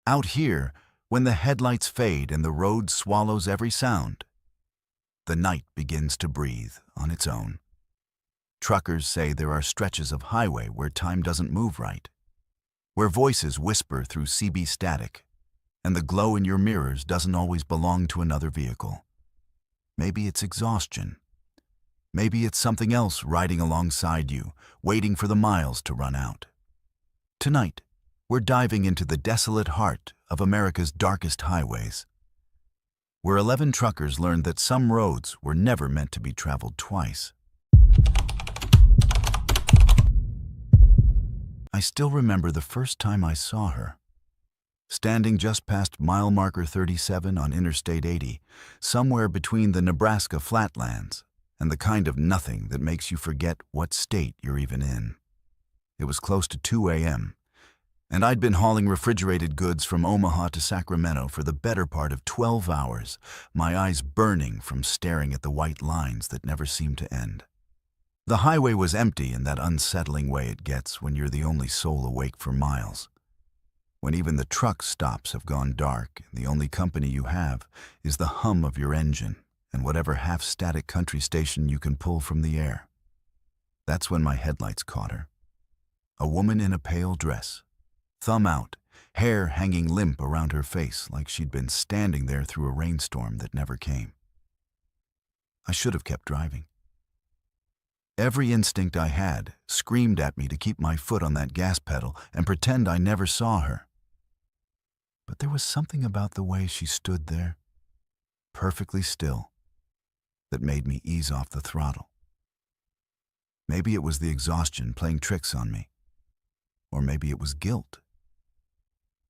Out here, when the headlights fade and the road swallows every sound, the night begins to breathe on its own. Truckers say there are stretches of highway where time doesn't move right, where voices whisper through CB static, and the glow in your mirrors doesn't always belong to another vehicle. Maybe it's exhaustion. Maybe it's something else riding alongside you, waiting for the miles to run out. Tonight, we're diving into the desolate heart of America's darkest highways, where 11 truckers learned that some roads were never meant to be traveled twice. I still remember the first time I saw her. Standing just past mile marker 37 on Interstate 80, somewhere between the Nebraska flatlands and the kind of nothing that makes you forget what state you're even in. It was close to 2 a.m., and I'd been hauling refrigerated goods from Omaha to Sacramento for the better part of 12 hours, my eyes burning from staring at the white lines that never seemed to end. The highway was empty in that unsettling way it gets when you're the only soul awake for miles. When even the truck stops have gone dark, and the only company you have is the hum of your engine and whatever half-static country station you can pull from the air. That's when my headlights caught her. A woman in a pale dress, thumb out, hair hanging limp around her face like she'd been standing there through a rainstorm that never came. I should have kept driving. Every instinct I had screamed at me to keep my foot on that gas pedal and pretend I never saw her. But there was something about the way she stood there, perfectly still, that made me ease off the throttle. Maybe it was the exhaustion playing tricks on me, or maybe it was guilt.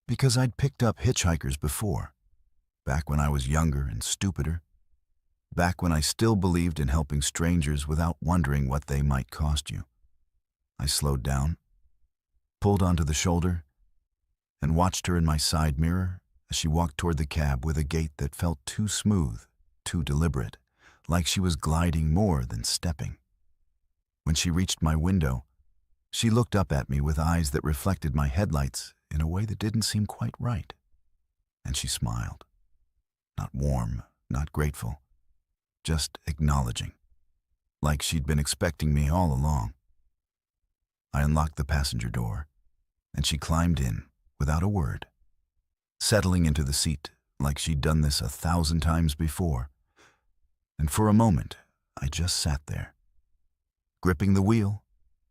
Because I'd picked up hitchhikers before, back when I was younger and stupider, back when I still believed in helping strangers without wondering what they might cost you. I slowed down, pulled onto the shoulder, and watched her in my side mirror as she walked toward the cab with a gait that felt too smooth, too deliberate, like she was gliding more than stepping. When she reached my window, she looked up at me with eyes that reflected my headlights in a way that didn't seem quite right. And she smiled. Not warm, not grateful, just acknowledging, like she'd been expecting me all along. I unlocked the passenger door, and she climbed in without a word, settling into the seat like she'd done this 1,000 times before. And for a moment, I just sat there, gripping the wheel,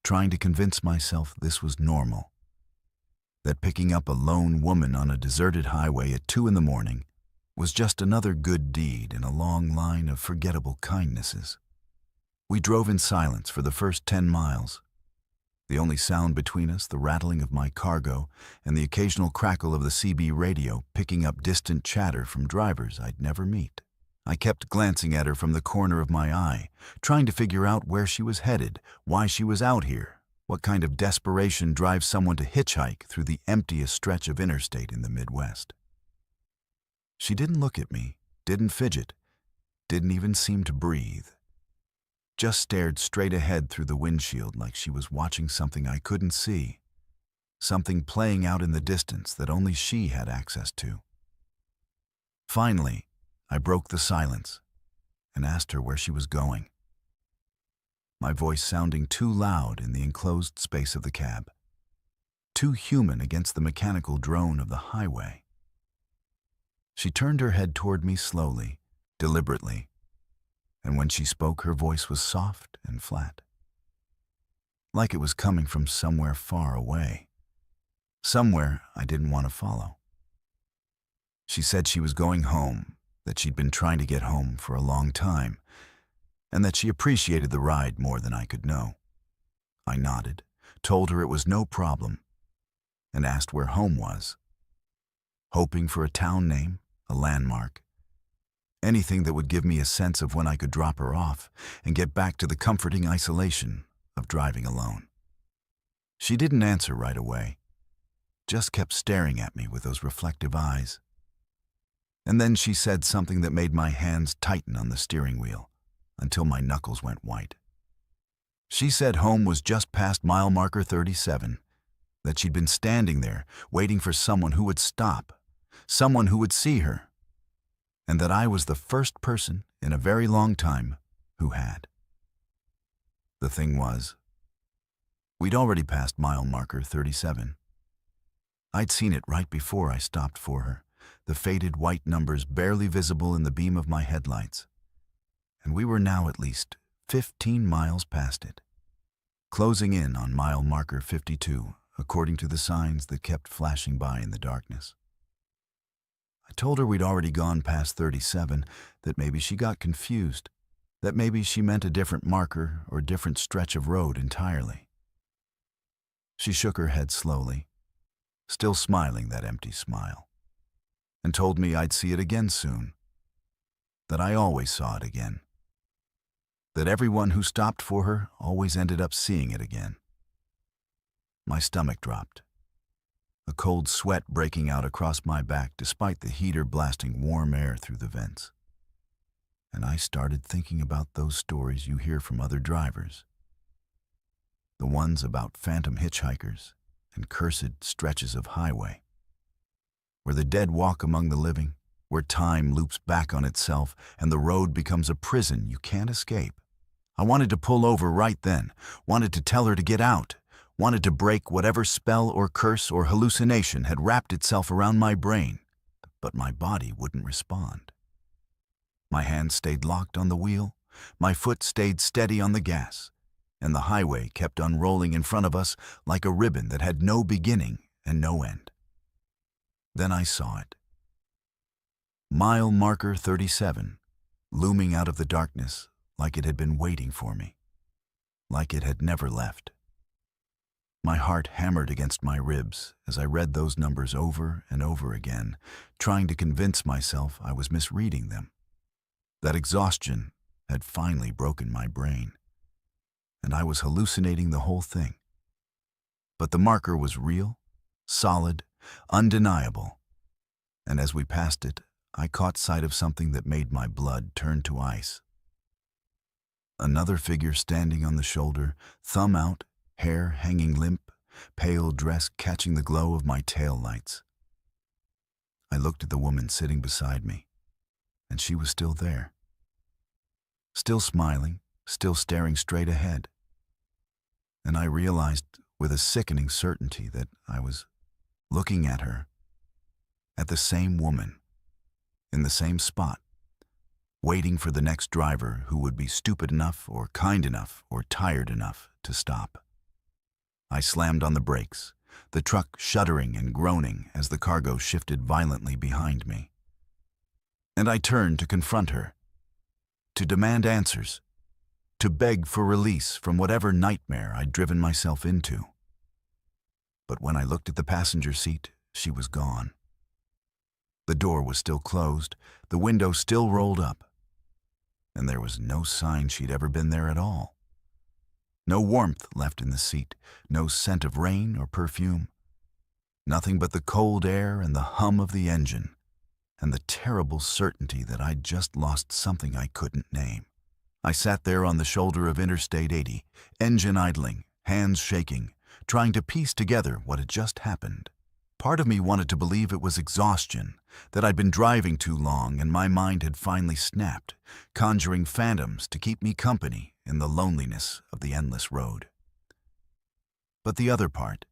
trying to convince myself this was normal, that picking up a lone woman on a deserted highway at 2 a.m. was just another good deed in a long line of forgettable kindnesses. We drove in silence for the first 10 miles. The only sound between us, the rattling of my cargo and the occasional crackle of the CB radio picking up distant chatter from drivers I'd never meet. I kept glancing at her from the corner of my eye, trying to figure out where she was headed, why she was out here, what kind of desperation drives someone to hitchhike through the emptiest stretch of interstate in the Midwest. She didn't look at me, didn't fidget, didn't even seem to breathe. Just stared straight ahead through the windshield like she was watching something I couldn't see, something playing out in the distance that only she had access to. Finally, I broke the silence and asked her where she was going, my voice sounding too loud in the enclosed space of the cab, too human against the mechanical drone of the highway. She turned her head toward me slowly, deliberately, and when she spoke, her voice was soft and flat, like it was coming from somewhere far away, somewhere I didn't want to follow. She said she was going home, that she'd been trying to get home for a long time, and that she appreciated the ride more than I could know. I nodded, told her it was no problem, and asked where home was, hoping for a town name, a landmark, anything that would give me a sense of when I could drop her off and get back to the comforting isolation of driving alone. She didn't answer right away, just kept staring at me with those reflective eyes. And then she said something that made my hands tighten on the steering wheel until my knuckles went white. She said home was just past mile marker 37, that she'd been standing there, waiting for someone who would stop, someone who would see her, and that I was the first person in a very long time who had. The thing was, we'd already passed mile marker 37. I'd seen it right before I stopped for her, the faded white numbers barely visible in the beam of my headlights, and we were now at least 15 miles past it, closing in on mile marker 52, according to the signs that kept flashing by in the darkness. I told her we'd already gone past 37, that maybe she got confused, that maybe she meant a different marker or different stretch of road entirely. She shook her head slowly, still smiling that empty smile, and told me I'd see it again soon, that I always saw it again, that everyone who stopped for her always ended up seeing it again. My stomach dropped, a cold sweat breaking out across my back despite the heater blasting warm air through the vents. And I started thinking about those stories you hear from other drivers, the ones about phantom hitchhikers and cursed stretches of highway, where the dead walk among the living, where time loops back on itself and the road becomes a prison you can't escape. I wanted to pull over right then, wanted to tell her to get out, wanted to break whatever spell or curse or hallucination had wrapped itself around my brain, but my body wouldn't respond. My hand stayed locked on the wheel, my foot stayed steady on the gas, and the highway kept unrolling in front of us like a ribbon that had no beginning and no end. Then I saw it. Mile marker 37, looming out of the darkness like it had been waiting for me, like it had never left. My heart hammered against my ribs as I read those numbers over and over again, trying to convince myself I was misreading them, that exhaustion had finally broken my brain, and I was hallucinating the whole thing. But the marker was real, solid, undeniable, and as we passed it, I caught sight of something that made my blood turn to ice. Another figure standing on the shoulder, thumb out, hair hanging limp, pale dress catching the glow of my tail lights. I looked at the woman sitting beside me, and she was still there. Still smiling, still staring straight ahead. And I realized with a sickening certainty that I was looking at her, at the same woman, in the same spot, waiting for the next driver who would be stupid enough or kind enough or tired enough to stop. I slammed on the brakes, the truck shuddering and groaning as the cargo shifted violently behind me. And I turned to confront her, to demand answers, to beg for release from whatever nightmare I'd driven myself into. But when I looked at the passenger seat, she was gone. The door was still closed, the window still rolled up, and there was no sign she'd ever been there at all. No warmth left in the seat, no scent of rain or perfume. Nothing but the cold air and the hum of the engine, and the terrible certainty that I'd just lost something I couldn't name. I sat there on the shoulder of Interstate 80, engine idling, hands shaking, trying to piece together what had just happened. Part of me wanted to believe it was exhaustion, that I'd been driving too long and my mind had finally snapped, conjuring phantoms to keep me company in the loneliness of the endless road. But the other part,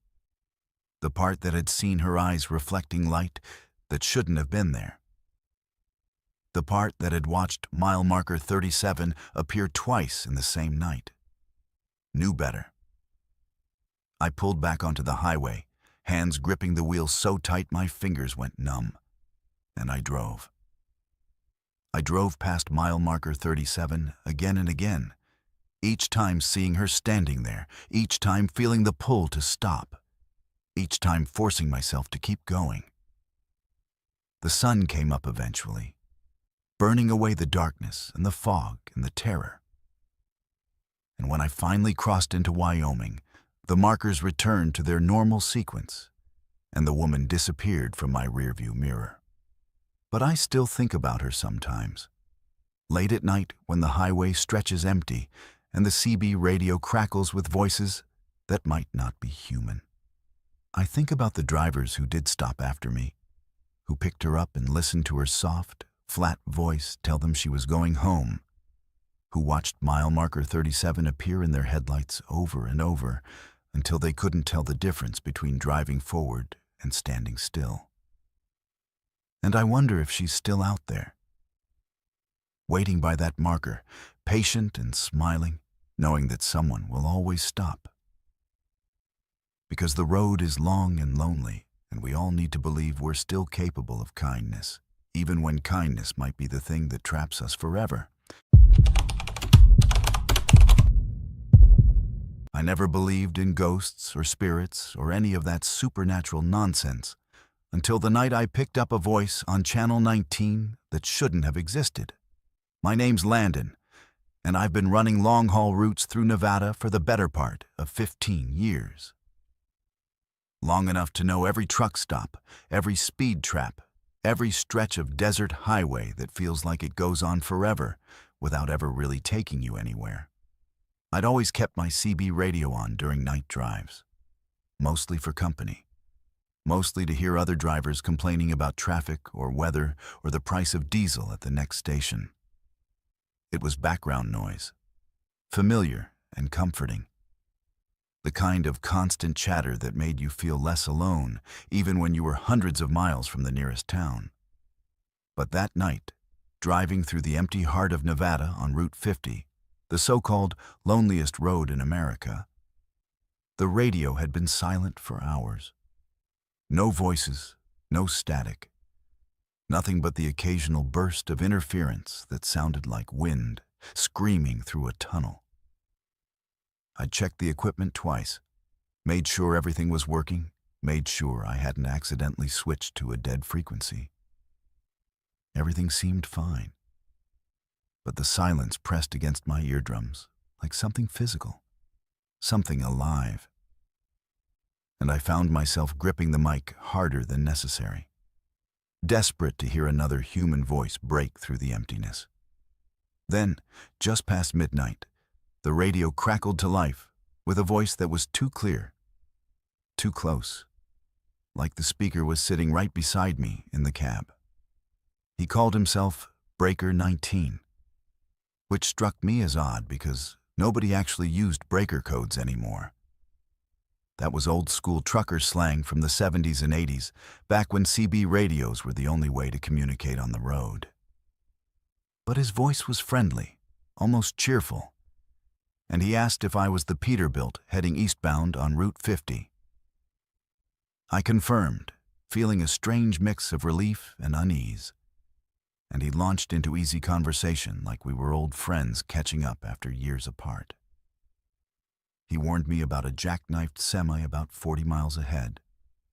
the part that had seen her eyes reflecting light that shouldn't have been there, the part that had watched mile marker 37 appear twice in the same night, knew better. I pulled back onto the highway, hands gripping the wheel so tight my fingers went numb, and I drove. I drove past mile marker 37 again and again, each time seeing her standing there, each time feeling the pull to stop, each time forcing myself to keep going. The sun came up eventually, burning away the darkness and the fog and the terror. And when I finally crossed into Wyoming, the markers returned to their normal sequence, and the woman disappeared from my rearview mirror. But I still think about her sometimes. Late at night when the highway stretches empty and the CB radio crackles with voices that might not be human. I think about the drivers who did stop after me, who picked her up and listened to her soft, flat voice tell them she was going home, who watched mile marker 37 appear in their headlights over and over until they couldn't tell the difference between driving forward and standing still. And I wonder if she's still out there, waiting by that marker, patient and smiling, knowing that someone will always stop. Because the road is long and lonely, and we all need to believe we're still capable of kindness, even when kindness might be the thing that traps us forever. I never believed in ghosts or spirits or any of that supernatural nonsense until the night I picked up a voice on Channel 19 that shouldn't have existed. My name's Landon, and I've been running long-haul routes through Nevada for the better part of 15 years. Long enough to know every truck stop, every speed trap, every stretch of desert highway that feels like it goes on forever without ever really taking you anywhere. I'd always kept my CB radio on during night drives, mostly for company, mostly to hear other drivers complaining about traffic or weather or the price of diesel at the next station. It was background noise, familiar and comforting. The kind of constant chatter that made you feel less alone, even when you were hundreds of miles from the nearest town. But that night, driving through the empty heart of Nevada on Route 50, the so-called loneliest road in America, the radio had been silent for hours. No voices, no static. Nothing but the occasional burst of interference that sounded like wind screaming through a tunnel. I checked the equipment twice, made sure everything was working, made sure I hadn't accidentally switched to a dead frequency. Everything seemed fine, but the silence pressed against my eardrums like something physical, something alive. And I found myself gripping the mic harder than necessary, desperate to hear another human voice break through the emptiness. Then, just past midnight, the radio crackled to life with a voice that was too clear, too close, like the speaker was sitting right beside me in the cab. He called himself Breaker 19, which struck me as odd because nobody actually used breaker codes anymore. That was old-school trucker slang from the 70s and 80s, back when CB radios were the only way to communicate on the road. But his voice was friendly, almost cheerful, and he asked if I was the Peterbilt heading eastbound on Route 50. I confirmed, feeling a strange mix of relief and unease, and he launched into easy conversation like we were old friends catching up after years apart. He warned me about a jackknifed semi about 40 miles ahead,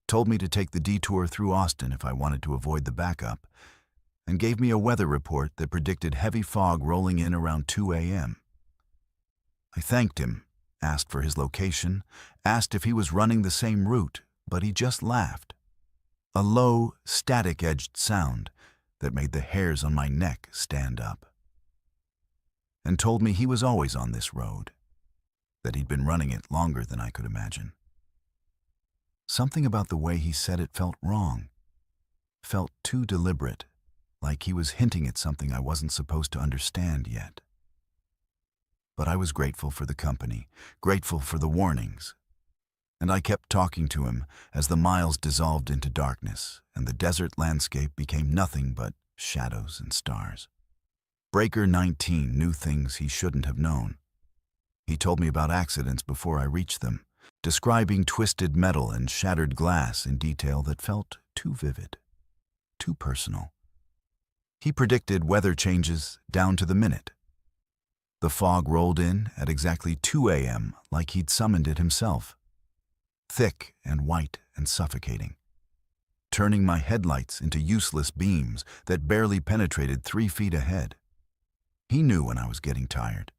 told me to take the detour through Austin if I wanted to avoid the backup, and gave me a weather report that predicted heavy fog rolling in around 2 a.m. I thanked him, asked for his location, asked if he was running the same route, but he just laughed. A low, static-edged sound that made the hairs on my neck stand up. And told me he was always on this road, that he'd been running it longer than I could imagine. Something about the way he said it felt wrong, felt too deliberate, like he was hinting at something I wasn't supposed to understand yet. But I was grateful for the company, grateful for the warnings, and I kept talking to him as the miles dissolved into darkness and the desert landscape became nothing but shadows and stars. Breaker 19 knew things he shouldn't have known. He told me about accidents before I reached them, describing twisted metal and shattered glass in detail that felt too vivid, too personal. He predicted weather changes down to the minute. The fog rolled in at exactly 2 a.m. like he'd summoned it himself, thick and white and suffocating, turning my headlights into useless beams that barely penetrated 3 feet ahead. He knew when I was getting tired,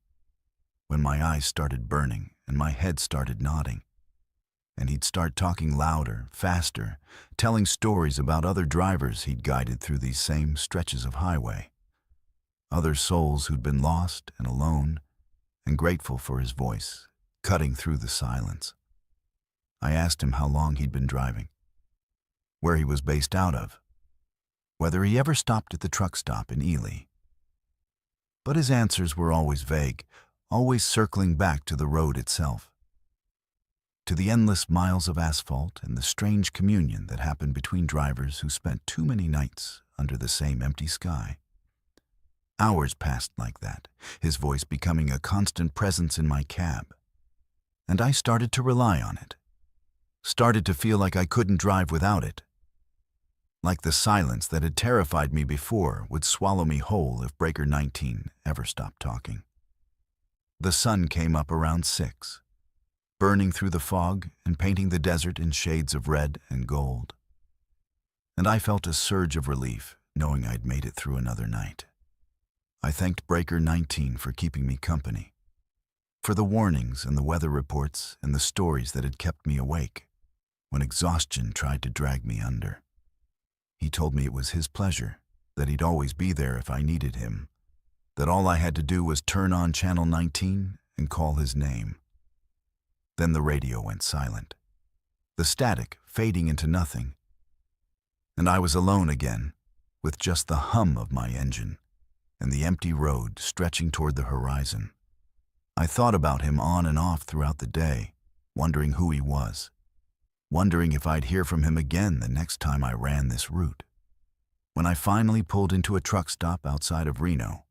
when my eyes started burning and my head started nodding, and he'd start talking louder, faster, telling stories about other drivers he'd guided through these same stretches of highway, other souls who'd been lost and alone and grateful for his voice, cutting through the silence. I asked him how long he'd been driving, where he was based out of, whether he ever stopped at the truck stop in Ely. But his answers were always vague, always circling back to the road itself, to the endless miles of asphalt and the strange communion that happened between drivers who spent too many nights under the same empty sky. Hours passed like that, his voice becoming a constant presence in my cab. And I started to rely on it. Started to feel like I couldn't drive without it. Like the silence that had terrified me before would swallow me whole if Breaker 19 ever stopped talking. The sun came up around 6, burning through the fog and painting the desert in shades of red and gold. And I felt a surge of relief knowing I'd made it through another night. I thanked Breaker 19 for keeping me company, for the warnings and the weather reports and the stories that had kept me awake when exhaustion tried to drag me under. He told me it was his pleasure, that he'd always be there if I needed him, that all I had to do was turn on Channel 19 and call his name. Then the radio went silent, the static fading into nothing, and I was alone again, with just the hum of my engine and the empty road stretching toward the horizon. I thought about him on and off throughout the day, wondering who he was, wondering if I'd hear from him again the next time I ran this route. When I finally pulled into a truck stop outside of Reno,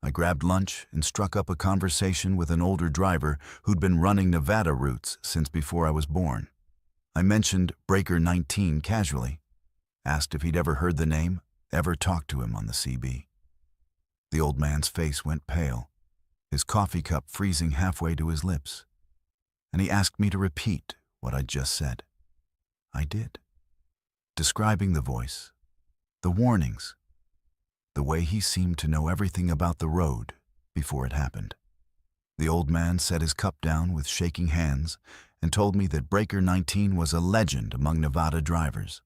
I grabbed lunch and struck up a conversation with an older driver who'd been running Nevada routes since before I was born. I mentioned Breaker 19 casually, asked if he'd ever heard the name, ever talked to him on the CB. The old man's face went pale, his coffee cup freezing halfway to his lips, and he asked me to repeat what I'd just said. I did, describing the voice, the warnings, the way he seemed to know everything about the road before it happened. The old man set his cup down with shaking hands and told me that Breaker 19 was a legend among Nevada drivers,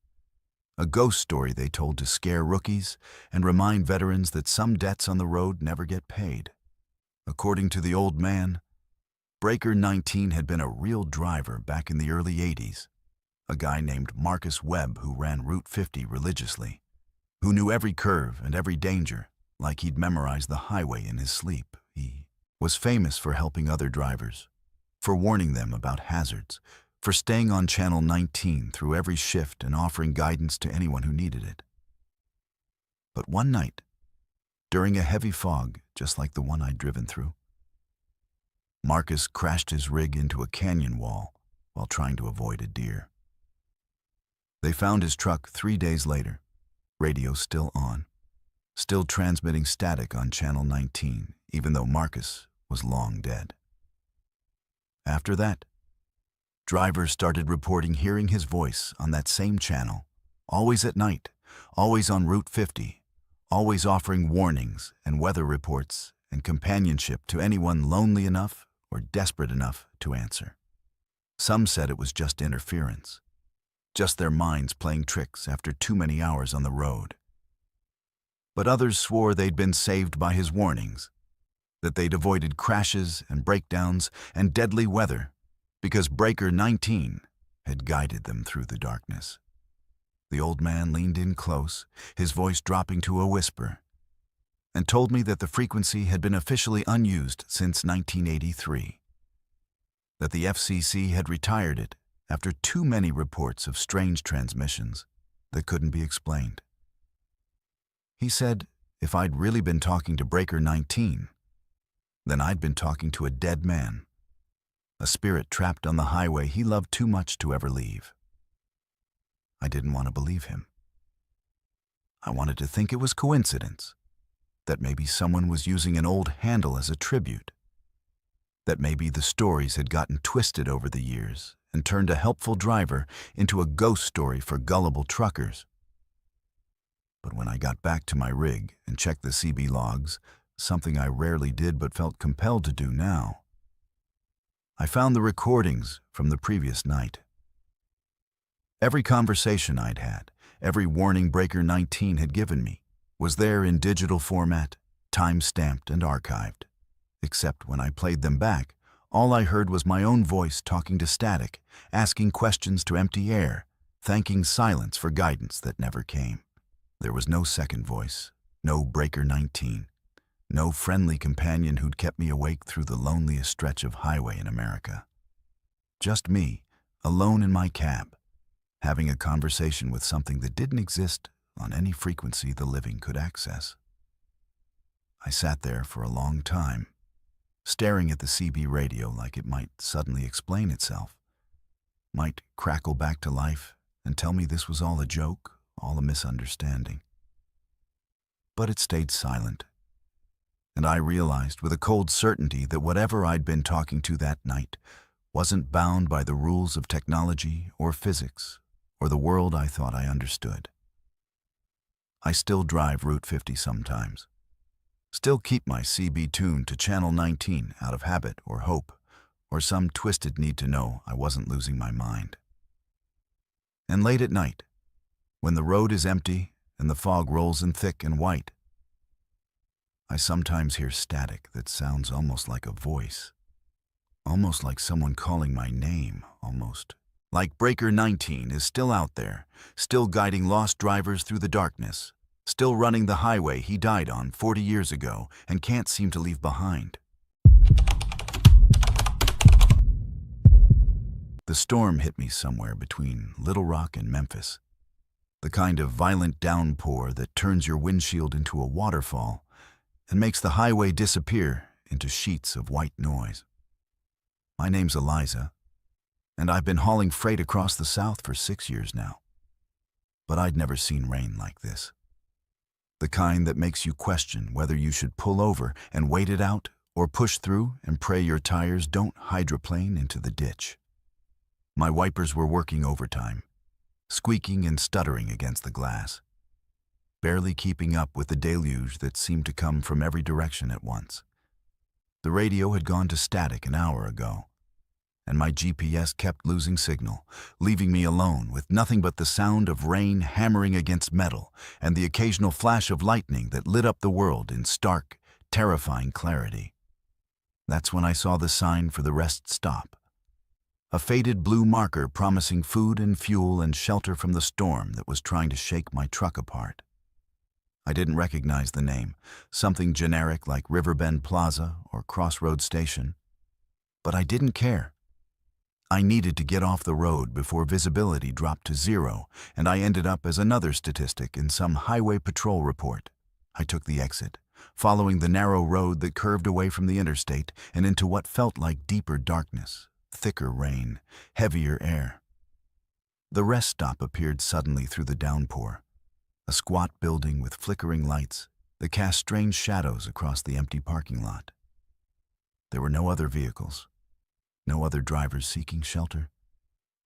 a ghost story they told to scare rookies and remind veterans that some debts on the road never get paid. According to the old man, Breaker 19 had been a real driver back in the early 80s, a guy named Marcus Webb who ran Route 50 religiously, who knew every curve and every danger like he'd memorized the highway in his sleep. He was famous for helping other drivers, for warning them about hazards, for staying on Channel 19 through every shift and offering guidance to anyone who needed it. But one night, during a heavy fog just like the one I'd driven through, Marcus crashed his rig into a canyon wall while trying to avoid a deer. They found his truck 3 days later, radio still on, still transmitting static on Channel 19, even though Marcus was long dead. After that, drivers started reporting hearing his voice on that same channel, always at night, always on Route 50, always offering warnings and weather reports and companionship to anyone lonely enough or desperate enough to answer. Some said it was just interference, just their minds playing tricks after too many hours on the road. But others swore they'd been saved by his warnings, that they'd avoided crashes and breakdowns and deadly weather because Breaker 19 had guided them through the darkness. The old man leaned in close, his voice dropping to a whisper, and told me that the frequency had been officially unused since 1983, that the FCC had retired it after too many reports of strange transmissions that couldn't be explained. He said if I'd really been talking to Breaker 19, then I'd been talking to a dead man, a spirit trapped on the highway he loved too much to ever leave. I didn't want to believe him. I wanted to think it was coincidence, that maybe someone was using an old handle as a tribute, that maybe the stories had gotten twisted over the years and turned a helpful driver into a ghost story for gullible truckers. But when I got back to my rig and checked the CB logs, something I rarely did but felt compelled to do now, I found the recordings from the previous night. Every conversation I'd had, every warning Breaker 19 had given me, was there in digital format, time-stamped and archived. Except when I played them back, All I heard was my own voice talking to static, asking questions to empty air, thanking silence for guidance that never came. There was no second voice, no Breaker 19, no friendly companion who'd kept me awake through the loneliest stretch of highway in America. Just me, alone in my cab, having a conversation with something that didn't exist on any frequency the living could access. I sat there for a long time, staring at the CB radio like it might suddenly explain itself, might crackle back to life and tell me this was all a joke, all a misunderstanding. But it stayed silent, and I realized with a cold certainty that whatever I'd been talking to that night wasn't bound by the rules of technology or physics or the world I thought I understood. I still drive Route 50 sometimes, still keep my CB tuned to Channel 19 out of habit or hope or some twisted need to know I wasn't losing my mind. And late at night, when the road is empty and the fog rolls in thick and white, I sometimes hear static that sounds almost like a voice, almost like someone calling my name, almost like Breaker 19 is still out there, still guiding lost drivers through the darkness, still running the highway he died on 40 years ago and can't seem to leave behind. The storm hit me somewhere between Little Rock and Memphis, the kind of violent downpour that turns your windshield into a waterfall and makes the highway disappear into sheets of white noise. My name's Eliza, and I've been hauling freight across the South for 6 years now. But I'd never seen rain like this. The kind that makes you question whether you should pull over and wait it out or push through and pray your tires don't hydroplane into the ditch. My wipers were working overtime, squeaking and stuttering against the glass, barely keeping up with the deluge that seemed to come from every direction at once. The radio had gone to static an hour ago, and my GPS kept losing signal, leaving me alone with nothing but the sound of rain hammering against metal and the occasional flash of lightning that lit up the world in stark, terrifying clarity. That's when I saw the sign for the rest stop, a faded blue marker promising food and fuel and shelter from the storm that was trying to shake my truck apart. I didn't recognize the name, something generic like Riverbend Plaza or Crossroad Station. But I didn't care. I needed to get off the road before visibility dropped to 0, and I ended up as another statistic in some highway patrol report. I took the exit, following the narrow road that curved away from the interstate and into what felt like deeper darkness, thicker rain, heavier air. The rest stop appeared suddenly through the downpour. A squat building with flickering lights that cast strange shadows across the empty parking lot. There were no other vehicles, no other drivers seeking shelter.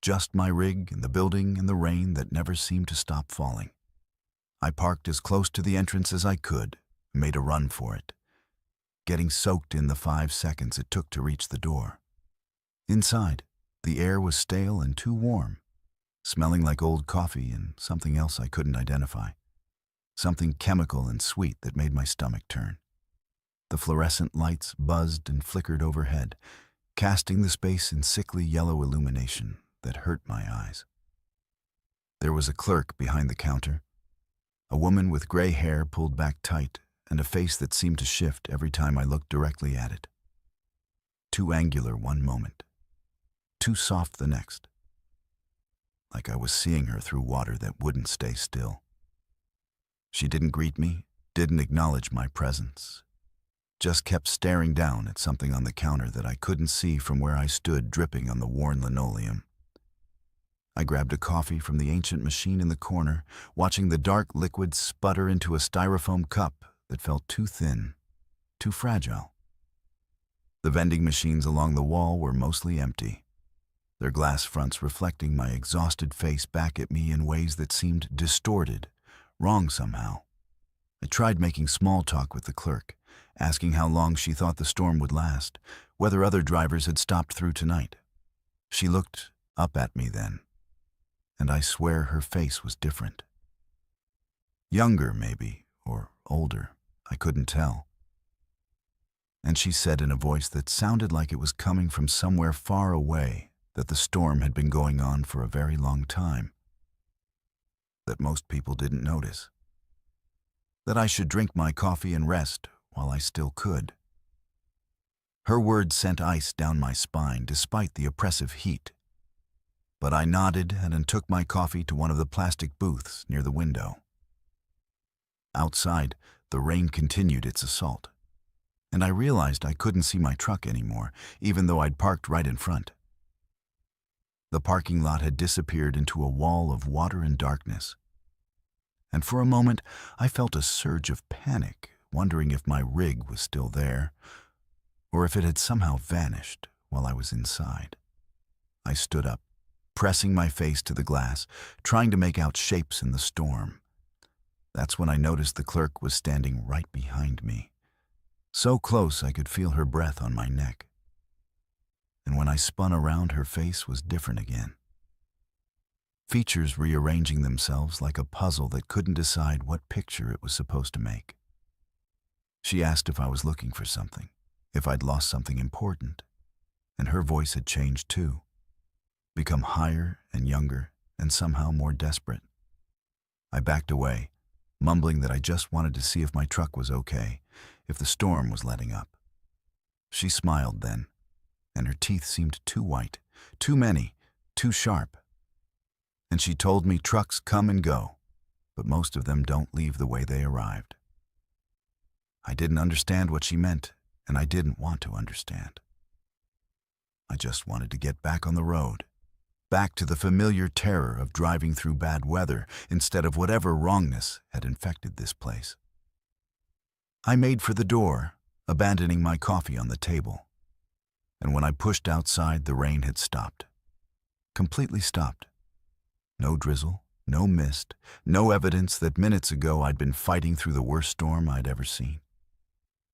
Just my rig and the building and the rain that never seemed to stop falling. I parked as close to the entrance as I could and made a run for it, getting soaked in the 5 seconds it took to reach the door. Inside, the air was stale and too warm, smelling like old coffee and something else I couldn't identify. Something chemical and sweet that made my stomach turn. The fluorescent lights buzzed and flickered overhead, casting the space in sickly yellow illumination that hurt my eyes. There was a clerk behind the counter, a woman with gray hair pulled back tight and a face that seemed to shift every time I looked directly at it. Too angular one moment, too soft the next. Like I was seeing her through water that wouldn't stay still. She didn't greet me, didn't acknowledge my presence, just kept staring down at something on the counter that I couldn't see from where I stood dripping on the worn linoleum. I grabbed a coffee from the ancient machine in the corner, watching the dark liquid sputter into a styrofoam cup that felt too thin, too fragile. The vending machines along the wall were mostly empty, their glass fronts reflecting my exhausted face back at me in ways that seemed distorted, wrong somehow. I tried making small talk with the clerk, asking how long she thought the storm would last, whether other drivers had stopped through tonight. She looked up at me then, and I swear her face was different. Younger, maybe, or older, I couldn't tell. and she said in a voice that sounded like it was coming from somewhere far away that the storm had been going on for a very long time, that most people didn't notice, that I should drink my coffee and rest while I still could. Her words sent ice down my spine despite the oppressive heat, but I nodded and took my coffee to one of the plastic booths near the window. Outside, the rain continued its assault, and I realized I couldn't see my truck anymore, even though I'd parked right in front. The parking lot had disappeared into a wall of water and darkness, and for a moment I felt a surge of panic, wondering if my rig was still there, or if it had somehow vanished while I was inside. I stood up, pressing my face to the glass, trying to make out shapes in the storm. That's when I noticed the clerk was standing right behind me, so close I could feel her breath on my neck. And when I spun around, her face was different again, features rearranging themselves like a puzzle that couldn't decide what picture it was supposed to make. She asked if I was looking for something, if I'd lost something important, and her voice had changed too, become higher and younger and somehow more desperate. I backed away, mumbling that I just wanted to see if my truck was okay, if the storm was letting up. She smiled then, and her teeth seemed too white, too many, too sharp. And she told me trucks come and go, but most of them don't leave the way they arrived. I didn't understand what she meant, and I didn't want to understand. I just wanted to get back on the road, back to the familiar terror of driving through bad weather instead of whatever wrongness had infected this place. I made for the door, abandoning my coffee on the table. And when I pushed outside, the rain had stopped. Completely stopped. No drizzle, no mist, no evidence that minutes ago I'd been fighting through the worst storm I'd ever seen.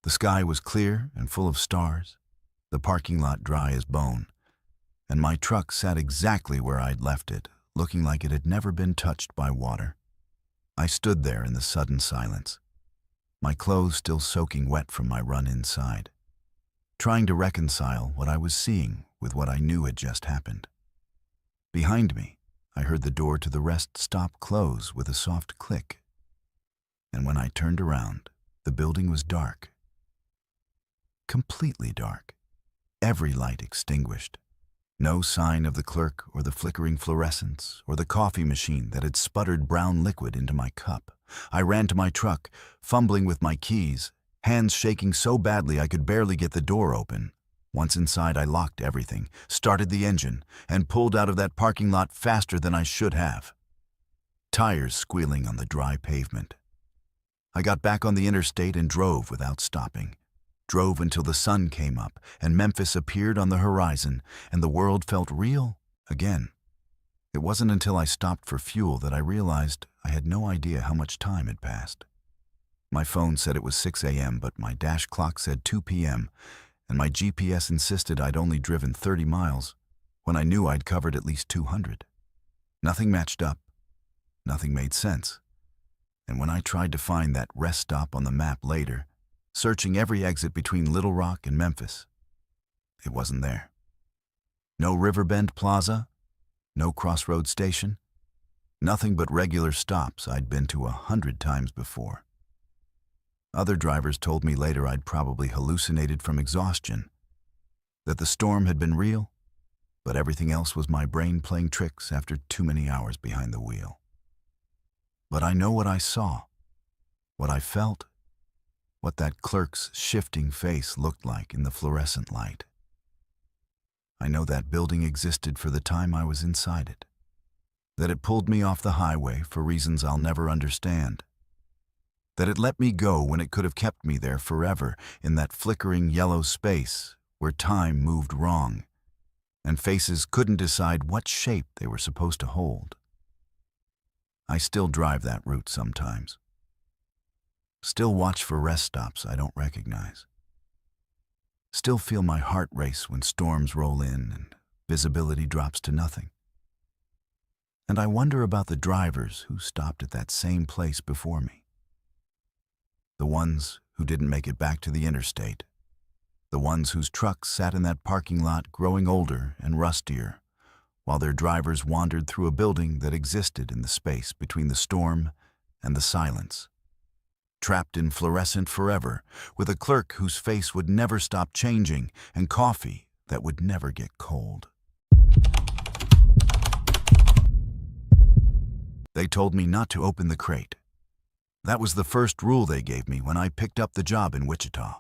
The sky was clear and full of stars, the parking lot dry as bone, and my truck sat exactly where I'd left it, looking like it had never been touched by water. I stood there in the sudden silence, my clothes still soaking wet from my run inside, trying to reconcile what I was seeing with what I knew had just happened. Behind me, I heard the door to the rest stop close with a soft click, and when I turned around, the building was dark. Completely dark. Every light extinguished. No sign of the clerk or the flickering fluorescence or the coffee machine that had sputtered brown liquid into my cup. I ran to my truck, fumbling with my keys, hands shaking so badly I could barely get the door open. Once inside, I locked everything, started the engine, and pulled out of that parking lot faster than I should have. Tires squealing on the dry pavement. I got back on the interstate and drove without stopping. Drove until the sun came up and Memphis appeared on the horizon and the world felt real again. It wasn't until I stopped for fuel that I realized I had no idea how much time had passed. My phone said it was 6 a.m., but my dash clock said 2 p.m., and my GPS insisted I'd only driven 30 miles when I knew I'd covered at least 200. Nothing matched up. Nothing made sense. And when I tried to find that rest stop on the map later, searching every exit between Little Rock and Memphis, it wasn't there. No Riverbend Plaza, no Crossroads Station, nothing but regular stops I'd been to 100 times before. Other drivers told me later I'd probably hallucinated from exhaustion, that the storm had been real, but everything else was my brain playing tricks after too many hours behind the wheel. But I know what I saw, what I felt, what that clerk's shifting face looked like in the fluorescent light. I know that building existed for the time I was inside it, that it pulled me off the highway for reasons I'll never understand, that it let me go when it could have kept me there forever in that flickering yellow space where time moved wrong, and faces couldn't decide what shape they were supposed to hold. I still drive that route sometimes. Still watch for rest stops I don't recognize. Still feel my heart race when storms roll in and visibility drops to nothing. And I wonder about the drivers who stopped at that same place before me. The ones who didn't make it back to the interstate, the ones whose trucks sat in that parking lot growing older and rustier, while their drivers wandered through a building that existed in the space between the storm and the silence. Trapped in fluorescent forever, with a clerk whose face would never stop changing and coffee that would never get cold. They told me not to open the crate. That was the first rule they gave me when I picked up the job in Wichita.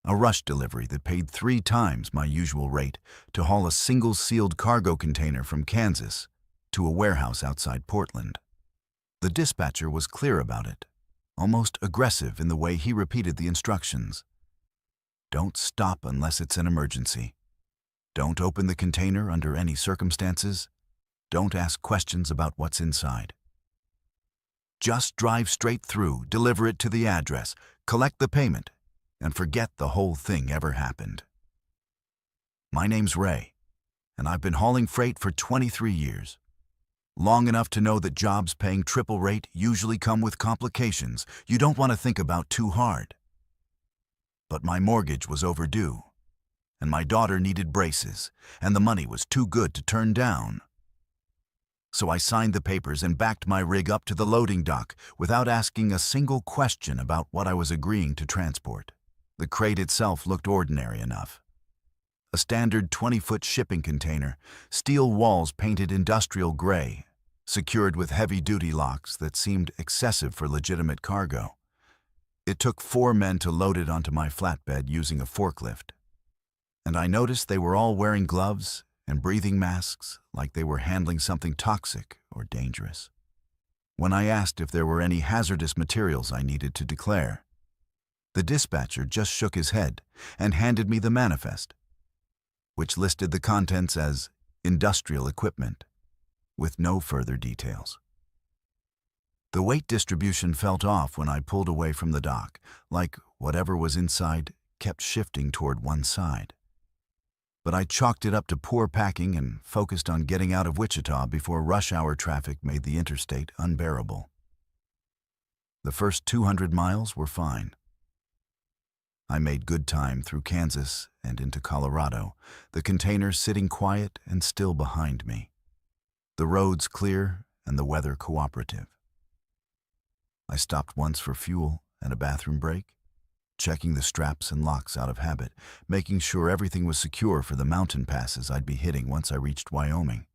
A rush delivery that paid 3 times my usual rate to haul a single sealed cargo container from Kansas to a warehouse outside Portland. The dispatcher was clear about it, almost aggressive in the way he repeated the instructions. Don't stop unless it's an emergency. Don't open the container under any circumstances. Don't ask questions about what's inside. Just drive straight through, deliver it to the address, collect the payment, and forget the whole thing ever happened. My name's Ray, and I've been hauling freight for 23 years. Long enough to know that jobs paying triple rate usually come with complications you don't want to think about too hard. But my mortgage was overdue, and my daughter needed braces, and the money was too good to turn down. So I signed the papers and backed my rig up to the loading dock without asking a single question about what I was agreeing to transport. The crate itself looked ordinary enough. A standard 20-foot shipping container, steel walls painted industrial gray, secured with heavy-duty locks that seemed excessive for legitimate cargo. It took 4 men to load it onto my flatbed using a forklift. And I noticed they were all wearing gloves and breathing masks like they were handling something toxic or dangerous. When I asked if there were any hazardous materials I needed to declare, the dispatcher just shook his head and handed me the manifest, which listed the contents as industrial equipment, with no further details. The weight distribution felt off when I pulled away from the dock, like whatever was inside kept shifting toward one side. But I chalked it up to poor packing and focused on getting out of Wichita before rush hour traffic made the interstate unbearable. The first 200 miles were fine. I made good time through Kansas and into Colorado, the container sitting quiet and still behind me, the roads clear and the weather cooperative. I stopped once for fuel and a bathroom break, checking the straps and locks out of habit, making sure everything was secure for the mountain passes I'd be hitting once I reached Wyoming.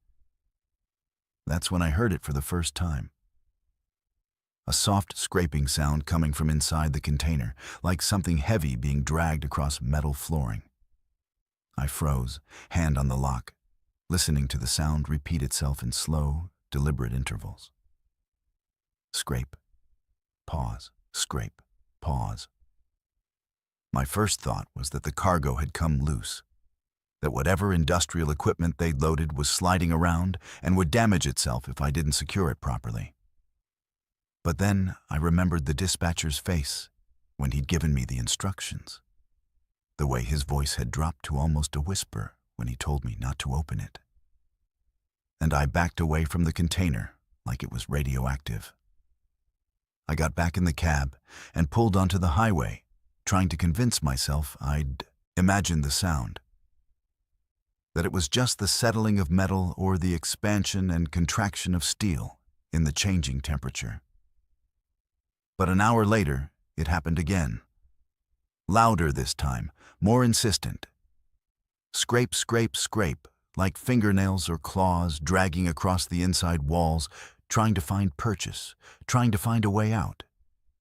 That's when I heard it for the first time. A soft scraping sound coming from inside the container, like something heavy being dragged across metal flooring. I froze, hand on the lock, listening to the sound repeat itself in slow, deliberate intervals. Scrape, pause, scrape, pause. My first thought was that the cargo had come loose, that whatever industrial equipment they'd loaded was sliding around and would damage itself if I didn't secure it properly. But then I remembered the dispatcher's face when he'd given me the instructions, the way his voice had dropped to almost a whisper when he told me not to open it. And I backed away from the container like it was radioactive. I got back in the cab and pulled onto the highway, trying to convince myself I'd imagined the sound, that it was just the settling of metal or the expansion and contraction of steel in the changing temperature. But an hour later, it happened again. Louder this time, more insistent. Scrape, scrape, scrape, like fingernails or claws dragging across the inside walls, trying to find purchase, trying to find a way out.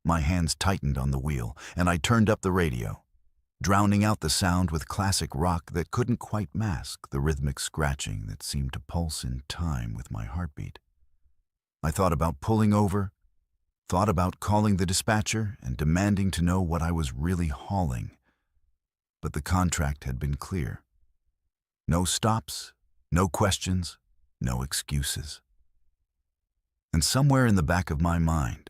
My hands tightened on the wheel, and I turned up the radio, drowning out the sound with classic rock that couldn't quite mask the rhythmic scratching that seemed to pulse in time with my heartbeat. I thought about pulling over, thought about calling the dispatcher and demanding to know what I was really hauling. But the contract had been clear. No stops, no questions, no excuses. And somewhere in the back of my mind,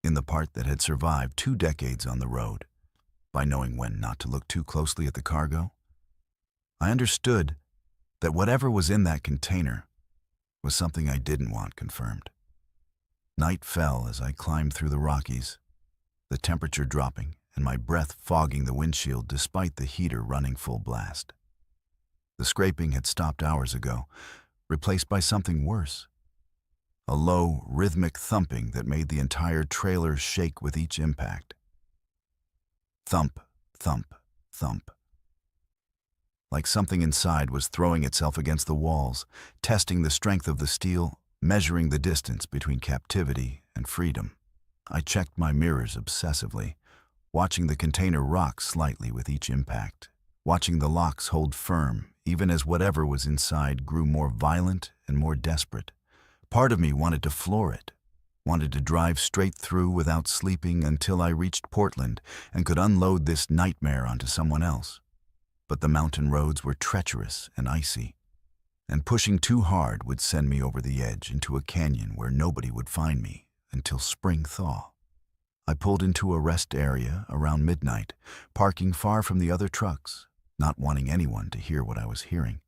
in the part that had survived 2 decades on the road, by knowing when not to look too closely at the cargo, I understood that whatever was in that container was something I didn't want confirmed. Night fell as I climbed through the Rockies, the temperature dropping and my breath fogging the windshield despite the heater running full blast. The scraping had stopped hours ago, replaced by something worse. A low, rhythmic thumping that made the entire trailer shake with each impact. Thump, thump, thump. Like something inside was throwing itself against the walls, testing the strength of the steel, measuring the distance between captivity and freedom. I checked my mirrors obsessively, watching the container rock slightly with each impact, watching the locks hold firm even as whatever was inside grew more violent and more desperate. Part of me wanted to floor it, wanted to drive straight through without sleeping until I reached Portland and could unload this nightmare onto someone else. But the mountain roads were treacherous and icy, and pushing too hard would send me over the edge into a canyon where nobody would find me until spring thaw. I pulled into a rest area around midnight, parking far from the other trucks, not wanting anyone to hear what I was hearing,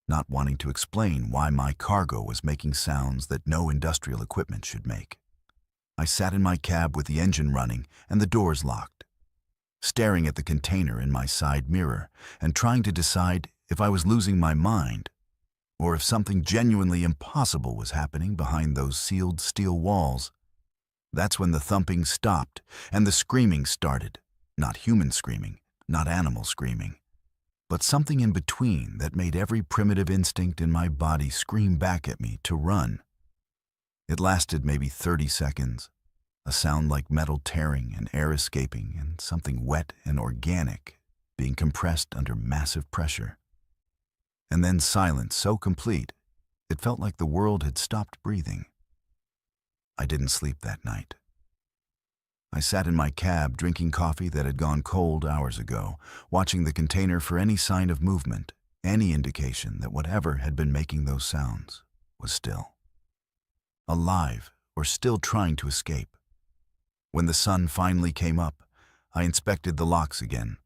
not wanting to explain why my cargo was making sounds that no industrial equipment should make. I sat in my cab with the engine running and the doors locked, staring at the container in my side mirror and trying to decide if I was losing my mind or if something genuinely impossible was happening behind those sealed steel walls. That's when the thumping stopped and the screaming started. Not human screaming, not animal screaming, but something in between that made every primitive instinct in my body scream back at me to run. It lasted maybe 30 seconds, a sound like metal tearing and air escaping and something wet and organic being compressed under massive pressure. And then silence so complete, it felt like the world had stopped breathing. I didn't sleep that night. I sat in my cab drinking coffee that had gone cold hours ago, watching the container for any sign of movement, any indication that whatever had been making those sounds was still alive or still trying to escape. When the sun finally came up, I inspected the locks again,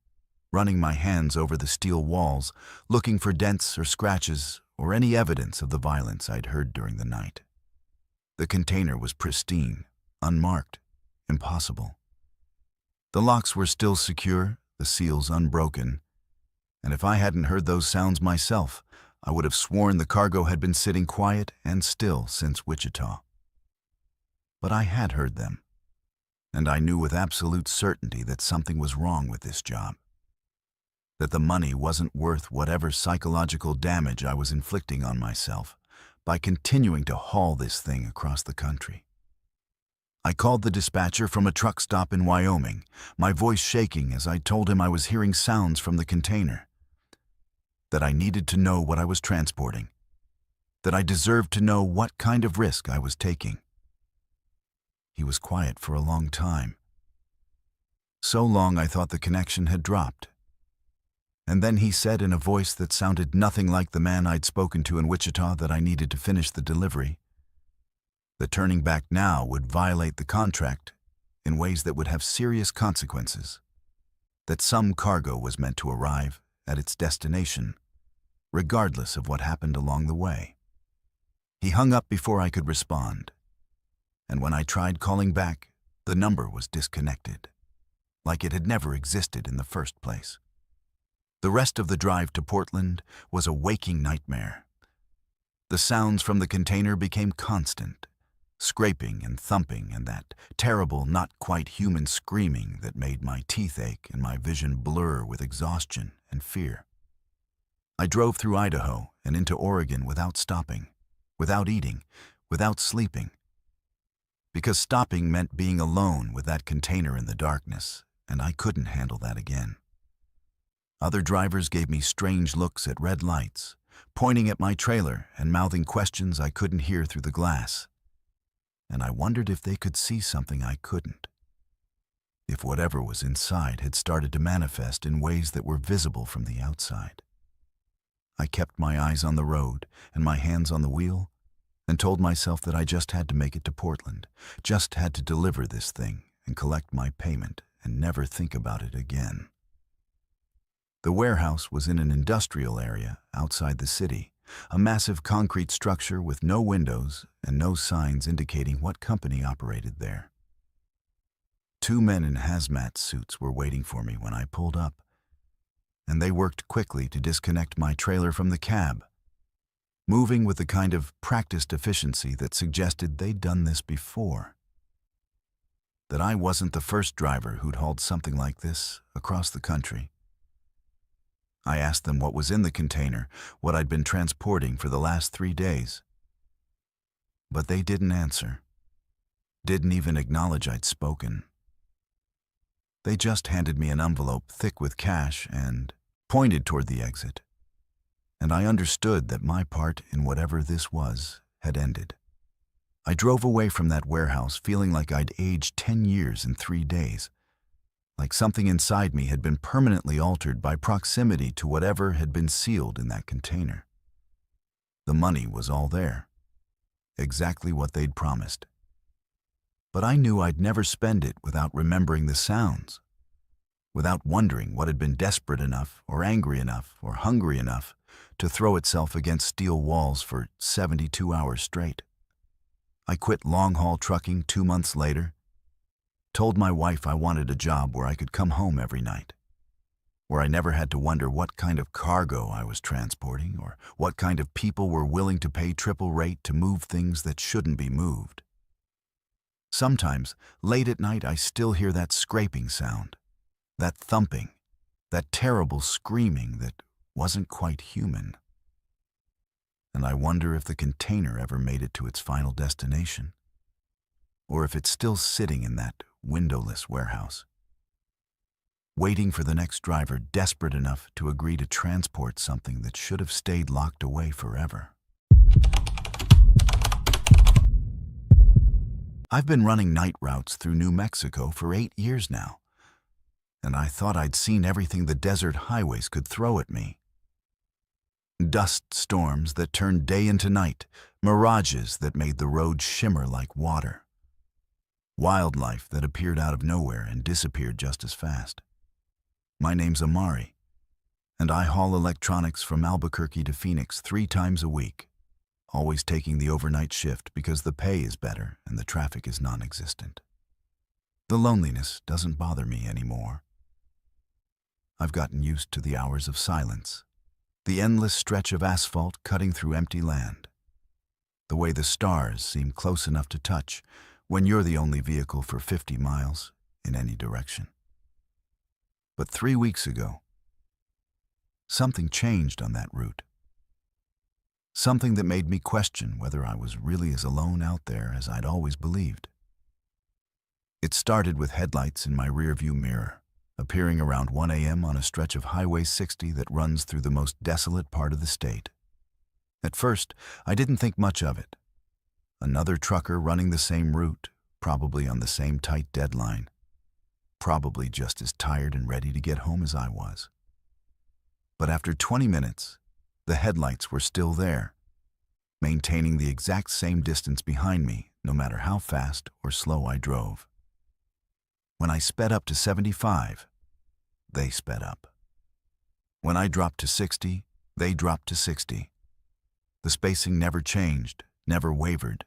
running my hands over the steel walls, looking for dents or scratches or any evidence of the violence I'd heard during the night. The container was pristine, unmarked, impossible. The locks were still secure, the seals unbroken, and if I hadn't heard those sounds myself, I would have sworn the cargo had been sitting quiet and still since Wichita. But I had heard them, and I knew with absolute certainty that something was wrong with this job, that the money wasn't worth whatever psychological damage I was inflicting on myself by continuing to haul this thing across the country. I called the dispatcher from a truck stop in Wyoming, my voice shaking as I told him I was hearing sounds from the container, that I needed to know what I was transporting, that I deserved to know what kind of risk I was taking. He was quiet for a long time. So long I thought the connection had dropped. And then he said in a voice that sounded nothing like the man I'd spoken to in Wichita that I needed to finish the delivery, that turning back now would violate the contract in ways that would have serious consequences, that some cargo was meant to arrive at its destination, regardless of what happened along the way. He hung up before I could respond, and when I tried calling back, the number was disconnected, like it had never existed in the first place. The rest of the drive to Portland was a waking nightmare. The sounds from the container became constant, scraping and thumping and that terrible, not quite human screaming that made my teeth ache and my vision blur with exhaustion and fear. I drove through Idaho and into Oregon without stopping, without eating, without sleeping, because stopping meant being alone with that container in the darkness, and I couldn't handle that again. Other drivers gave me strange looks at red lights, pointing at my trailer and mouthing questions I couldn't hear through the glass. And I wondered if they could see something I couldn't, if whatever was inside had started to manifest in ways that were visible from the outside. I kept my eyes on the road and my hands on the wheel and told myself that I just had to make it to Portland, just had to deliver this thing and collect my payment and never think about it again. The warehouse was in an industrial area outside the city, a massive concrete structure with no windows and no signs indicating what company operated there. Two men in hazmat suits were waiting for me when I pulled up, and they worked quickly to disconnect my trailer from the cab, moving with the kind of practiced efficiency that suggested they'd done this before. That I wasn't the first driver who'd hauled something like this across the country. I asked them what was in the container, what I'd been transporting for the last 3 days. But they didn't answer, didn't even acknowledge I'd spoken. They just handed me an envelope thick with cash and pointed toward the exit. And I understood that my part in whatever this was had ended. I drove away from that warehouse feeling like I'd aged 10 years in 3 days, like something inside me had been permanently altered by proximity to whatever had been sealed in that container. The money was all there, exactly what they'd promised. But I knew I'd never spend it without remembering the sounds, without wondering what had been desperate enough or angry enough or hungry enough to throw itself against steel walls for 72 hours straight. I quit long-haul trucking 2 months later, told my wife I wanted a job where I could come home every night, where I never had to wonder what kind of cargo I was transporting or what kind of people were willing to pay triple rate to move things that shouldn't be moved. Sometimes, late at night, I still hear that scraping sound, that thumping, that terrible screaming that wasn't quite human. And I wonder if the container ever made it to its final destination, or if it's still sitting in that windowless warehouse, waiting for the next driver desperate enough to agree to transport something that should have stayed locked away forever. I've been running night routes through New Mexico for 8 years now, and I thought I'd seen everything the desert highways could throw at me. Dust storms that turned day into night, mirages that made the road shimmer like water, wildlife that appeared out of nowhere and disappeared just as fast. My name's Amari, and I haul electronics from Albuquerque to Phoenix 3 times a week, always taking the overnight shift because the pay is better and the traffic is non-existent. The loneliness doesn't bother me anymore. I've gotten used to the hours of silence, the endless stretch of asphalt cutting through empty land, the way the stars seem close enough to touch when you're the only vehicle for 50 miles in any direction. But 3 weeks ago, something changed on that route. Something that made me question whether I was really as alone out there as I'd always believed. It started with headlights in my rearview mirror, appearing around 1 a.m. on a stretch of Highway 60 that runs through the most desolate part of the state. At first, I didn't think much of it. Another trucker running the same route, probably on the same tight deadline, probably just as tired and ready to get home as I was. But after 20 minutes, the headlights were still there, maintaining the exact same distance behind me, no matter how fast or slow I drove. When I sped up to 75, they sped up. When I dropped to 60, they dropped to 60. The spacing never changed, never wavered,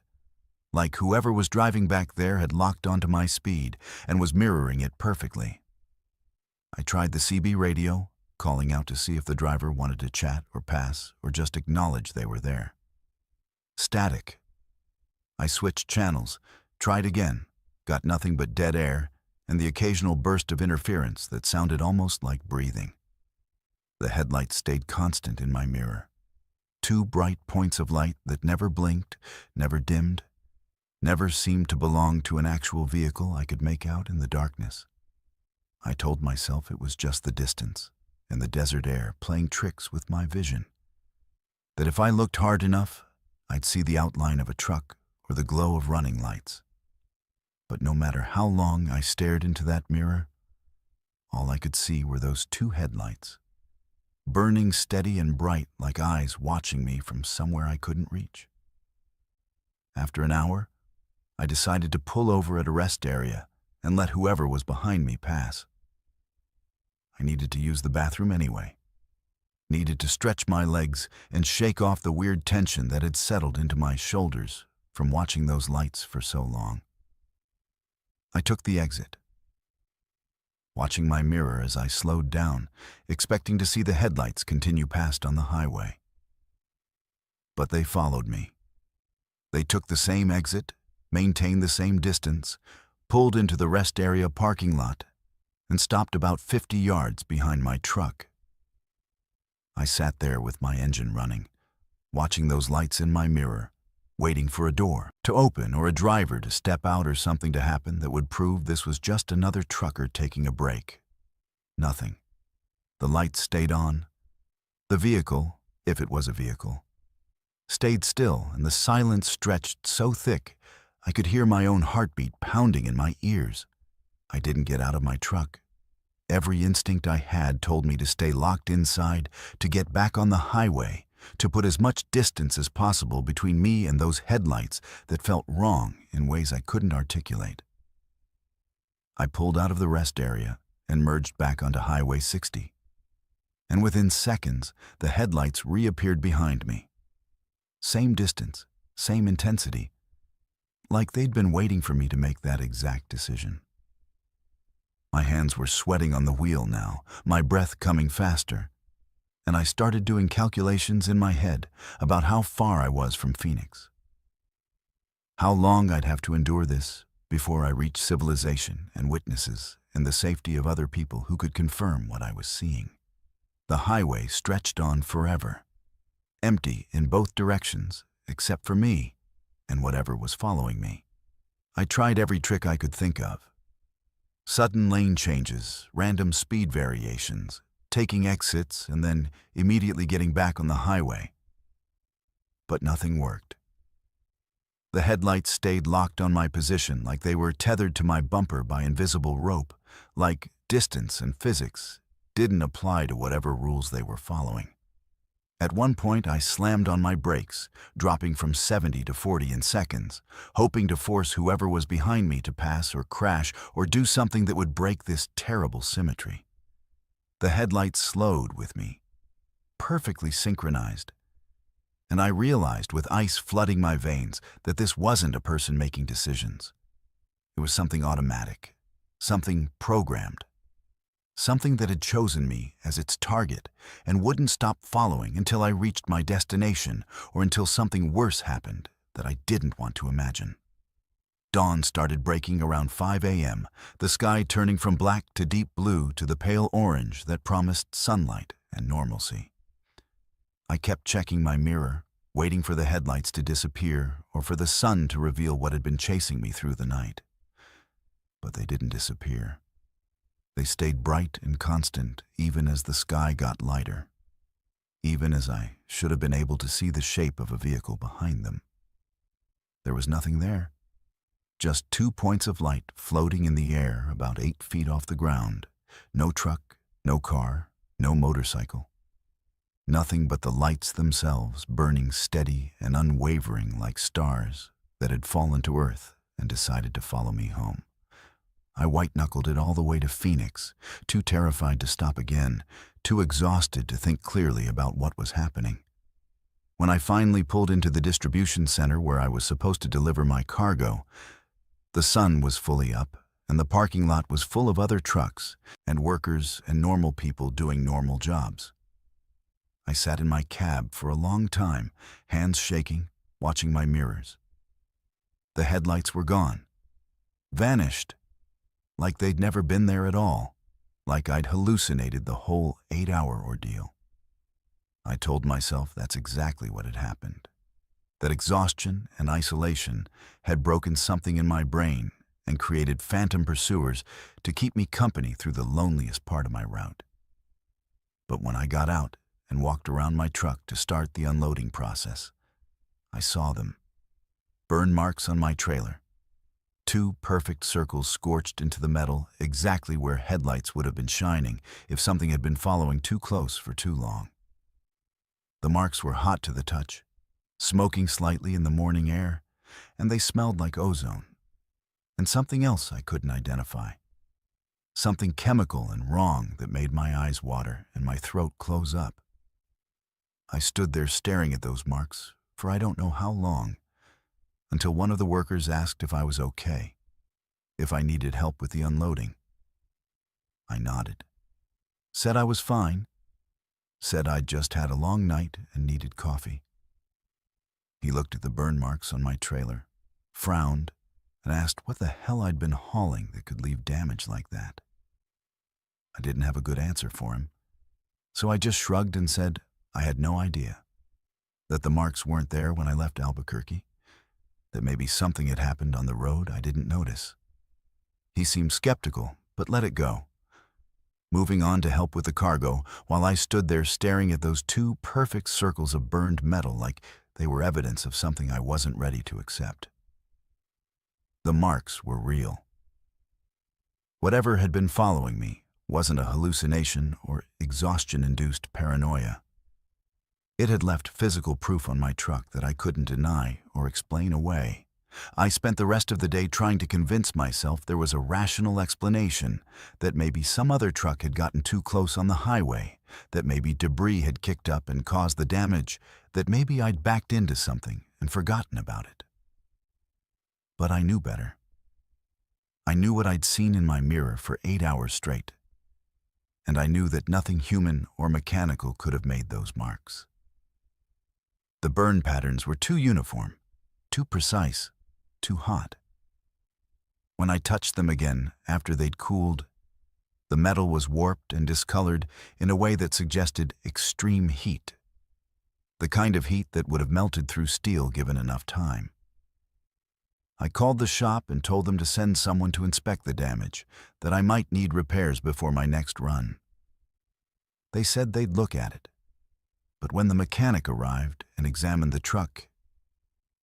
like whoever was driving back there had locked onto my speed and was mirroring it perfectly. I tried the CB radio, calling out to see if the driver wanted to chat or pass or just acknowledge they were there. Static. I switched channels, tried again, got nothing but dead air and the occasional burst of interference that sounded almost like breathing. The headlights stayed constant in my mirror. 2 bright points of light that never blinked, never dimmed, never seemed to belong to an actual vehicle I could make out in the darkness. I told myself it was just the distance and the desert air playing tricks with my vision. That if I looked hard enough, I'd see the outline of a truck or the glow of running lights. But no matter how long I stared into that mirror, all I could see were those 2 headlights, burning steady and bright like eyes watching me from somewhere I couldn't reach. After an hour, I decided to pull over at a rest area and let whoever was behind me pass. I needed to use the bathroom anyway. Needed to stretch my legs and shake off the weird tension that had settled into my shoulders from watching those lights for so long. I took the exit, watching my mirror as I slowed down, expecting to see the headlights continue past on the highway. But they followed me. They took the same exit, maintained the same distance, pulled into the rest area parking lot, and stopped about 50 yards behind my truck. I sat there with my engine running, watching those lights in my mirror, waiting for a door to open or a driver to step out or something to happen that would prove this was just another trucker taking a break. Nothing. The lights stayed on. The vehicle, if it was a vehicle, stayed still, and the silence stretched so thick I could hear my own heartbeat pounding in my ears. I didn't get out of my truck. Every instinct I had told me to stay locked inside, to get back on the highway, to put as much distance as possible between me and those headlights that felt wrong in ways I couldn't articulate. I pulled out of the rest area and merged back onto Highway 60. And within seconds, the headlights reappeared behind me. Same distance, same intensity, like they'd been waiting for me to make that exact decision. My hands were sweating on the wheel now, my breath coming faster, and I started doing calculations in my head about how far I was from Phoenix. How long I'd have to endure this before I reached civilization and witnesses and the safety of other people who could confirm what I was seeing. The highway stretched on forever, empty in both directions except for me and whatever was following me. I tried every trick I could think of. Sudden lane changes, random speed variations, taking exits and then immediately getting back on the highway. But nothing worked. The headlights stayed locked on my position like they were tethered to my bumper by invisible rope, like distance and physics didn't apply to whatever rules they were following. At one point, I slammed on my brakes, dropping from 70 to 40 in seconds, hoping to force whoever was behind me to pass or crash or do something that would break this terrible symmetry. The headlights slowed with me, perfectly synchronized, and I realized with ice flooding my veins that this wasn't a person making decisions. It was something automatic, something programmed. Something that had chosen me as its target and wouldn't stop following until I reached my destination or until something worse happened that I didn't want to imagine. Dawn started breaking around 5 a.m., the sky turning from black to deep blue to the pale orange that promised sunlight and normalcy. I kept checking my mirror, waiting for the headlights to disappear or for the sun to reveal what had been chasing me through the night. But they didn't disappear. They stayed bright and constant even as the sky got lighter, even as I should have been able to see the shape of a vehicle behind them. There was nothing there, just 2 points of light floating in the air about 8 feet off the ground. No truck, no car, no motorcycle. Nothing but the lights themselves burning steady and unwavering like stars that had fallen to earth and decided to follow me home. I white-knuckled it all the way to Phoenix, too terrified to stop again, too exhausted to think clearly about what was happening. When I finally pulled into the distribution center where I was supposed to deliver my cargo, the sun was fully up, and the parking lot was full of other trucks and workers and normal people doing normal jobs. I sat in my cab for a long time, hands shaking, watching my mirrors. The headlights were gone, vanished, like they'd never been there at all, like I'd hallucinated the whole 8-hour ordeal. I told myself that's exactly what had happened, that exhaustion and isolation had broken something in my brain and created phantom pursuers to keep me company through the loneliest part of my route. But when I got out and walked around my truck to start the unloading process, I saw them. Burn marks on my trailer. 2 perfect circles scorched into the metal exactly where headlights would have been shining if something had been following too close for too long. The marks were hot to the touch, smoking slightly in the morning air, and they smelled like ozone. And something else I couldn't identify. Something chemical and wrong that made my eyes water and my throat close up. I stood there staring at those marks for I don't know how long, until one of the workers asked if I was okay, if I needed help with the unloading. I nodded. Said I was fine. Said I'd just had a long night and needed coffee. He looked at the burn marks on my trailer, frowned, and asked what the hell I'd been hauling that could leave damage like that. I didn't have a good answer for him, so I just shrugged and said I had no idea, that the marks weren't there when I left Albuquerque, that maybe something had happened on the road I didn't notice. He seemed skeptical, but let it go, moving on to help with the cargo while I stood there staring at those two perfect circles of burned metal like they were evidence of something I wasn't ready to accept. The marks were real. Whatever had been following me wasn't a hallucination or exhaustion-induced paranoia. It had left physical proof on my truck that I couldn't deny or explain away. I spent the rest of the day trying to convince myself there was a rational explanation, that maybe some other truck had gotten too close on the highway, that maybe debris had kicked up and caused the damage, that maybe I'd backed into something and forgotten about it. But I knew better. I knew what I'd seen in my mirror for 8 hours straight, and I knew that nothing human or mechanical could have made those marks. The burn patterns were too uniform, too precise, too hot. When I touched them again after they'd cooled, the metal was warped and discolored in a way that suggested extreme heat, the kind of heat that would have melted through steel given enough time. I called the shop and told them to send someone to inspect the damage, that I might need repairs before my next run. They said they'd look at it, but when the mechanic arrived and examined the truck,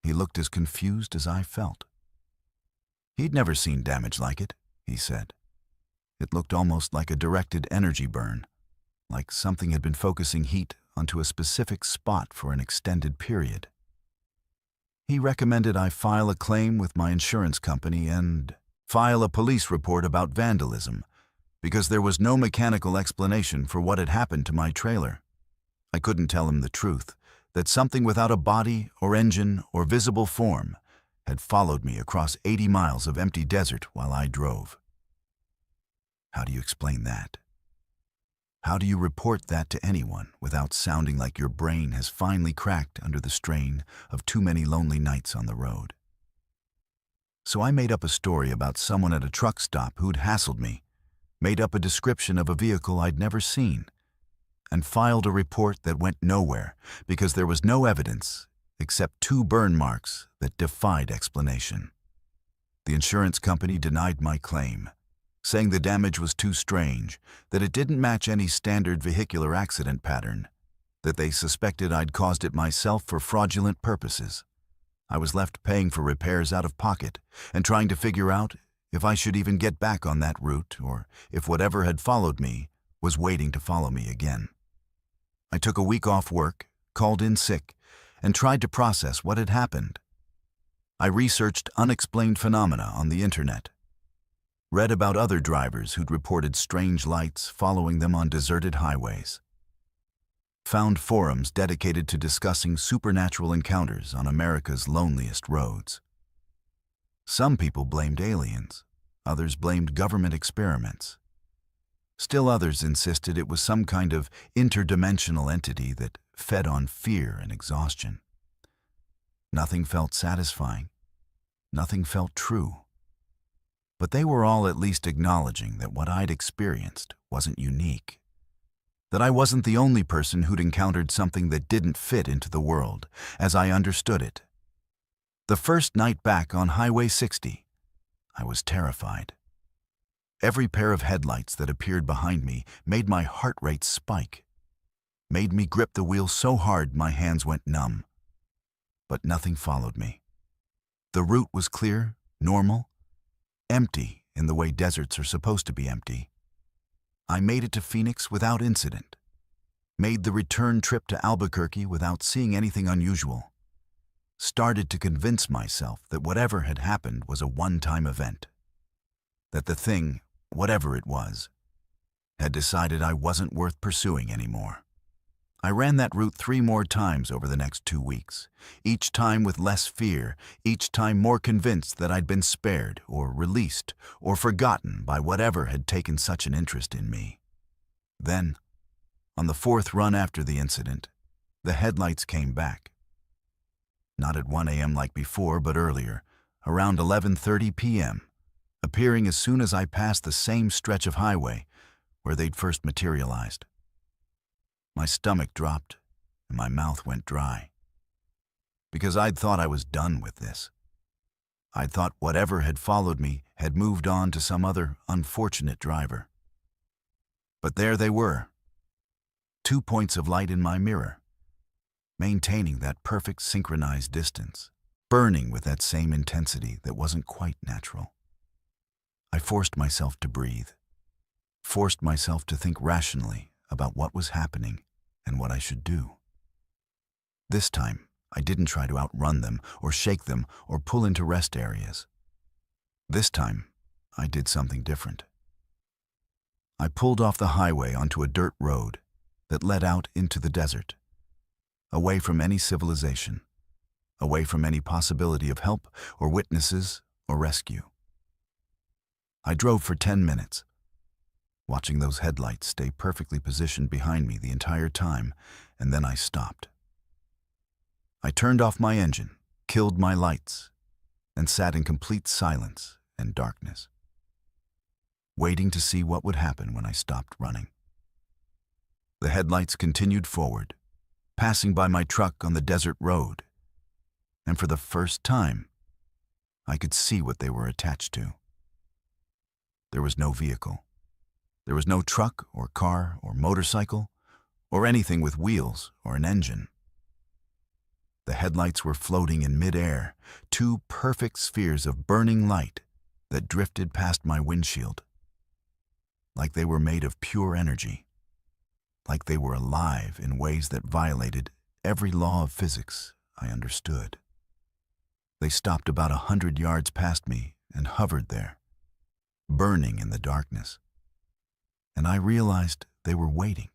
he looked as confused as I felt. He'd never seen damage like it, he said. It looked almost like a directed energy burn, like something had been focusing heat onto a specific spot for an extended period. He recommended I file a claim with my insurance company and file a police report about vandalism, because there was no mechanical explanation for what had happened to my trailer. I couldn't tell him the truth, that something without a body or engine or visible form had followed me across 80 miles of empty desert while I drove. How do you explain that? How do you report that to anyone without sounding like your brain has finally cracked under the strain of too many lonely nights on the road? So I made up a story about someone at a truck stop who'd hassled me, made up a description of a vehicle I'd never seen, and filed a report that went nowhere because there was no evidence except 2 burn marks that defied explanation. The insurance company denied my claim, saying the damage was too strange, that it didn't match any standard vehicular accident pattern, that they suspected I'd caused it myself for fraudulent purposes. I was left paying for repairs out of pocket and trying to figure out if I should even get back on that route or if whatever had followed me was waiting to follow me again. I took a week off work, called in sick, and tried to process what had happened. I researched unexplained phenomena on the internet, read about other drivers who'd reported strange lights following them on deserted highways, found forums dedicated to discussing supernatural encounters on America's loneliest roads. Some people blamed aliens, others blamed government experiments. Still others insisted it was some kind of interdimensional entity that fed on fear and exhaustion. Nothing felt satisfying. Nothing felt true. But they were all at least acknowledging that what I'd experienced wasn't unique, that I wasn't the only person who'd encountered something that didn't fit into the world as I understood it. The first night back on Highway 60, I was terrified. Every pair of headlights that appeared behind me made my heart rate spike, made me grip the wheel so hard my hands went numb. But nothing followed me. The route was clear, normal, empty in the way deserts are supposed to be empty. I made it to Phoenix without incident, made the return trip to Albuquerque without seeing anything unusual, started to convince myself that whatever had happened was a one-time event, that the thing, whatever it was, had decided I wasn't worth pursuing anymore. I ran that route 3 more times over the next 2 weeks, each time with less fear, each time more convinced that I'd been spared or released or forgotten by whatever had taken such an interest in me. Then, on the 4th run after the incident, the headlights came back. Not at 1 a.m. like before, but earlier, around 11:30 p.m., appearing as soon as I passed the same stretch of highway where they'd first materialized. My stomach dropped and my mouth went dry. Because I'd thought I was done with this. I'd thought whatever had followed me had moved on to some other unfortunate driver. But there they were, 2 points of light in my mirror, maintaining that perfect synchronized distance, burning with that same intensity that wasn't quite natural. I forced myself to breathe, forced myself to think rationally about what was happening and what I should do. This time, I didn't try to outrun them or shake them or pull into rest areas. This time, I did something different. I pulled off the highway onto a dirt road that led out into the desert, away from any civilization, away from any possibility of help or witnesses or rescue. I drove for 10 minutes, watching those headlights stay perfectly positioned behind me the entire time, and then I stopped. I turned off my engine, killed my lights, and sat in complete silence and darkness, waiting to see what would happen when I stopped running. The headlights continued forward, passing by my truck on the desert road, and for the first time, I could see what they were attached to. There was no vehicle. There was no truck or car or motorcycle or anything with wheels or an engine. The headlights were floating in midair, 2 perfect spheres of burning light that drifted past my windshield, like they were made of pure energy, like they were alive in ways that violated every law of physics I understood. They stopped about 100 yards past me and hovered there, burning in the darkness. And I realized they were waiting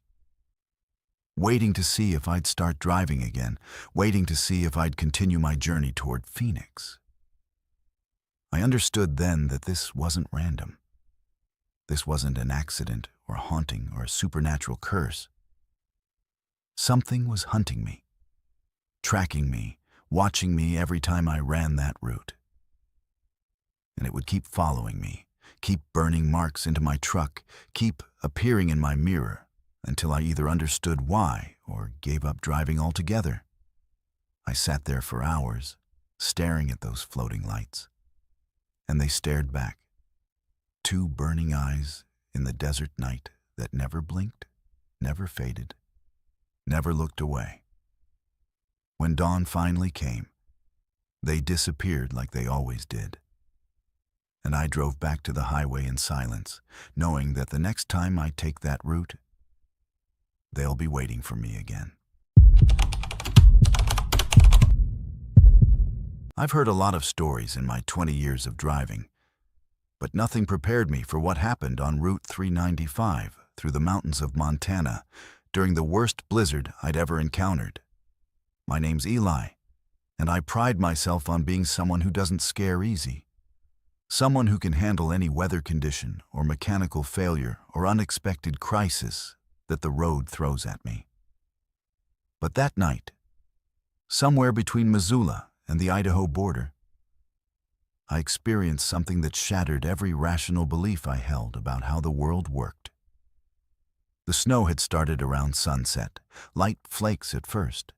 to see if I'd start driving again, waiting to see if I'd continue my journey toward Phoenix. I understood then that this wasn't random. This wasn't an accident or a haunting or a supernatural curse. Something was hunting me, tracking me, watching me every time I ran that route. And it would keep following me, keep burning marks into my truck, keep appearing in my mirror until I either understood why or gave up driving altogether. I sat there for hours, staring at those floating lights, and they stared back, 2 burning eyes in the desert night that never blinked, never faded, never looked away. When dawn finally came, they disappeared like they always did. And I drove back to the highway in silence, knowing that the next time I take that route, they'll be waiting for me again. I've heard a lot of stories in my 20 years of driving, but nothing prepared me for what happened on Route 395 through the mountains of Montana during the worst blizzard I'd ever encountered. My name's Eli, and I pride myself on being someone who doesn't scare easy. Someone who can handle any weather condition or mechanical failure or unexpected crisis that the road throws at me. But that night, somewhere between Missoula and the Idaho border, I experienced something that shattered every rational belief I held about how the world worked. The snow had started around sunset, light flakes at first.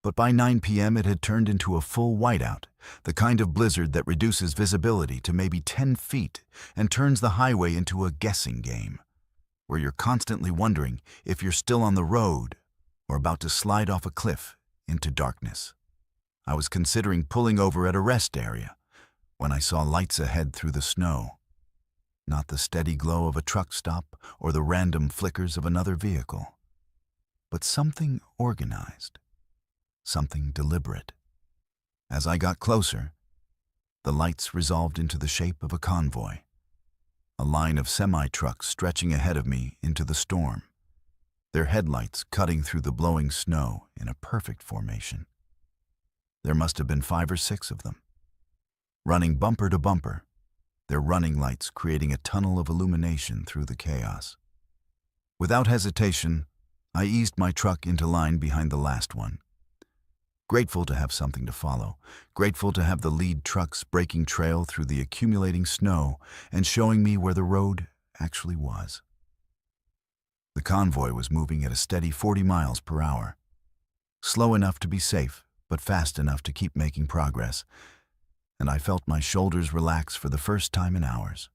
But by 9 p.m. it had turned into a full whiteout, the kind of blizzard that reduces visibility to maybe 10 feet and turns the highway into a guessing game, where you're constantly wondering if you're still on the road or about to slide off a cliff into darkness. I was considering pulling over at a rest area when I saw lights ahead through the snow, not the steady glow of a truck stop or the random flickers of another vehicle, but something organized. Something deliberate. As I got closer, the lights resolved into the shape of a convoy, a line of semi-trucks stretching ahead of me into the storm. their headlights cutting through the blowing snow in a perfect formation. There must have been 5 or 6 of them, running bumper to bumper, their running lights creating a tunnel of illumination through the chaos. Without hesitation, I eased my truck into line behind the last one. Grateful to have something to follow, grateful to have the lead trucks breaking trail through the accumulating snow and showing me where the road actually was. The convoy was moving at a steady 40 miles per hour, slow enough to be safe, but fast enough to keep making progress, and I felt my shoulders relax for the first time in hours.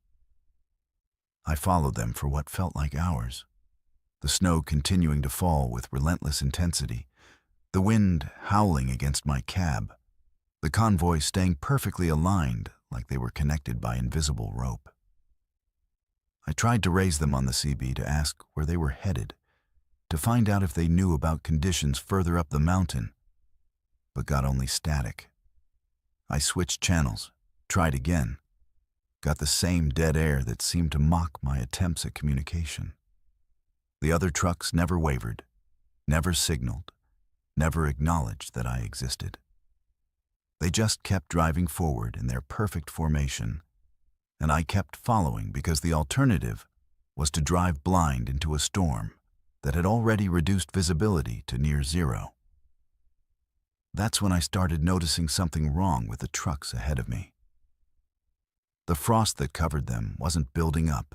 I followed them for what felt like hours, the snow continuing to fall with relentless intensity, the wind howling against my cab, the convoy staying perfectly aligned like they were connected by invisible rope. I tried to raise them on the CB to ask where they were headed, to find out if they knew about conditions further up the mountain, but got only static. I switched channels, tried again, got the same dead air that seemed to mock my attempts at communication. The other trucks never wavered, never signaled, never acknowledged that I existed. They just kept driving forward in their perfect formation, and I kept following because the alternative was to drive blind into a storm that had already reduced visibility to near zero. That's when I started noticing something wrong with the trucks ahead of me. The frost that covered them wasn't building up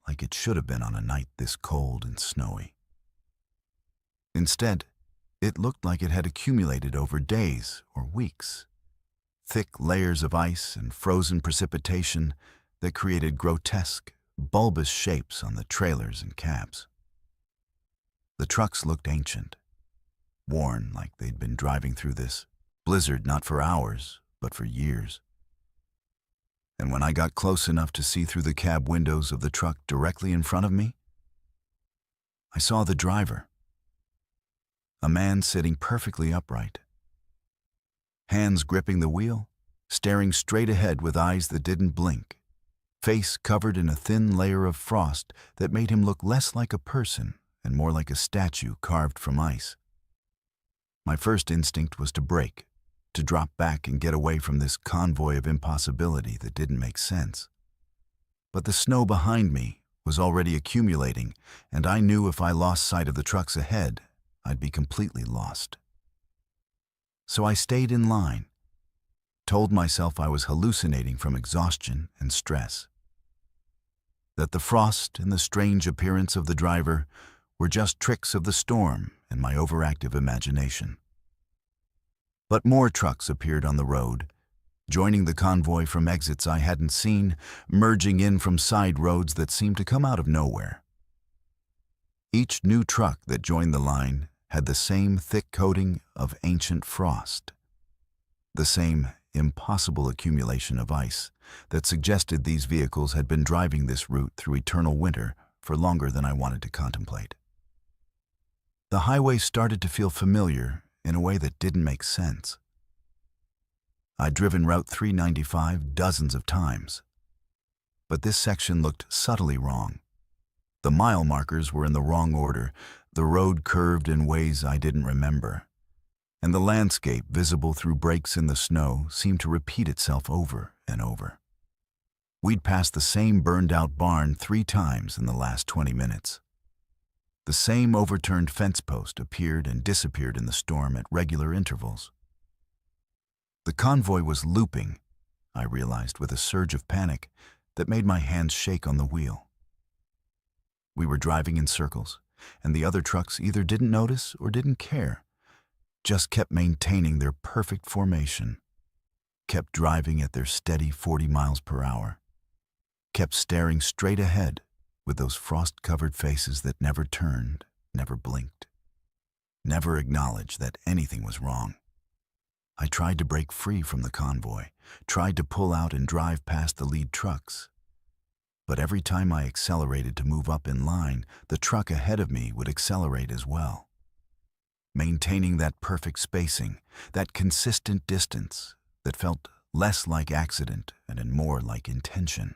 like it should have been on a night this cold and snowy. Instead, it looked like it had accumulated over days or weeks, thick layers of ice and frozen precipitation that created grotesque, bulbous shapes on the trailers and cabs. The trucks looked ancient, worn like they'd been driving through this blizzard not for hours, but for years. And when I got close enough to see through the cab windows of the truck directly in front of me, I saw the driver, a man sitting perfectly upright, hands gripping the wheel, staring straight ahead with eyes that didn't blink, face covered in a thin layer of frost that made him look less like a person and more like a statue carved from ice. My first instinct was to brake, to drop back and get away from this convoy of impossibility that didn't make sense. But the snow behind me was already accumulating, and I knew if I lost sight of the trucks ahead, I'd be completely lost. So I stayed in line, told myself I was hallucinating from exhaustion and stress, that the frost and the strange appearance of the driver were just tricks of the storm and my overactive imagination. But more trucks appeared on the road, joining the convoy from exits I hadn't seen, merging in from side roads that seemed to come out of nowhere. Each new truck that joined the line had the same thick coating of ancient frost, the same impossible accumulation of ice that suggested these vehicles had been driving this route through eternal winter for longer than I wanted to contemplate. The highway started to feel familiar in a way that didn't make sense. I'd driven Route 395 dozens of times, but this section looked subtly wrong. The mile markers were in the wrong order, the road curved in ways I didn't remember, and the landscape visible through breaks in the snow seemed to repeat itself over and over. We'd passed the same burned-out barn 3 times in the last 20 minutes. The same overturned fence post appeared and disappeared in the storm at regular intervals. The convoy was looping, I realized with a surge of panic that made my hands shake on the wheel. We were driving in circles, and the other trucks either didn't notice or didn't care, just kept maintaining their perfect formation, kept driving at their steady 40 miles per hour, kept staring straight ahead with those frost-covered faces that never turned, never blinked, never acknowledged that anything was wrong. I tried to break free from the convoy, tried to pull out and drive past the lead trucks. But every time I accelerated to move up in line, the truck ahead of me would accelerate as well. Maintaining that perfect spacing, that consistent distance that felt less like accident and more like intention.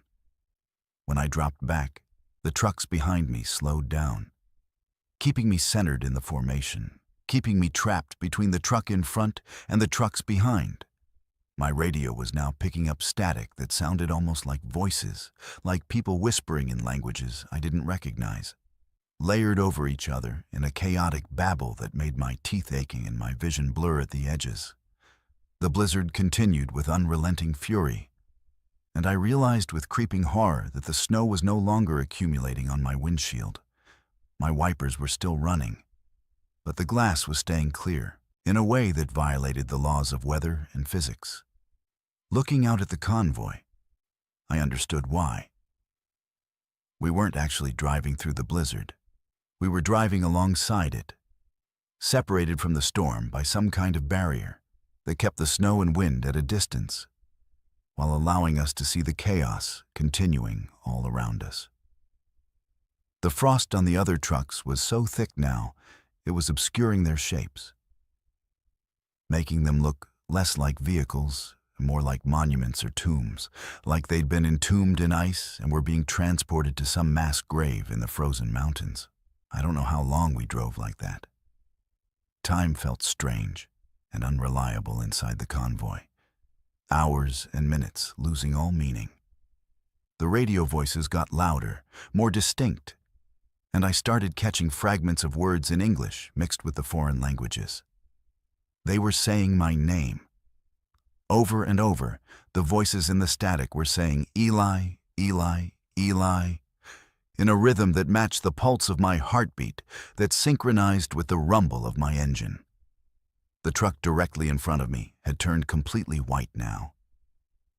When I dropped back, the trucks behind me slowed down. keeping me centered in the formation, keeping me trapped between the truck in front and the trucks behind. My radio was now picking up static that sounded almost like voices, like people whispering in languages I didn't recognize, layered over each other in a chaotic babble that made my teeth aching and my vision blur at the edges. The blizzard continued with unrelenting fury, and I realized with creeping horror that the snow was no longer accumulating on my windshield. My wipers were still running, but the glass was staying clear, in a way that violated the laws of weather and physics. Looking out at the convoy, I understood why. We weren't actually driving through the blizzard. We were driving alongside it, separated from the storm by some kind of barrier that kept the snow and wind at a distance, while allowing us to see the chaos continuing all around us. The frost on the other trucks was so thick now, it was obscuring their shapes, making them look less like vehicles, more like monuments or tombs, like they'd been entombed in ice and were being transported to some mass grave in the frozen mountains. I don't know how long we drove like that. Time felt strange and unreliable inside the convoy. Hours and minutes losing all meaning. The radio voices got louder, more distinct, and I started catching fragments of words in English mixed with the foreign languages. They were saying my name. Over and over, the voices in the static were saying Eli, Eli, Eli, in a rhythm that matched the pulse of my heartbeat, that synchronized with the rumble of my engine. The truck directly in front of me had turned completely white now,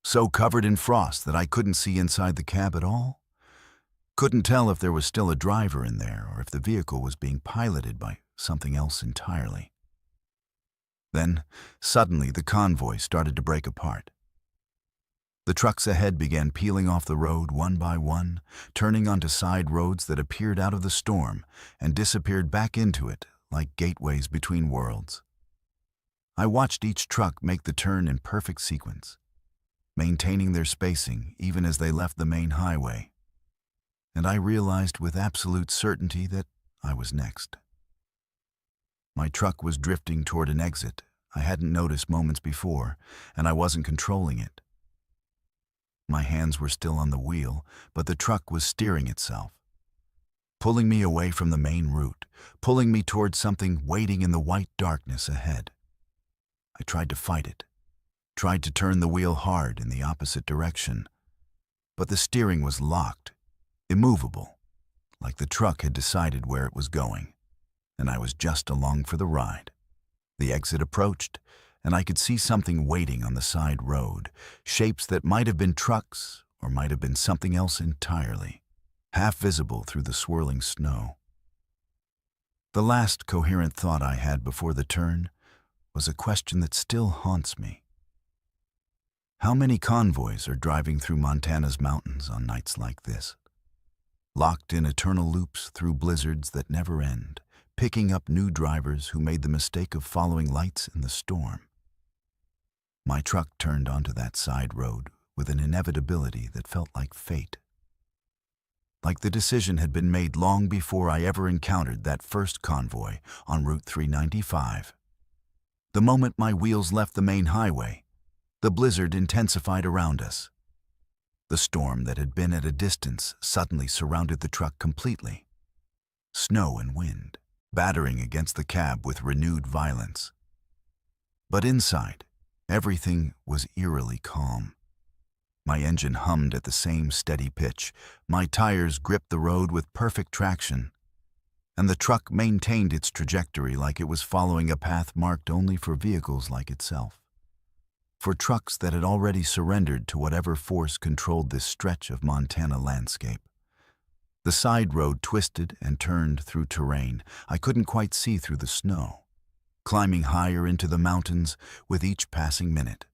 so covered in frost that I couldn't see inside the cab at all. Couldn't tell if there was still a driver in there or if the vehicle was being piloted by something else entirely. Then, suddenly, the convoy started to break apart. The trucks ahead began peeling off the road one by one, turning onto side roads that appeared out of the storm and disappeared back into it like gateways between worlds. I watched each truck make the turn in perfect sequence, maintaining their spacing even as they left the main highway. And I realized with absolute certainty that I was next. My truck was drifting toward an exit I hadn't noticed moments before, and I wasn't controlling it. My hands were still on the wheel, but the truck was steering itself, pulling me away from the main route, pulling me toward something waiting in the white darkness ahead. I tried to fight it, tried to turn the wheel hard in the opposite direction, but the steering was locked, immovable, like the truck had decided where it was going, and I was just along for the ride. The exit approached, and I could see something waiting on the side road, shapes that might have been trucks or might have been something else entirely, half visible through the swirling snow. The last coherent thought I had before the turn was a question that still haunts me. How many convoys are driving through Montana's mountains on nights like this? Locked in eternal loops through blizzards that never end, picking up new drivers who made the mistake of following lights in the storm. My truck turned onto that side road with an inevitability that felt like fate. Like the decision had been made long before I ever encountered that first convoy on Route 395. The moment my wheels left the main highway, the blizzard intensified around us. The storm that had been at a distance suddenly surrounded the truck completely. Snow and wind, battering against the cab with renewed violence. But inside, everything was eerily calm. My engine hummed at the same steady pitch, my tires gripped the road with perfect traction, and the truck maintained its trajectory like it was following a path marked only for vehicles like itself. For trucks that had already surrendered to whatever force controlled this stretch of Montana landscape. The side road twisted and turned through terrain I couldn't quite see through the snow, climbing higher into the mountains with each passing minute.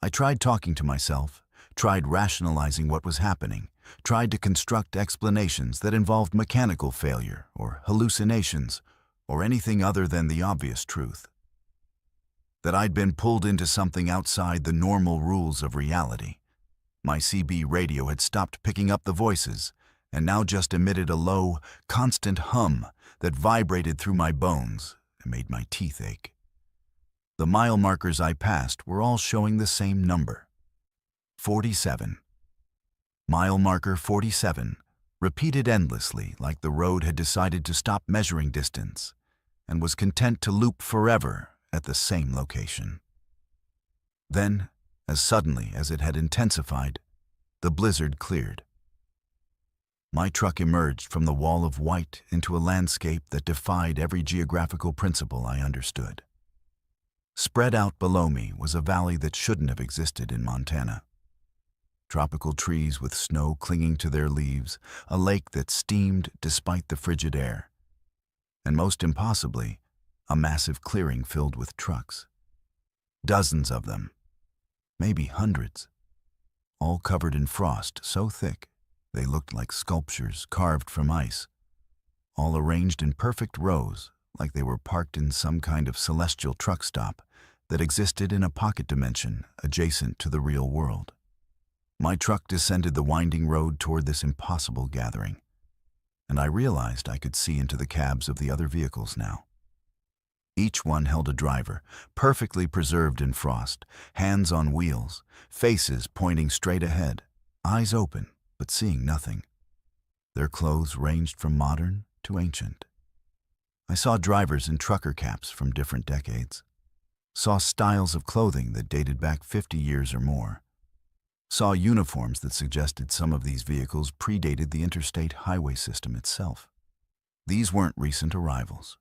I tried talking to myself, tried rationalizing what was happening, tried to construct explanations that involved mechanical failure or hallucinations or anything other than the obvious truth. That I'd been pulled into something outside the normal rules of reality. My CB radio had stopped picking up the voices, and now just emitted a low, constant hum that vibrated through my bones and made my teeth ache. The mile markers I passed were all showing the same number: 47. Mile marker 47, repeated endlessly like the road had decided to stop measuring distance and was content to loop forever at the same location. Then, as suddenly as it had intensified, the blizzard cleared. My truck emerged from the wall of white into a landscape that defied every geographical principle I understood. Spread out below me was a valley that shouldn't have existed in Montana. Tropical trees with snow clinging to their leaves, a lake that steamed despite the frigid air, and most impossibly, a massive clearing filled with trucks. Dozens of them, maybe hundreds, all covered in frost so thick they looked like sculptures carved from ice, all arranged in perfect rows like they were parked in some kind of celestial truck stop that existed in a pocket dimension adjacent to the real world. My truck descended the winding road toward this impossible gathering, and I realized I could see into the cabs of the other vehicles now. Each one held a driver, perfectly preserved in frost, hands on wheels, faces pointing straight ahead, eyes open, but seeing nothing. Their clothes ranged from modern to ancient. I saw drivers in trucker caps from different decades, saw styles of clothing that dated back 50 years or more, saw uniforms that suggested some of these vehicles predated the interstate highway system itself. These weren't recent arrivals.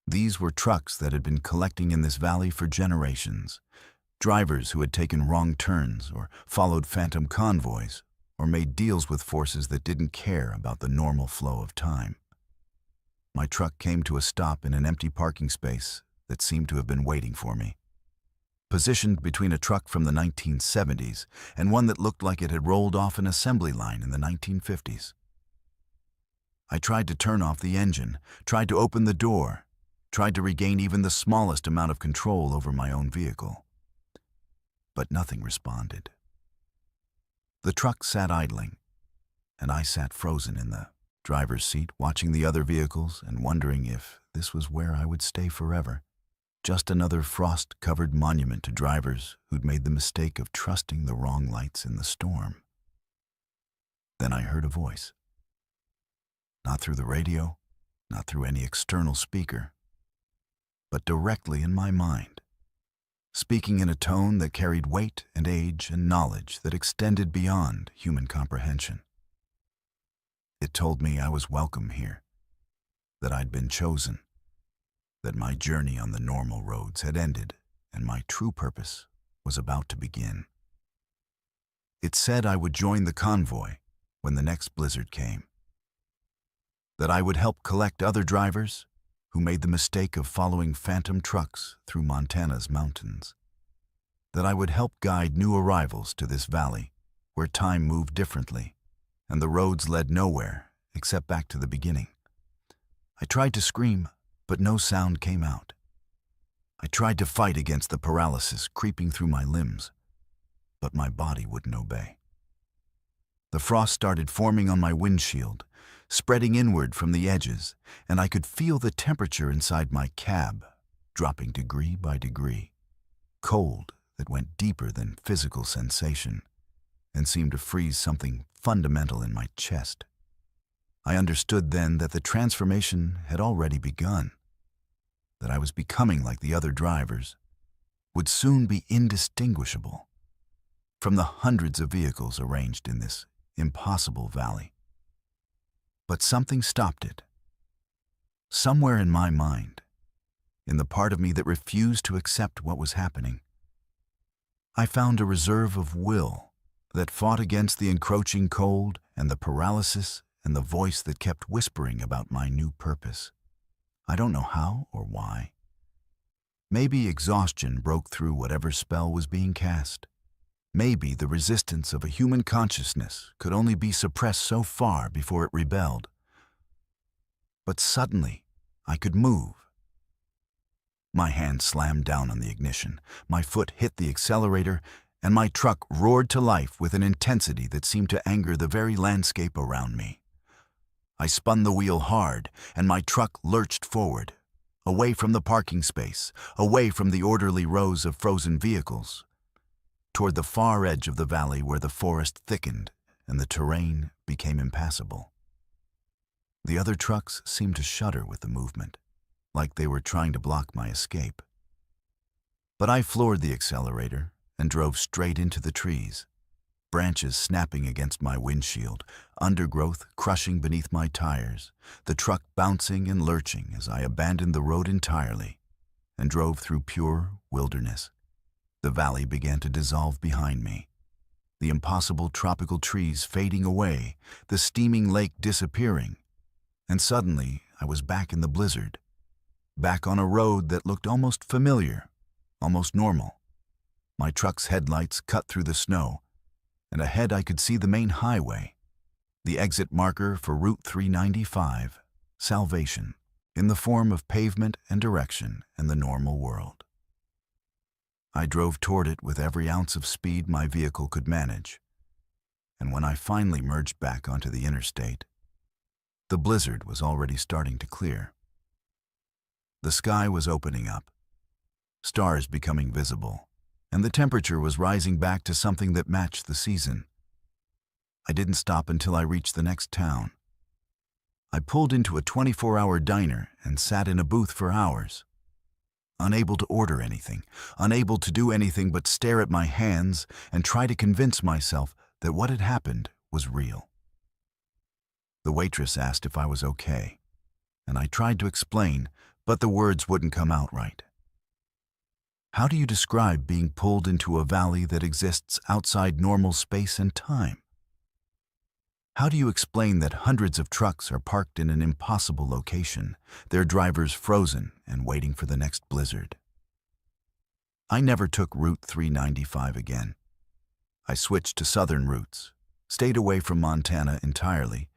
These were trucks that had been collecting in this valley for generations, drivers who had taken wrong turns or followed phantom convoys or made deals with forces that didn't care about the normal flow of time. My truck came to a stop in an empty parking space that seemed to have been waiting for me, positioned between a truck from the 1970s and one that looked like it had rolled off an assembly line in the 1950s. I tried to turn off the engine, tried to open the door, tried to regain even the smallest amount of control over my own vehicle. But nothing responded. The truck sat idling, and I sat frozen in the driver's seat, watching the other vehicles and wondering if this was where I would stay forever. Just another frost-covered monument to drivers who'd made the mistake of trusting the wrong lights in the storm. Then I heard a voice. Not through the radio, not through any external speaker, but directly in my mind, speaking in a tone that carried weight and age and knowledge that extended beyond human comprehension. It told me I was welcome here, that I'd been chosen, that my journey on the normal roads had ended and my true purpose was about to begin. It said I would join the convoy when the next blizzard came, that I would help collect other drivers who made the mistake of following phantom trucks through Montana's mountains, that I would help guide new arrivals to this valley where time moved differently and the roads led nowhere except back to the beginning. I tried to scream, but no sound came out. I tried to fight against the paralysis creeping through my limbs, but my body wouldn't obey. The frost started forming on my windshield, spreading inward from the edges, and I could feel the temperature inside my cab dropping degree by degree, cold that went deeper than physical sensation and seemed to freeze something fundamental in my chest. I understood then that the transformation had already begun, that I was becoming like the other drivers, would soon be indistinguishable from the hundreds of vehicles arranged in this impossible valley. But something stopped it. Somewhere in my mind, in the part of me that refused to accept what was happening, I found a reserve of will that fought against the encroaching cold and the paralysis and the voice that kept whispering about my new purpose. I don't know how or why. Maybe exhaustion broke through whatever spell was being cast. Maybe the resistance of a human consciousness could only be suppressed so far before it rebelled. But suddenly, I could move. My hand slammed down on the ignition, my foot hit the accelerator, and my truck roared to life with an intensity that seemed to anger the very landscape around me. I spun the wheel hard, and my truck lurched forward, away from the parking space, away from the orderly rows of frozen vehicles, toward the far edge of the valley where the forest thickened and the terrain became impassable. The other trucks seemed to shudder with the movement, like they were trying to block my escape. But I floored the accelerator and drove straight into the trees, branches snapping against my windshield, undergrowth crushing beneath my tires, the truck bouncing and lurching as I abandoned the road entirely and drove through pure wilderness. The valley began to dissolve behind me, the impossible tropical trees fading away, the steaming lake disappearing, and suddenly I was back in the blizzard, back on a road that looked almost familiar, almost normal. My truck's headlights cut through the snow, and ahead I could see the main highway, the exit marker for Route 395, salvation, in the form of pavement and direction and the normal world. I drove toward it with every ounce of speed my vehicle could manage, and when I finally merged back onto the interstate, the blizzard was already starting to clear. The sky was opening up, stars becoming visible, and the temperature was rising back to something that matched the season. I didn't stop until I reached the next town. I pulled into a 24-hour diner and sat in a booth for hours, unable to order anything, unable to do anything but stare at my hands and try to convince myself that what had happened was real. The waitress asked if I was okay, and I tried to explain, but the words wouldn't come out right. How do you describe being pulled into a valley that exists outside normal space and time? How do you explain that hundreds of trucks are parked in an impossible location, their drivers frozen and waiting for the next blizzard? I never took Route 395 again. I switched to southern routes, stayed away from Montana entirely,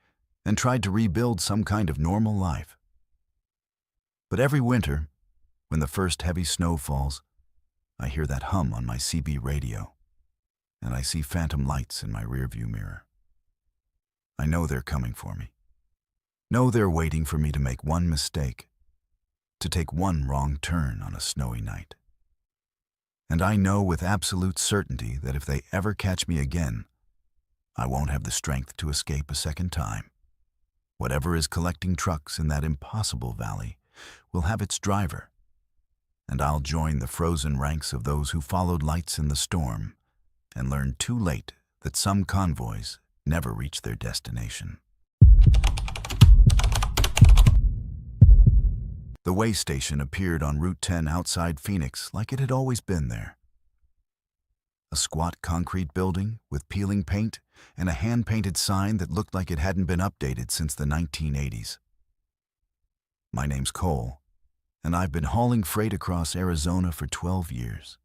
and tried to rebuild some kind of normal life. But every winter, when the first heavy snow falls, I hear that hum on my CB radio, and I see phantom lights in my rearview mirror. I know they're coming for me. Know they're waiting for me to make one mistake, to take one wrong turn on a snowy night. And I know with absolute certainty that if they ever catch me again, I won't have the strength to escape a second time. Whatever is collecting trucks in that impossible valley will have its driver, and I'll join the frozen ranks of those who followed lights in the storm and learned too late that some convoys never reach their destination. The way station appeared on Route 10 outside Phoenix like it had always been there. A squat concrete building with peeling paint and a hand-painted sign that looked like it hadn't been updated since the 1980s. My name's Cole, and I've been hauling freight across Arizona for 12 years,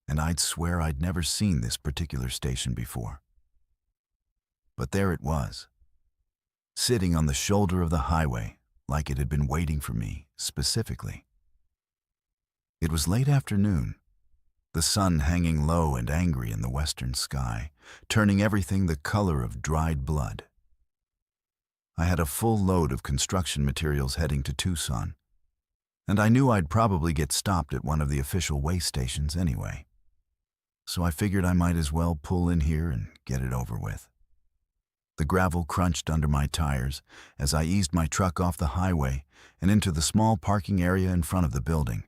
and I'd swear I'd never seen this particular station before. But there it was, sitting on the shoulder of the highway like it had been waiting for me specifically. It was late afternoon, the sun hanging low and angry in the western sky, turning everything the color of dried blood. I had a full load of construction materials heading to Tucson, and I knew I'd probably get stopped at one of the official way stations anyway. So I figured I might as well pull in here and get it over with. The gravel crunched under my tires as I eased my truck off the highway and into the small parking area in front of the building.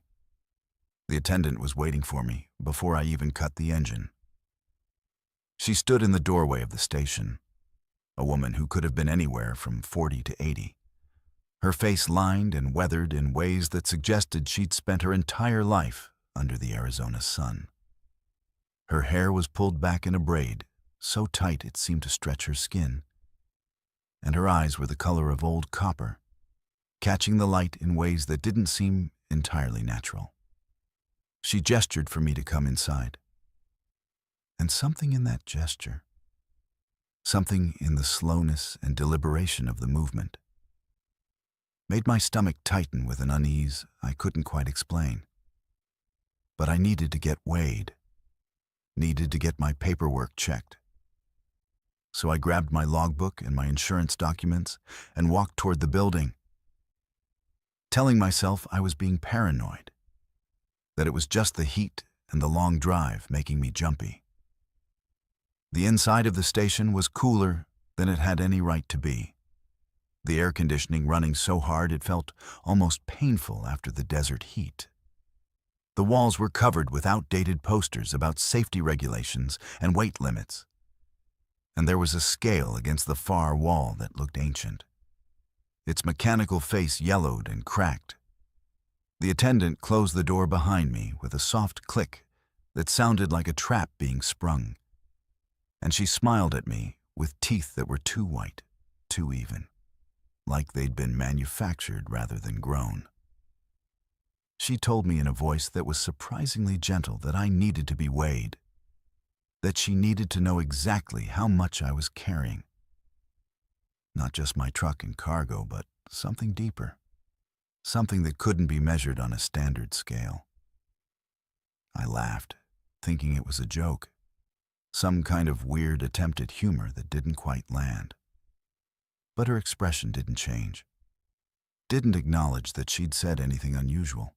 The attendant was waiting for me before I even cut the engine. She stood in the doorway of the station, a woman who could have been anywhere from 40 to 80. Her face lined and weathered in ways that suggested she'd spent her entire life under the Arizona sun. Her hair was pulled back in a braid, so tight it seemed to stretch her skin, and her eyes were the color of old copper, catching the light in ways that didn't seem entirely natural. She gestured for me to come inside, and something in that gesture, something in the slowness and deliberation of the movement, made my stomach tighten with an unease I couldn't quite explain. But I needed to get weighed, needed to get my paperwork checked. so I grabbed my logbook and my insurance documents and walked toward the building, telling myself I was being paranoid, that it was just the heat and the long drive making me jumpy. The inside of the station was cooler than it had any right to be, the air conditioning running so hard it felt almost painful after the desert heat. The walls were covered with outdated posters about safety regulations and weight limits, and there was a scale against the far wall that looked ancient. Its mechanical face yellowed and cracked. The attendant closed the door behind me with a soft click that sounded like a trap being sprung, and she smiled at me with teeth that were too white, too even, like they'd been manufactured rather than grown. She told me in a voice that was surprisingly gentle that I needed to be weighed, that she needed to know exactly how much I was carrying. Not just my truck and cargo, but something deeper, something that couldn't be measured on a standard scale. I laughed, thinking it was a joke, some kind of weird attempt at humor that didn't quite land. But her expression didn't change, didn't acknowledge that she'd said anything unusual.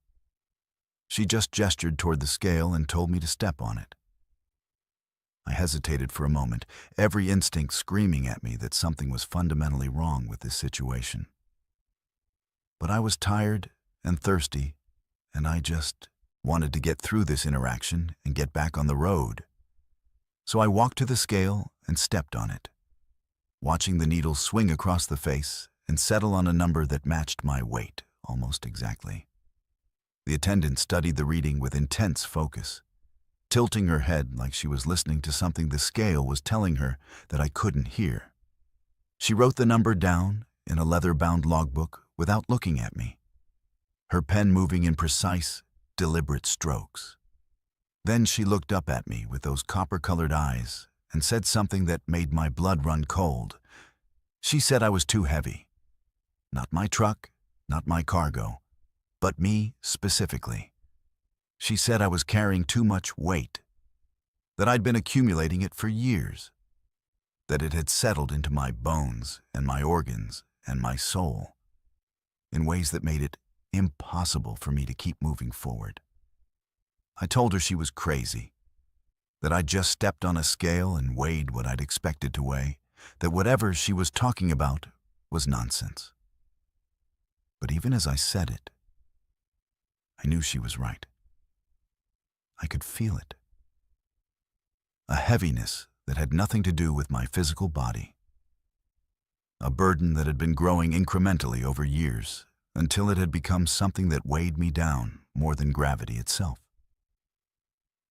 She just gestured toward the scale and told me to step on it. I hesitated for a moment, every instinct screaming at me that something was fundamentally wrong with this situation. But I was tired and thirsty, and I just wanted to get through this interaction and get back on the road. So I walked to the scale and stepped on it, watching the needle swing across the face and settle on a number that matched my weight almost exactly. The attendant studied the reading with intense focus, tilting her head like she was listening to something the scale was telling her that I couldn't hear. She wrote the number down in a leather-bound logbook without looking at me, her pen moving in precise, deliberate strokes. Then she looked up at me with those copper-colored eyes and said something that made my blood run cold. She said I was too heavy. Not my truck, not my cargo, but me specifically. She said I was carrying too much weight, that I'd been accumulating it for years, that it had settled into my bones and my organs and my soul in ways that made it impossible for me to keep moving forward. I told her she was crazy, that I'd just stepped on a scale and weighed what I'd expected to weigh, that whatever she was talking about was nonsense. But even as I said it, I knew she was right. I could feel it. A heaviness that had nothing to do with my physical body. A burden that had been growing incrementally over years until it had become something that weighed me down more than gravity itself.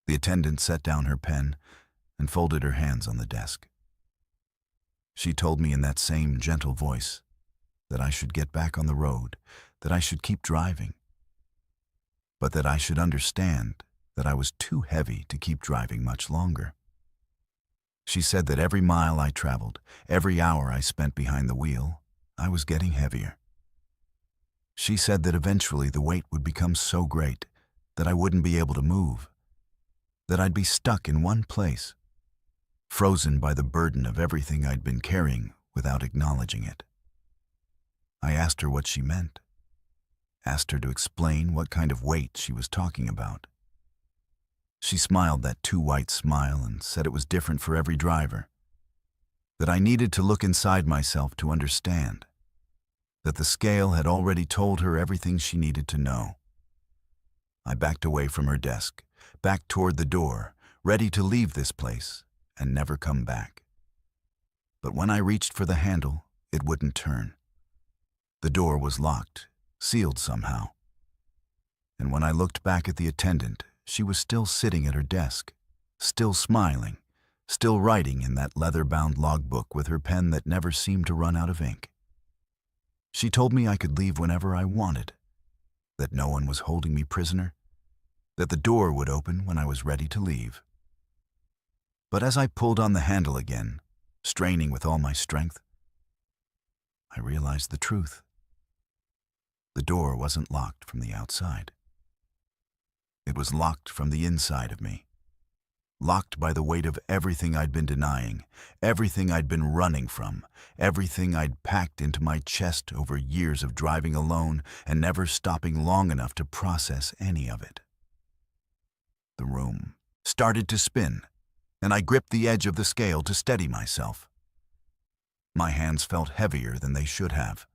The attendant set down her pen and folded her hands on the desk. She told me in that same gentle voice that I should get back on the road, that I should keep driving, but that I should understand that I was too heavy to keep driving much longer. She said that every mile I traveled, every hour I spent behind the wheel, I was getting heavier. She said that eventually the weight would become so great that I wouldn't be able to move, that I'd be stuck in one place, frozen by the burden of everything I'd been carrying without acknowledging it. I asked her what she meant, asked her to explain what kind of weight she was talking about. She smiled that too white smile and said it was different for every driver, that I needed to look inside myself to understand, that the scale had already told her everything she needed to know. I backed away from her desk, back toward the door, ready to leave this place and never come back. But when I reached for the handle, it wouldn't turn. The door was locked, sealed somehow. And when I looked back at the attendant, she was still sitting at her desk, still smiling, still writing in that leather-bound logbook with her pen that never seemed to run out of ink. She told me I could leave whenever I wanted, that no one was holding me prisoner, that the door would open when I was ready to leave. But as I pulled on the handle again, straining with all my strength, I realized the truth. The door wasn't locked from the outside. It was locked from the inside of me, locked by the weight of everything I'd been denying, everything I'd been running from, everything I'd packed into my chest over years of driving alone and never stopping long enough to process any of it. The room started to spin, and I gripped the edge of the scale to steady myself. My hands felt heavier than they should have,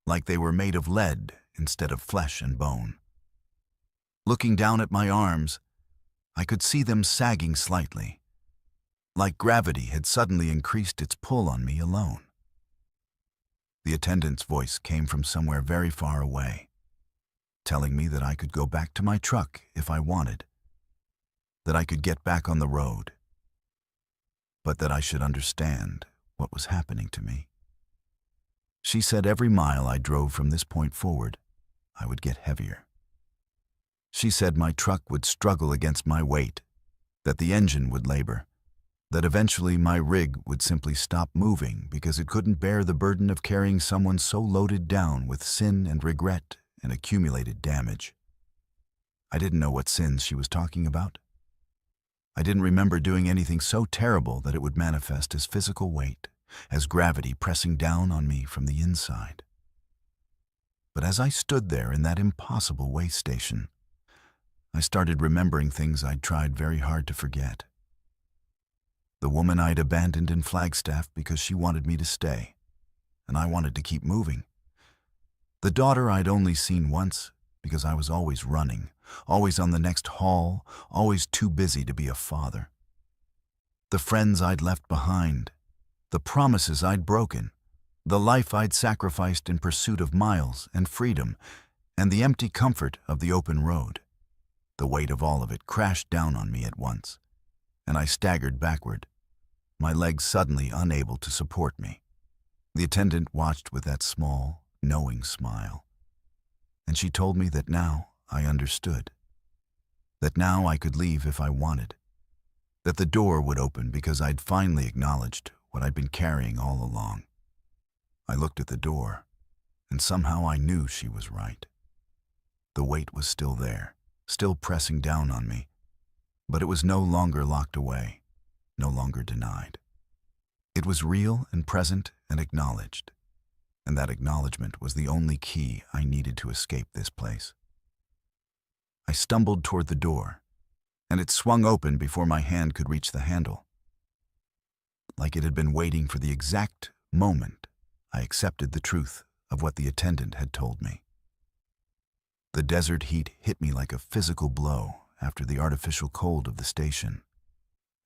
like they were made of lead instead of flesh and bone. Looking down at my arms, I could see them sagging slightly, like gravity had suddenly increased its pull on me alone. The attendant's voice came from somewhere very far away, telling me that I could go back to my truck if I wanted, that I could get back on the road, but that I should understand what was happening to me. She said every mile I drove from this point forward, I would get heavier. She said my truck would struggle against my weight, that the engine would labor, that eventually my rig would simply stop moving because it couldn't bear the burden of carrying someone so loaded down with sin and regret and accumulated damage. I didn't know what sins she was talking about. I didn't remember doing anything so terrible that it would manifest as physical weight, as gravity pressing down on me from the inside. But as I stood there in that impossible way station, I started remembering things I'd tried very hard to forget. The woman I'd abandoned in Flagstaff because she wanted me to stay, and I wanted to keep moving. The daughter I'd only seen once because I was always running, always on the next haul, always too busy to be a father. The friends I'd left behind, the promises I'd broken, the life I'd sacrificed in pursuit of miles and freedom, and the empty comfort of the open road. The weight of all of it crashed down on me at once, and I staggered backward, my legs suddenly unable to support me. The attendant watched with that small, knowing smile, and she told me that now I understood, that now I could leave if I wanted, that the door would open because I'd finally acknowledged what I'd been carrying all along. I looked at the door, and somehow I knew she was right. The weight was still there, still pressing down on me, but it was no longer locked away, no longer denied. It was real and present and acknowledged, and that acknowledgement was the only key I needed to escape this place. I stumbled toward the door, and it swung open before my hand could reach the handle. Like it had been waiting for the exact moment I accepted the truth of what the attendant had told me. The desert heat hit me like a physical blow after the artificial cold of the station,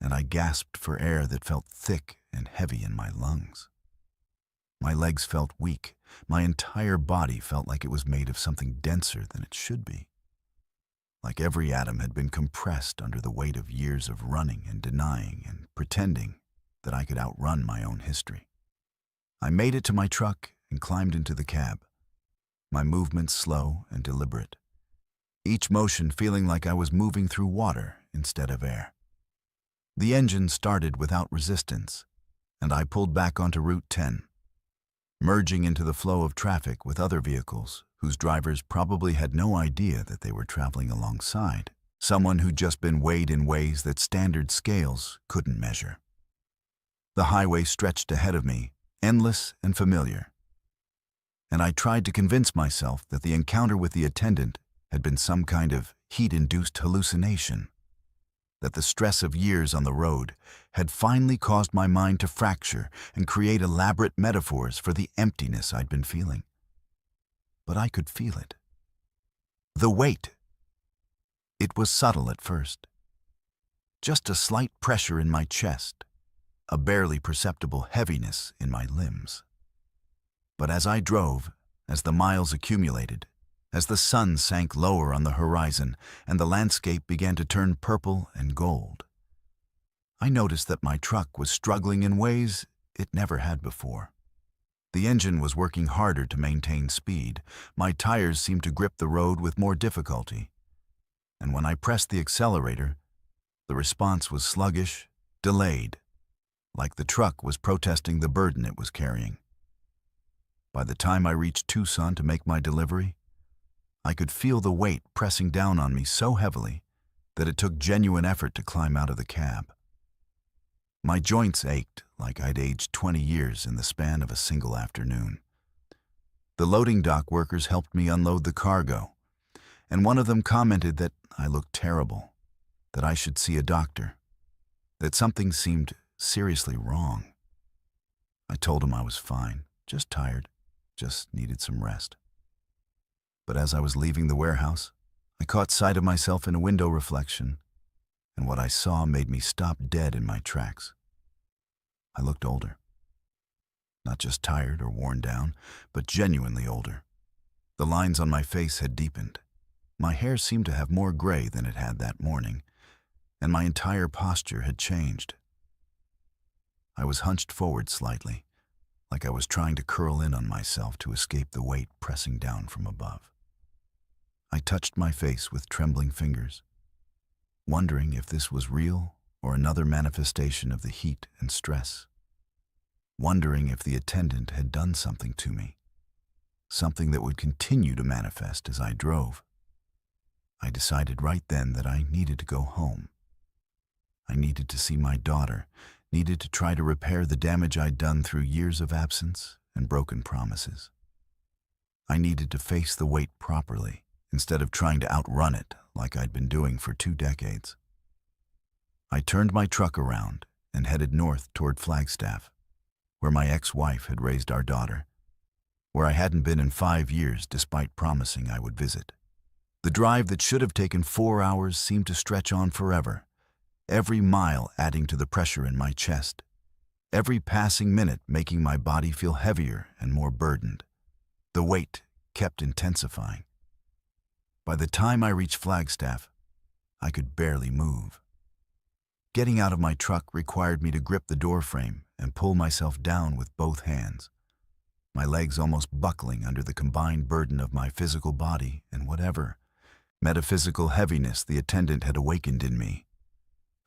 and I gasped for air that felt thick and heavy in my lungs. My legs felt weak. My entire body felt like it was made of something denser than it should be. Like every atom had been compressed under the weight of years of running and denying and pretending that I could outrun my own history. I made it to my truck and climbed into the cab, my movements slow and deliberate, each motion feeling like I was moving through water instead of air. The engine started without resistance, and I pulled back onto Route 10, merging into the flow of traffic with other vehicles whose drivers probably had no idea that they were traveling alongside someone who'd just been weighed in ways that standard scales couldn't measure. The highway stretched ahead of me, endless and familiar, and I tried to convince myself that the encounter with the attendant had been some kind of heat-induced hallucination, that the stress of years on the road had finally caused my mind to fracture and create elaborate metaphors for the emptiness I'd been feeling. But I could feel it. The weight. It was subtle at first. Just a slight pressure in my chest, a barely perceptible heaviness in my limbs. But as I drove, as the miles accumulated, as the sun sank lower on the horizon and the landscape began to turn purple and gold, I noticed that my truck was struggling in ways it never had before. The engine was working harder to maintain speed. My tires seemed to grip the road with more difficulty. And when I pressed the accelerator, the response was sluggish, delayed, like the truck was protesting the burden it was carrying. By the time I reached Tucson to make my delivery, I could feel the weight pressing down on me so heavily that it took genuine effort to climb out of the cab. My joints ached like I'd aged 20 years in the span of a single afternoon. The loading dock workers helped me unload the cargo, and one of them commented that I looked terrible, that I should see a doctor, that something seemed seriously wrong. I told him I was fine, just tired, just needed some rest. But as I was leaving the warehouse, I caught sight of myself in a window reflection, and what I saw made me stop dead in my tracks. I looked older. Not just tired or worn down, but genuinely older. The lines on my face had deepened. My hair seemed to have more gray than it had that morning, and my entire posture had changed. I was hunched forward slightly, like I was trying to curl in on myself to escape the weight pressing down from above. I touched my face with trembling fingers, wondering if this was real or another manifestation of the heat and stress, wondering if the attendant had done something to me, something that would continue to manifest as I drove. I decided right then that I needed to go home. I needed to see my daughter, needed to try to repair the damage I'd done through years of absence and broken promises. I needed to face the weight properly, instead of trying to outrun it like I'd been doing for 2 decades. I turned my truck around and headed north toward Flagstaff, where my ex-wife had raised our daughter, where I hadn't been in 5 years despite promising I would visit. The drive that should have taken 4 hours seemed to stretch on forever, every mile adding to the pressure in my chest, every passing minute making my body feel heavier and more burdened. The weight kept intensifying. By the time I reached Flagstaff, I could barely move. Getting out of my truck required me to grip the doorframe and pull myself down with both hands, my legs almost buckling under the combined burden of my physical body and whatever metaphysical heaviness the attendant had awakened in me.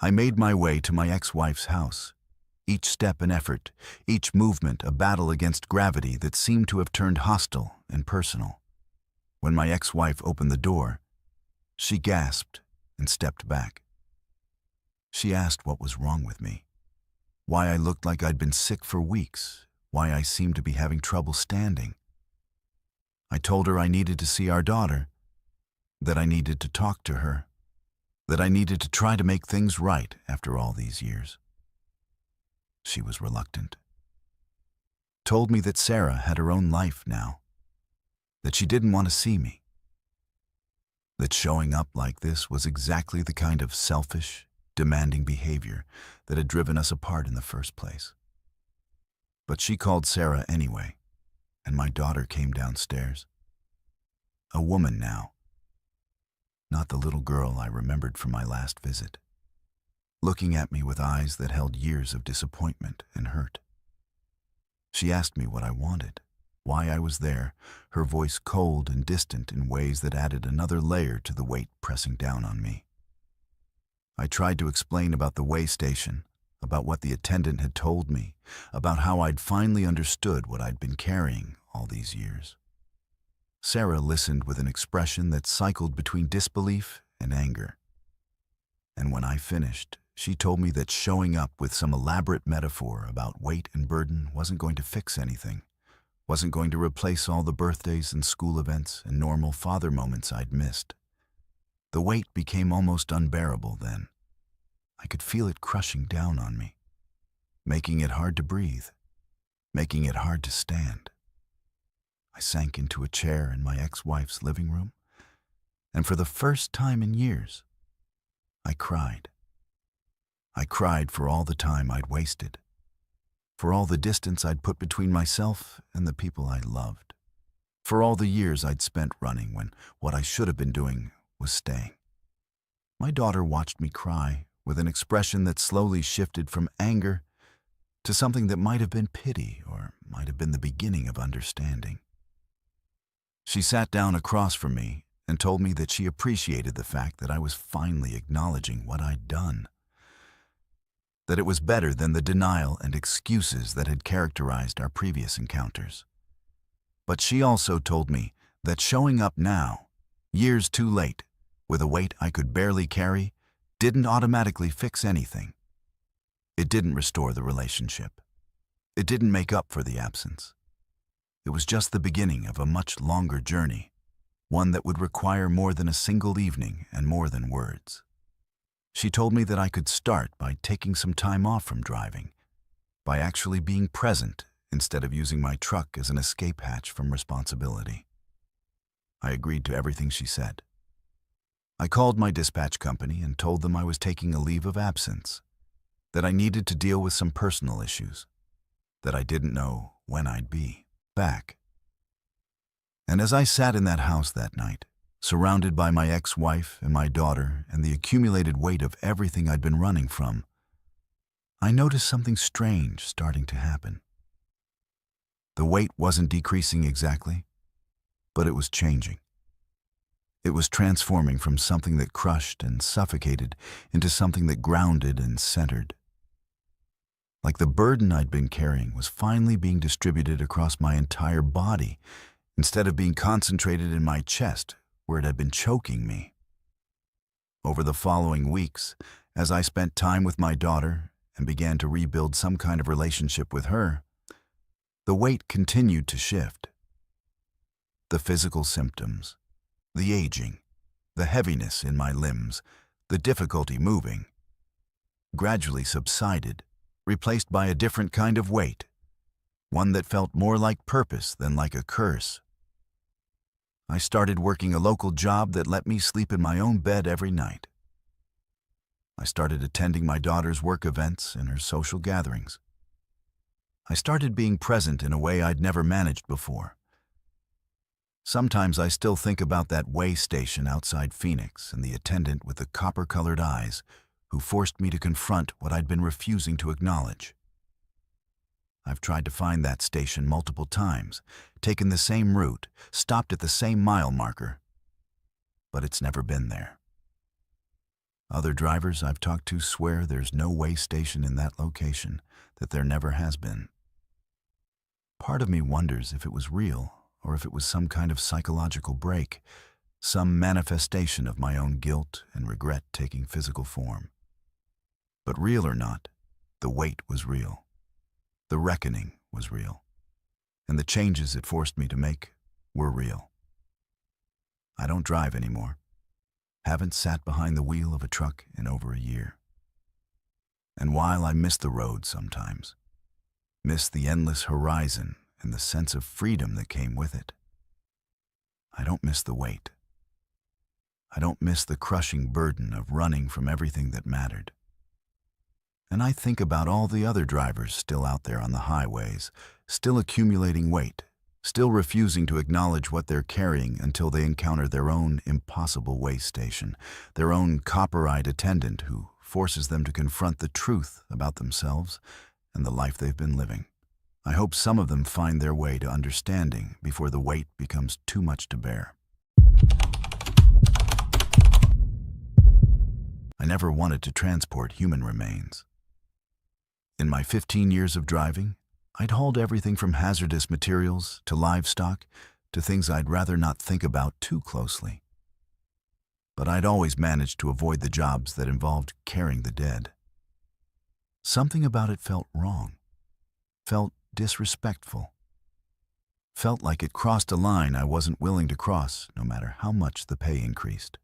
I made my way to my ex-wife's house, each step an effort, each movement a battle against gravity that seemed to have turned hostile and personal. When my ex-wife opened the door, she gasped and stepped back. She asked what was wrong with me, why I looked like I'd been sick for weeks, why I seemed to be having trouble standing. I told her I needed to see our daughter, that I needed to talk to her, that I needed to try to make things right after all these years. She was reluctant. Told me that Sarah had her own life now, that she didn't want to see me, that showing up like this was exactly the kind of selfish, demanding behavior that had driven us apart in the first place. But she called Sarah anyway, and my daughter came downstairs. A woman now, not the little girl I remembered from my last visit, looking at me with eyes that held years of disappointment and hurt. She asked me what I wanted, why I was there, her voice cold and distant in ways that added another layer to the weight pressing down on me. I tried to explain about the way station, about what the attendant had told me, about how I'd finally understood what I'd been carrying all these years. Sarah listened with an expression that cycled between disbelief and anger. And when I finished, she told me that showing up with some elaborate metaphor about weight and burden wasn't going to fix anything, wasn't going to replace all the birthdays and school events and normal father moments I'd missed. The weight became almost unbearable then. I could feel it crushing down on me, making it hard to breathe, making it hard to stand. I sank into a chair in my ex-wife's living room, and for the first time in years, I cried. I cried for all the time I'd wasted, for all the distance I'd put between myself and the people I loved, for all the years I'd spent running when what I should have been doing was staying. My daughter watched me cry with an expression that slowly shifted from anger to something that might have been pity or might have been the beginning of understanding. She sat down across from me and told me that she appreciated the fact that I was finally acknowledging what I'd done, that it was better than the denial and excuses that had characterized our previous encounters. But she also told me that showing up now, years too late, with a weight I could barely carry, didn't automatically fix anything. It didn't restore the relationship. It didn't make up for the absence. It was just the beginning of a much longer journey, one that would require more than a single evening and more than words. She told me that I could start by taking some time off from driving, by actually being present instead of using my truck as an escape hatch from responsibility. I agreed to everything she said. I called my dispatch company and told them I was taking a leave of absence, that I needed to deal with some personal issues, that I didn't know when I'd be back. And as I sat in that house that night, surrounded by my ex-wife and my daughter and the accumulated weight of everything I'd been running from, I noticed something strange starting to happen. The weight wasn't decreasing exactly, but it was changing. It was transforming from something that crushed and suffocated into something that grounded and centered. Like the burden I'd been carrying was finally being distributed across my entire body instead of being concentrated in my chest where it had been choking me. Over the following weeks, as I spent time with my daughter and began to rebuild some kind of relationship with her, the weight continued to shift. The physical symptoms, the aging, the heaviness in my limbs, the difficulty moving, gradually subsided, replaced by a different kind of weight, one that felt more like purpose than like a curse. I started working a local job that let me sleep in my own bed every night. I started attending my daughter's work events and her social gatherings. I started being present in a way I'd never managed before. Sometimes I still think about that way station outside Phoenix and the attendant with the copper-colored eyes who forced me to confront what I'd been refusing to acknowledge. I've tried to find that station multiple times, taken the same route, stopped at the same mile marker, but it's never been there. Other drivers I've talked to swear there's no way station in that location, that there never has been. Part of me wonders if it was real or if it was some kind of psychological break, some manifestation of my own guilt and regret taking physical form. But real or not, the weight was real. The reckoning was real. And the changes it forced me to make were real. I don't drive anymore. Haven't sat behind the wheel of a truck in over a year. And while I miss the road sometimes, miss the endless horizon and the sense of freedom that came with it, I don't miss the weight. I don't miss the crushing burden of running from everything that mattered. And I think about all the other drivers still out there on the highways, still accumulating weight, still refusing to acknowledge what they're carrying until they encounter their own impossible way station, their own copper-eyed attendant who forces them to confront the truth about themselves and the life they've been living. I hope some of them find their way to understanding before the weight becomes too much to bear. I never wanted to transport human remains. In my 15 years of driving, I'd hauled everything from hazardous materials to livestock to things I'd rather not think about too closely. But I'd always managed to avoid the jobs that involved carrying the dead. Something about it felt wrong, felt disrespectful, felt like it crossed a line I wasn't willing to cross no matter how much the pay increased.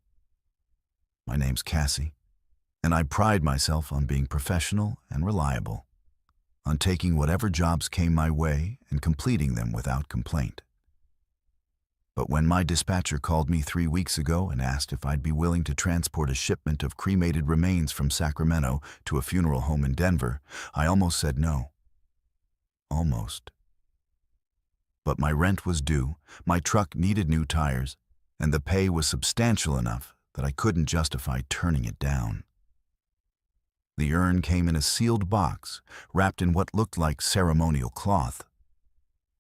My name's Cassie, and I pride myself on being professional and reliable, on taking whatever jobs came my way and completing them without complaint. But when my dispatcher called me 3 weeks ago and asked if I'd be willing to transport a shipment of cremated remains from Sacramento to a funeral home in Denver, I almost said no. Almost. But my rent was due, my truck needed new tires, and the pay was substantial enough that I couldn't justify turning it down. The urn came in a sealed box, wrapped in what looked like ceremonial cloth,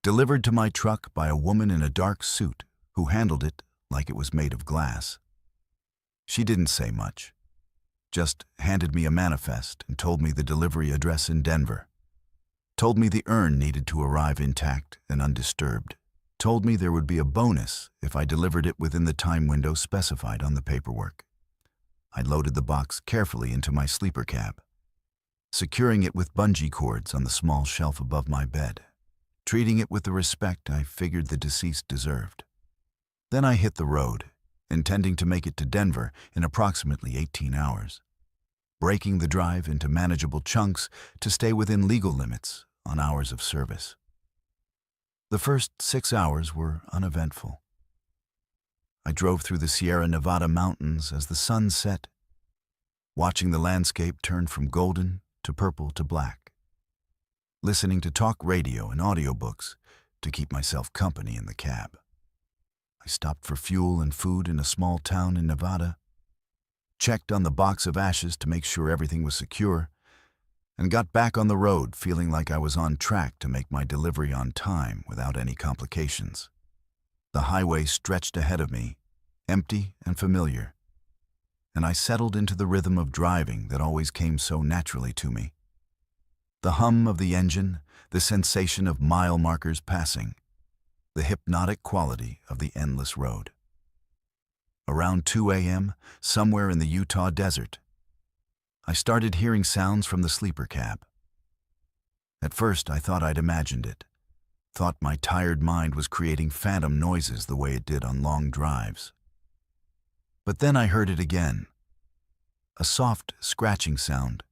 delivered to my truck by a woman in a dark suit who handled it like it was made of glass. She didn't say much, just handed me a manifest and told me the delivery address in Denver, told me the urn needed to arrive intact and undisturbed, told me there would be a bonus if I delivered it within the time window specified on the paperwork. I loaded the box carefully into my sleeper cab, securing it with bungee cords on the small shelf above my bed, treating it with the respect I figured the deceased deserved. Then I hit the road, intending to make it to Denver in approximately 18 hours, breaking the drive into manageable chunks to stay within legal limits on hours of service. The first 6 hours were uneventful. I drove through the Sierra Nevada mountains as the sun set, watching the landscape turn from golden to purple to black, listening to talk radio and audiobooks to keep myself company in the cab. I stopped for fuel and food in a small town in Nevada, checked on the box of ashes to make sure everything was secure, and got back on the road feeling like I was on track to make my delivery on time without any complications. The highway stretched ahead of me, empty and familiar, and I settled into the rhythm of driving that always came so naturally to me. The hum of the engine, the sensation of mile markers passing, the hypnotic quality of the endless road. Around 2 a.m., somewhere in the Utah desert, I started hearing sounds from the sleeper cab. At first, I thought I'd imagined it, thought my tired mind was creating phantom noises the way it did on long drives. But then I heard it again, a soft scratching sound,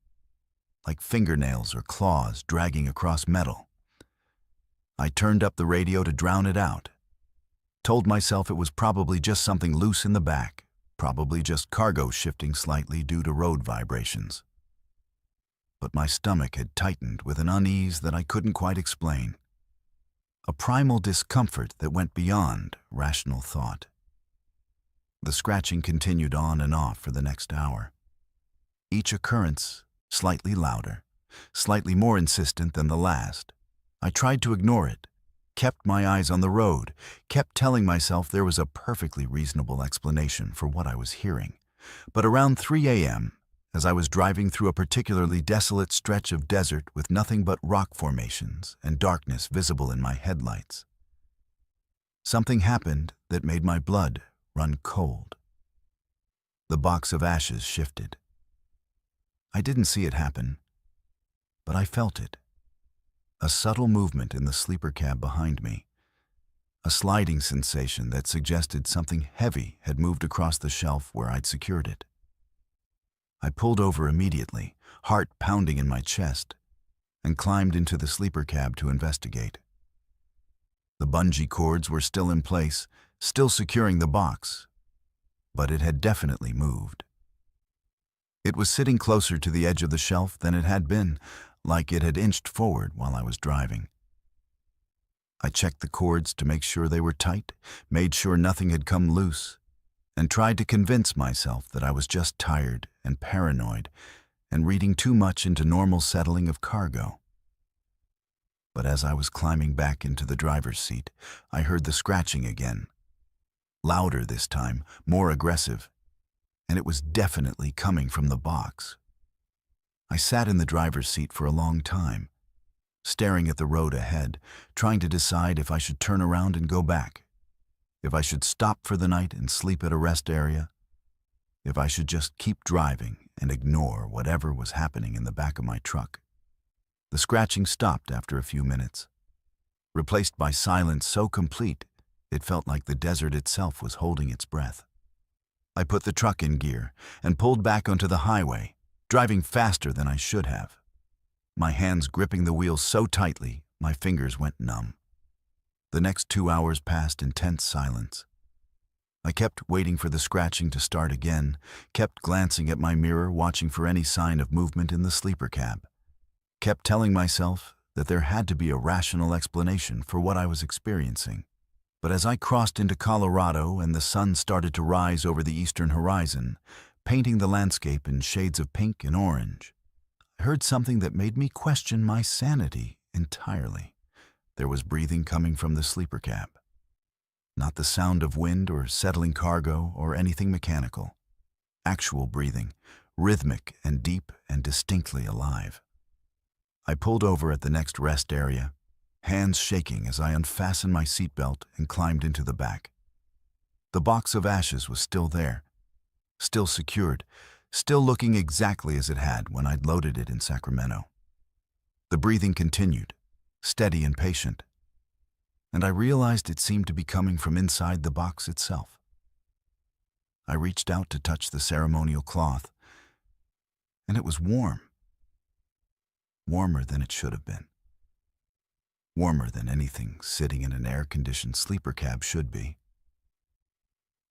like fingernails or claws dragging across metal. I turned up the radio to drown it out, told myself it was probably just something loose in the back, probably just cargo shifting slightly due to road vibrations. But my stomach had tightened with an unease that I couldn't quite explain, a primal discomfort that went beyond rational thought. The scratching continued on and off for the next hour, each occurrence slightly louder, slightly more insistent than the last. I tried to ignore it, kept my eyes on the road, kept telling myself there was a perfectly reasonable explanation for what I was hearing. But around 3 a.m., as I was driving through a particularly desolate stretch of desert with nothing but rock formations and darkness visible in my headlights, something happened that made my blood run cold. The box of ashes shifted. I didn't see it happen, but I felt it. A subtle movement in the sleeper cab behind me, a sliding sensation that suggested something heavy had moved across the shelf where I'd secured it. I pulled over immediately, heart pounding in my chest, and climbed into the sleeper cab to investigate. The bungee cords were still in place, still securing the box, but it had definitely moved. It was sitting closer to the edge of the shelf than it had been, like it had inched forward while I was driving. I checked the cords to make sure they were tight, made sure nothing had come loose, and tried to convince myself that I was just tired and paranoid and reading too much into normal settling of cargo. But as I was climbing back into the driver's seat, I heard the scratching again. Louder this time, more aggressive, and it was definitely coming from the box. I sat in the driver's seat for a long time, staring at the road ahead, trying to decide if I should turn around and go back, if I should stop for the night and sleep at a rest area, if I should just keep driving and ignore whatever was happening in the back of my truck. The scratching stopped after a few minutes, replaced by silence so complete it felt like the desert itself was holding its breath. I put the truck in gear and pulled back onto the highway, driving faster than I should have. My hands gripping the wheel so tightly, my fingers went numb. The next 2 hours passed in tense silence. I kept waiting for the scratching to start again, kept glancing at my mirror, watching for any sign of movement in the sleeper cab, kept telling myself that there had to be a rational explanation for what I was experiencing. But as I crossed into Colorado and the sun started to rise over the eastern horizon, painting the landscape in shades of pink and orange, I heard something that made me question my sanity entirely. There was breathing coming from the sleeper cab. Not the sound of wind or settling cargo or anything mechanical. Actual breathing, rhythmic and deep and distinctly alive. I pulled over at the next rest area, hands shaking as I unfastened my seatbelt and climbed into the back. The box of ashes was still there, still secured, still looking exactly as it had when I'd loaded it in Sacramento. The breathing continued, steady and patient, and I realized it seemed to be coming from inside the box itself. I reached out to touch the ceremonial cloth, and it was warm. Warmer than it should have been. Warmer than anything sitting in an air-conditioned sleeper cab should be.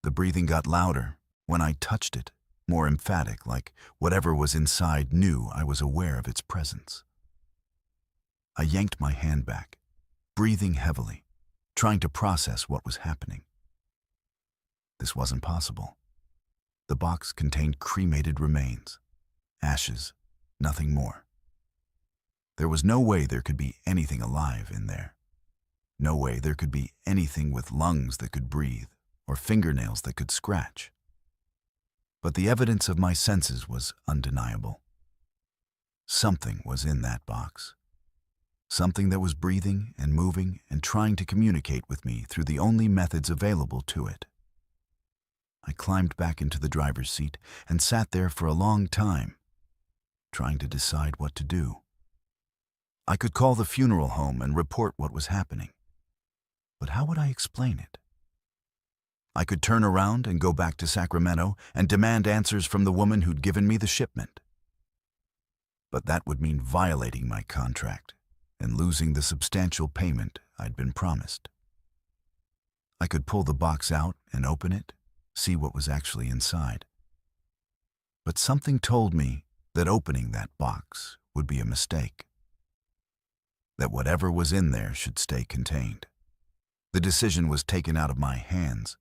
The breathing got louder when I touched it, more emphatic, like whatever was inside knew I was aware of its presence. I yanked my hand back, breathing heavily, trying to process what was happening. This wasn't possible. The box contained cremated remains, ashes, nothing more. There was no way there could be anything alive in there. No way there could be anything with lungs that could breathe or fingernails that could scratch. But the evidence of my senses was undeniable. Something was in that box. Something that was breathing and moving and trying to communicate with me through the only methods available to it. I climbed back into the driver's seat and sat there for a long time, trying to decide what to do. I could call the funeral home and report what was happening. But how would I explain it? I could turn around and go back to Sacramento and demand answers from the woman who'd given me the shipment. But that would mean violating my contract and losing the substantial payment I'd been promised. I could pull the box out and open it, see what was actually inside. But something told me that opening that box would be a mistake. That whatever was in there should stay contained. The decision was taken out of my hands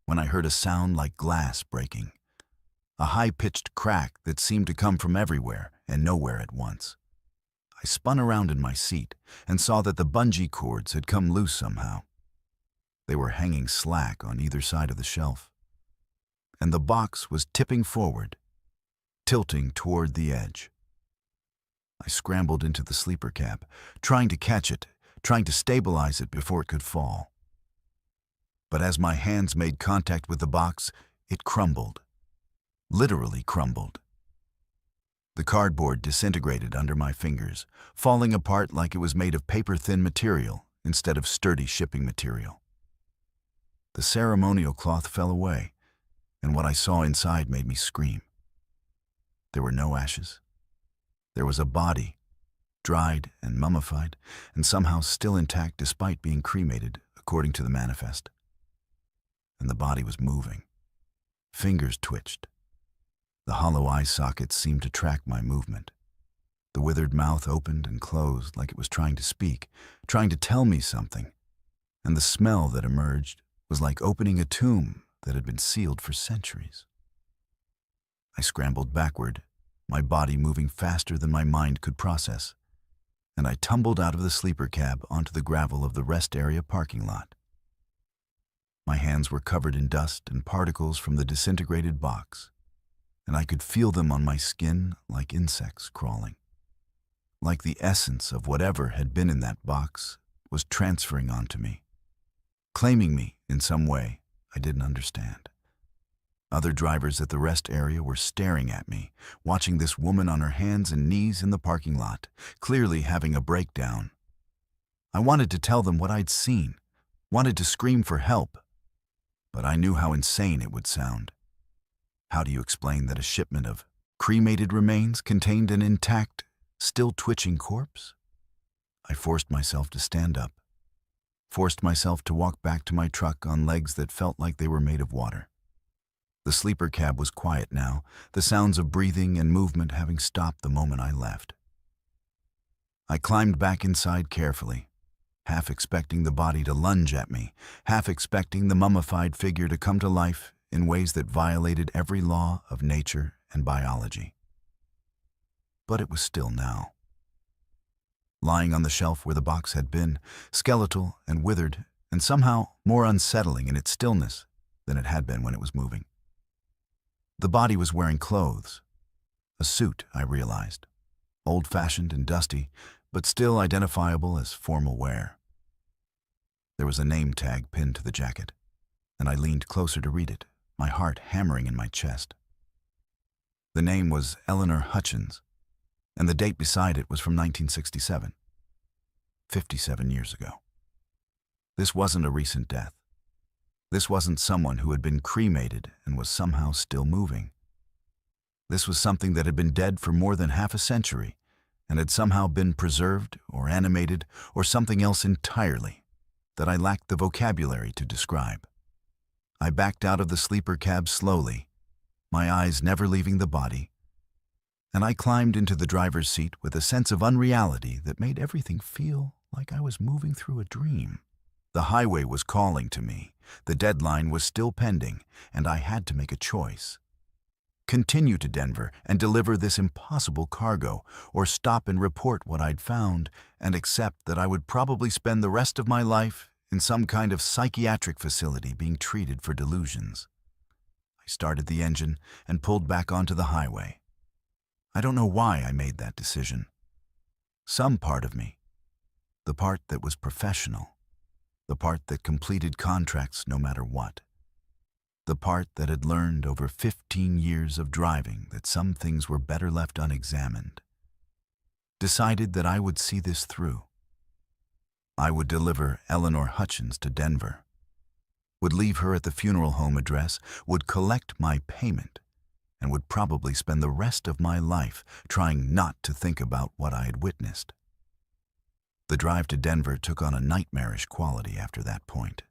when I heard a sound like glass breaking, a high-pitched crack that seemed to come from everywhere and nowhere at once. I spun around in my seat and saw that the bungee cords had come loose somehow. They were hanging slack on either side of the shelf, and the box was tipping forward, tilting toward the edge. I scrambled into the sleeper cab, trying to catch it, trying to stabilize it before it could fall. But as my hands made contact with the box, it crumbled. Literally crumbled. The cardboard disintegrated under my fingers, falling apart like it was made of paper-thin material instead of sturdy shipping material. The ceremonial cloth fell away, and what I saw inside made me scream. There were no ashes. There was a body, dried and mummified, and somehow still intact despite being cremated, according to the manifest. And the body was moving. Fingers twitched. The hollow eye sockets seemed to track my movement. The withered mouth opened and closed like it was trying to speak, trying to tell me something. And the smell that emerged was like opening a tomb that had been sealed for centuries. I scrambled backward, my body moving faster than my mind could process, and I tumbled out of the sleeper cab onto the gravel of the rest area parking lot. My hands were covered in dust and particles from the disintegrated box, and I could feel them on my skin like insects crawling. Like the essence of whatever had been in that box was transferring onto me, claiming me in some way I didn't understand. Other drivers at the rest area were staring at me, watching this woman on her hands and knees in the parking lot, clearly having a breakdown. I wanted to tell them what I'd seen, wanted to scream for help, but I knew how insane it would sound. How do you explain that a shipment of cremated remains contained an intact, still twitching corpse? I forced myself to stand up, forced myself to walk back to my truck on legs that felt like they were made of water. The sleeper cab was quiet now, the sounds of breathing and movement having stopped the moment I left. I climbed back inside carefully, half expecting the body to lunge at me, half expecting the mummified figure to come to life in ways that violated every law of nature and biology. But it was still now. Lying on the shelf where the box had been, skeletal and withered, and somehow more unsettling in its stillness than it had been when it was moving. The body was wearing clothes. A suit, I realized. Old-fashioned and dusty, but still identifiable as formal wear. There was a name tag pinned to the jacket, and I leaned closer to read it, my heart hammering in my chest. The name was Eleanor Hutchins, and the date beside it was from 1967, 57 years ago. This wasn't a recent death. This wasn't someone who had been cremated and was somehow still moving. This was something that had been dead for more than half a century and had somehow been preserved or animated or something else entirely that I lacked the vocabulary to describe. I backed out of the sleeper cab slowly, my eyes never leaving the body, and I climbed into the driver's seat with a sense of unreality that made everything feel like I was moving through a dream. The highway was calling to me, the deadline was still pending, and I had to make a choice. Continue to Denver and deliver this impossible cargo, or stop and report what I'd found and accept that I would probably spend the rest of my life in some kind of psychiatric facility being treated for delusions. I started the engine and pulled back onto the highway. I don't know why I made that decision. Some part of me, the part that was professional, the part that completed contracts no matter what, the part that had learned over 15 years of driving that some things were better left unexamined, decided that I would see this through. I would deliver Eleanor Hutchins to Denver, would leave her at the funeral home address, would collect my payment, and would probably spend the rest of my life trying not to think about what I had witnessed. The drive to Denver took on a nightmarish quality after that point.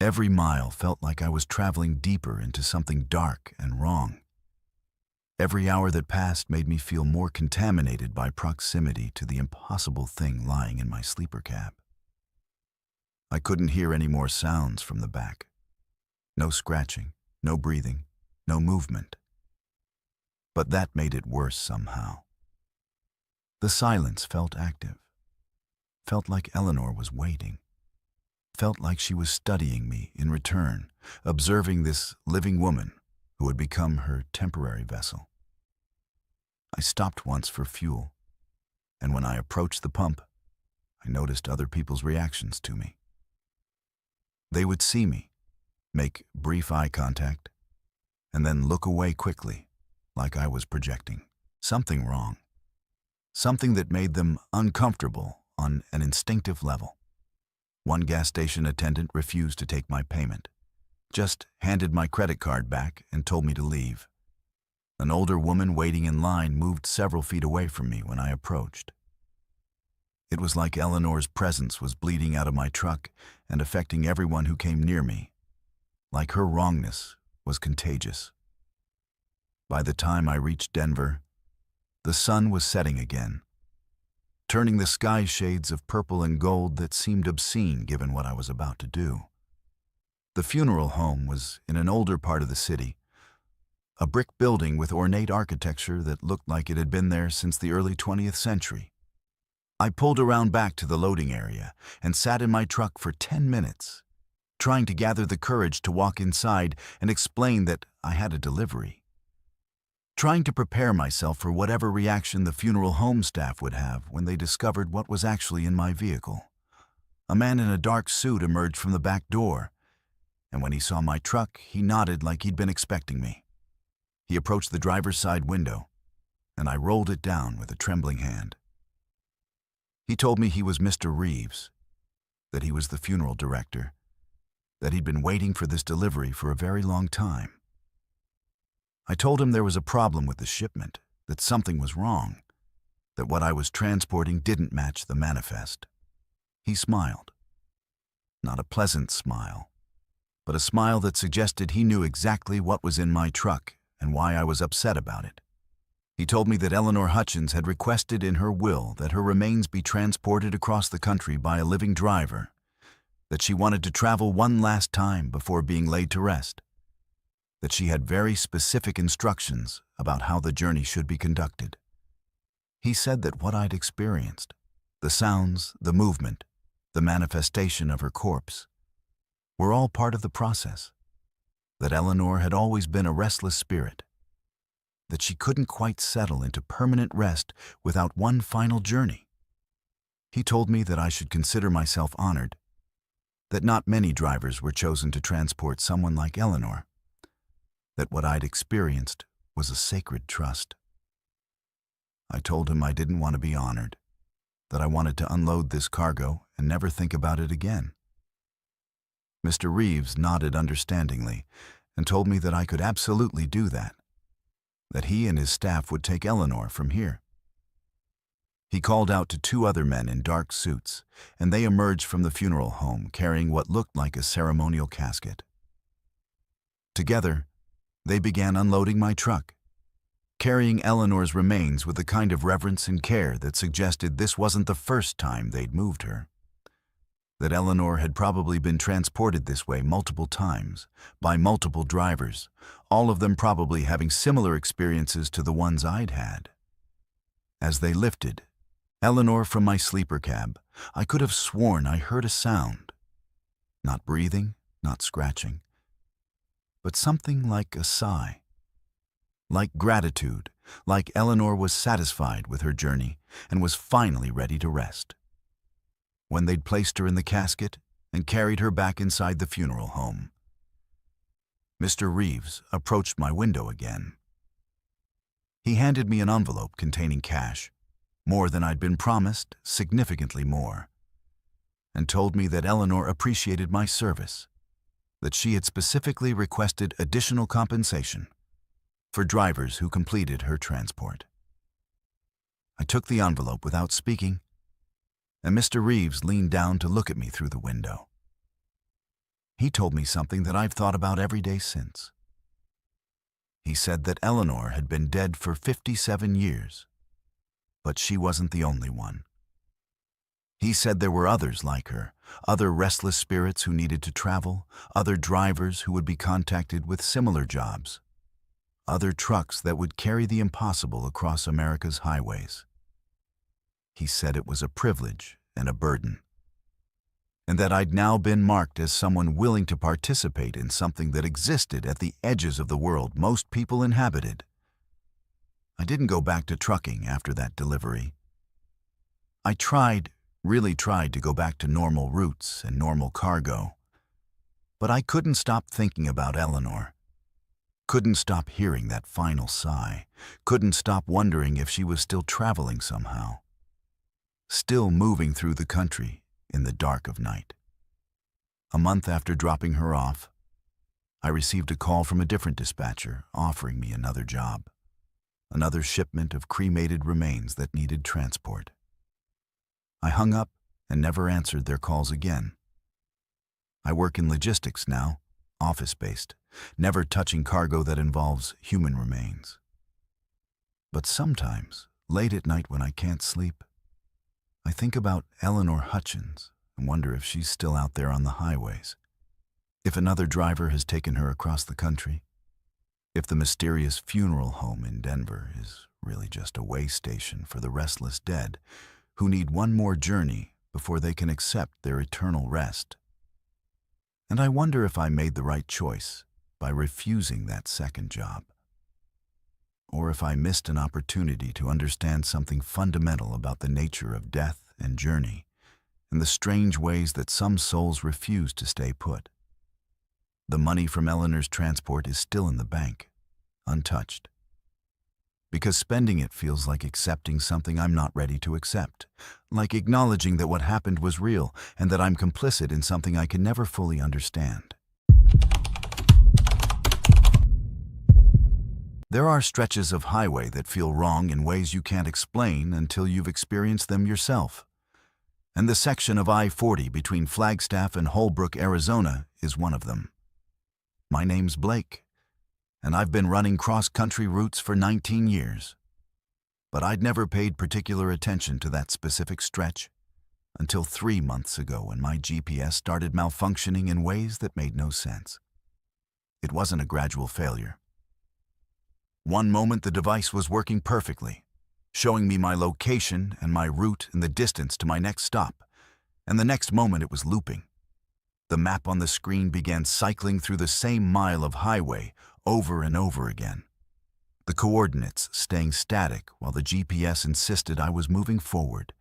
Every mile felt like I was traveling deeper into something dark and wrong. Every hour that passed made me feel more contaminated by proximity to the impossible thing lying in my sleeper cab. I couldn't hear any more sounds from the back. No scratching, no breathing, no movement. But that made it worse somehow. The silence felt active, felt like Eleanor was waiting, felt like she was studying me in return, observing this living woman who had become her temporary vessel. I stopped once for fuel, and when I approached the pump, I noticed other people's reactions to me. They would see me, make brief eye contact, and then look away quickly, like I was projecting. Something wrong. Something that made them uncomfortable on an instinctive level. One gas station attendant refused to take my payment, just handed my credit card back and told me to leave. An older woman waiting in line moved several feet away from me when I approached. It was like Eleanor's presence was bleeding out of my truck and affecting everyone who came near me, like her wrongness was contagious. By the time I reached Denver, the sun was setting again, turning the sky shades of purple and gold that seemed obscene given what I was about to do. The funeral home was in an older part of the city, a brick building with ornate architecture that looked like it had been there since the early 20th century. I pulled around back to the loading area and sat in my truck for 10 minutes, trying to gather the courage to walk inside and explain that I had a delivery. Trying to prepare myself for whatever reaction the funeral home staff would have when they discovered what was actually in my vehicle. A man in a dark suit emerged from the back door, and when he saw my truck, he nodded like he'd been expecting me. He approached the driver's side window, and I rolled it down with a trembling hand. He told me he was Mr. Reeves, that he was the funeral director, that he'd been waiting for this delivery for a very long time. I told him there was a problem with the shipment, that something was wrong, that what I was transporting didn't match the manifest. He smiled. Not a pleasant smile, but a smile that suggested he knew exactly what was in my truck and why I was upset about it. He told me that Eleanor Hutchins had requested in her will that her remains be transported across the country by a living driver, that she wanted to travel one last time before being laid to rest, that she had very specific instructions about how the journey should be conducted. He said that what I'd experienced, the sounds, the movement, the manifestation of her corpse, were all part of the process, that Eleanor had always been a restless spirit, that she couldn't quite settle into permanent rest without one final journey. He told me that I should consider myself honored, that not many drivers were chosen to transport someone like Eleanor, that what I'd experienced was a sacred trust. I told him I didn't want to be honored, that I wanted to unload this cargo and never think about it again. Mr. Reeves nodded understandingly and told me that I could absolutely do that he and his staff would take Eleanor from here. He called out to two other men in dark suits, and they emerged from the funeral home carrying what looked like a ceremonial casket. Together, they began unloading my truck, carrying Eleanor's remains with the kind of reverence and care that suggested this wasn't the first time they'd moved her, that Eleanor had probably been transported this way multiple times by multiple drivers, all of them probably having similar experiences to the ones I'd had. As they lifted Eleanor from my sleeper cab, I could have sworn I heard a sound. Not breathing, not scratching, but something like a sigh. Like gratitude, like Eleanor was satisfied with her journey and was finally ready to rest. When they'd placed her in the casket and carried her back inside the funeral home, Mr. Reeves approached my window again. He handed me an envelope containing cash, more than I'd been promised, significantly more, and told me that Eleanor appreciated my service, that she had specifically requested additional compensation for drivers who completed her transport. I took the envelope without speaking, and Mr. Reeves leaned down to look at me through the window. He told me something that I've thought about every day since. He said that Eleanor had been dead for 57 years, but she wasn't the only one. He said there were others like her, other restless spirits who needed to travel, other drivers who would be contacted with similar jobs, other trucks that would carry the impossible across America's highways. He said it was a privilege and a burden, and that I'd now been marked as someone willing to participate in something that existed at the edges of the world most people inhabited. I didn't go back to trucking after that delivery. I really tried to go back to normal routes and normal cargo, but I couldn't stop thinking about Eleanor. Couldn't stop hearing that final sigh. Couldn't stop wondering if she was still traveling somehow, still moving through the country in the dark of night. A month after dropping her off, I received a call from a different dispatcher offering me another job, another shipment of cremated remains that needed transport. I hung up and never answered their calls again. I work in logistics now, office-based, never touching cargo that involves human remains. But sometimes, late at night when I can't sleep, I think about Eleanor Hutchins and wonder if she's still out there on the highways, if another driver has taken her across the country, if the mysterious funeral home in Denver is really just a way station for the restless dead who need one more journey before they can accept their eternal rest. And I wonder if I made the right choice by refusing that second job, or if I missed an opportunity to understand something fundamental about the nature of death and journey, and the strange ways that some souls refuse to stay put. The money from Eleanor's transport is still in the bank, untouched, because spending it feels like accepting something I'm not ready to accept, like acknowledging that what happened was real and that I'm complicit in something I can never fully understand. There are stretches of highway that feel wrong in ways you can't explain until you've experienced them yourself. And the section of I-40 between Flagstaff and Holbrook, Arizona, is one of them. My name's Blake, and I've been running cross-country routes for 19 years. But I'd never paid particular attention to that specific stretch until 3 months ago when my GPS started malfunctioning in ways that made no sense. It wasn't a gradual failure. One moment the device was working perfectly, showing me my location and my route and the distance to my next stop, and the next moment it was looping. The map on the screen began cycling through the same mile of highway over and over again, the coordinates staying static while the GPS insisted I was moving forward,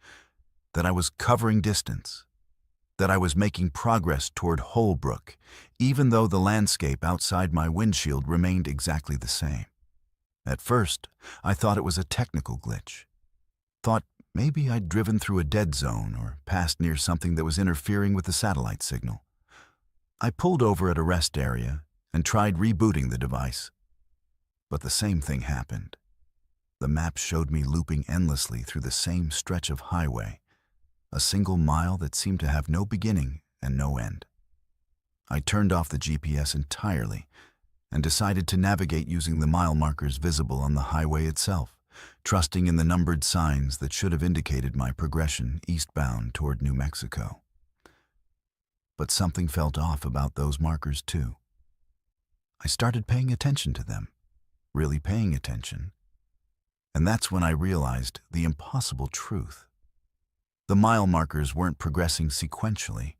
that I was covering distance, that I was making progress toward Holbrook, even though the landscape outside my windshield remained exactly the same. At first, I thought it was a technical glitch. Thought maybe I'd driven through a dead zone or passed near something that was interfering with the satellite signal. I pulled over at a rest area and tried rebooting the device. But the same thing happened. The map showed me looping endlessly through the same stretch of highway, a single mile that seemed to have no beginning and no end. I turned off the GPS entirely and decided to navigate using the mile markers visible on the highway itself, trusting in the numbered signs that should have indicated my progression eastbound toward New Mexico. But something felt off about those markers too. I started paying attention to them, really paying attention. And that's when I realized the impossible truth. The mile markers weren't progressing sequentially.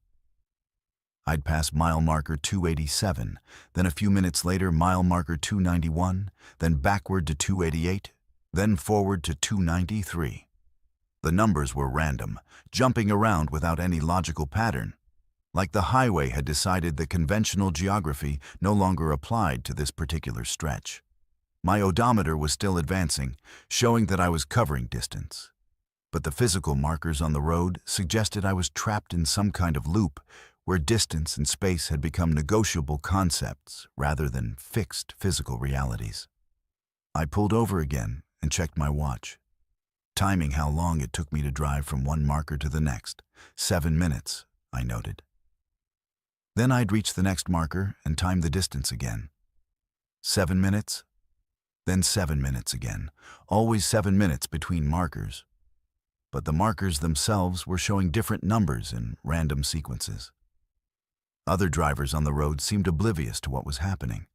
I'd pass mile marker 287, then a few minutes later mile marker 291, then backward to 288, then forward to 293. The numbers were random, jumping around without any logical pattern, like the highway had decided that conventional geography no longer applied to this particular stretch. My odometer was still advancing, showing that I was covering distance. But the physical markers on the road suggested I was trapped in some kind of loop where distance and space had become negotiable concepts rather than fixed physical realities. I pulled over again and checked my watch, timing how long it took me to drive from one marker to the next. 7 minutes, I noted. Then I'd reach the next marker and time the distance again. 7 minutes, then 7 minutes again, always 7 minutes between markers. But the markers themselves were showing different numbers in random sequences. Other drivers on the road seemed oblivious to what was happening.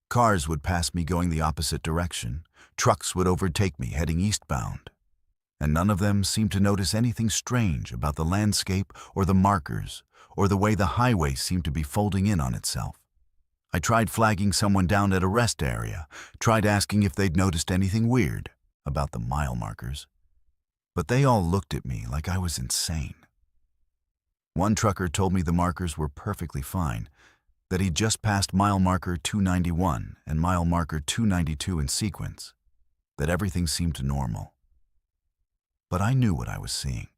Cars would pass me going the opposite direction, trucks would overtake me heading eastbound, and none of them seemed to notice anything strange about the landscape or the markers or the way the highway seemed to be folding in on itself. I tried flagging someone down at a rest area, tried asking if they'd noticed anything weird about the mile markers, but they all looked at me like I was insane. One trucker told me the markers were perfectly fine, that he'd just passed mile marker 291 and mile marker 292 in sequence, that everything seemed normal. But I knew what I was seeing.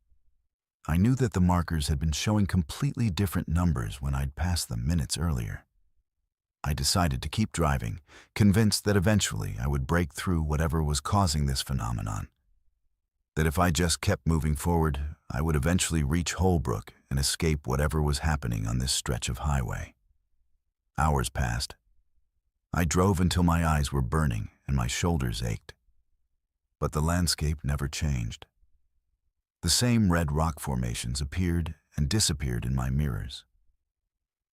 I knew that the markers had been showing completely different numbers when I'd passed them minutes earlier. I decided to keep driving, convinced that eventually I would break through whatever was causing this phenomenon. That if I just kept moving forward, I would eventually reach Holbrook and escape whatever was happening on this stretch of highway. Hours passed. I drove until my eyes were burning and my shoulders ached. But the landscape never changed. The same red rock formations appeared and disappeared in my mirrors.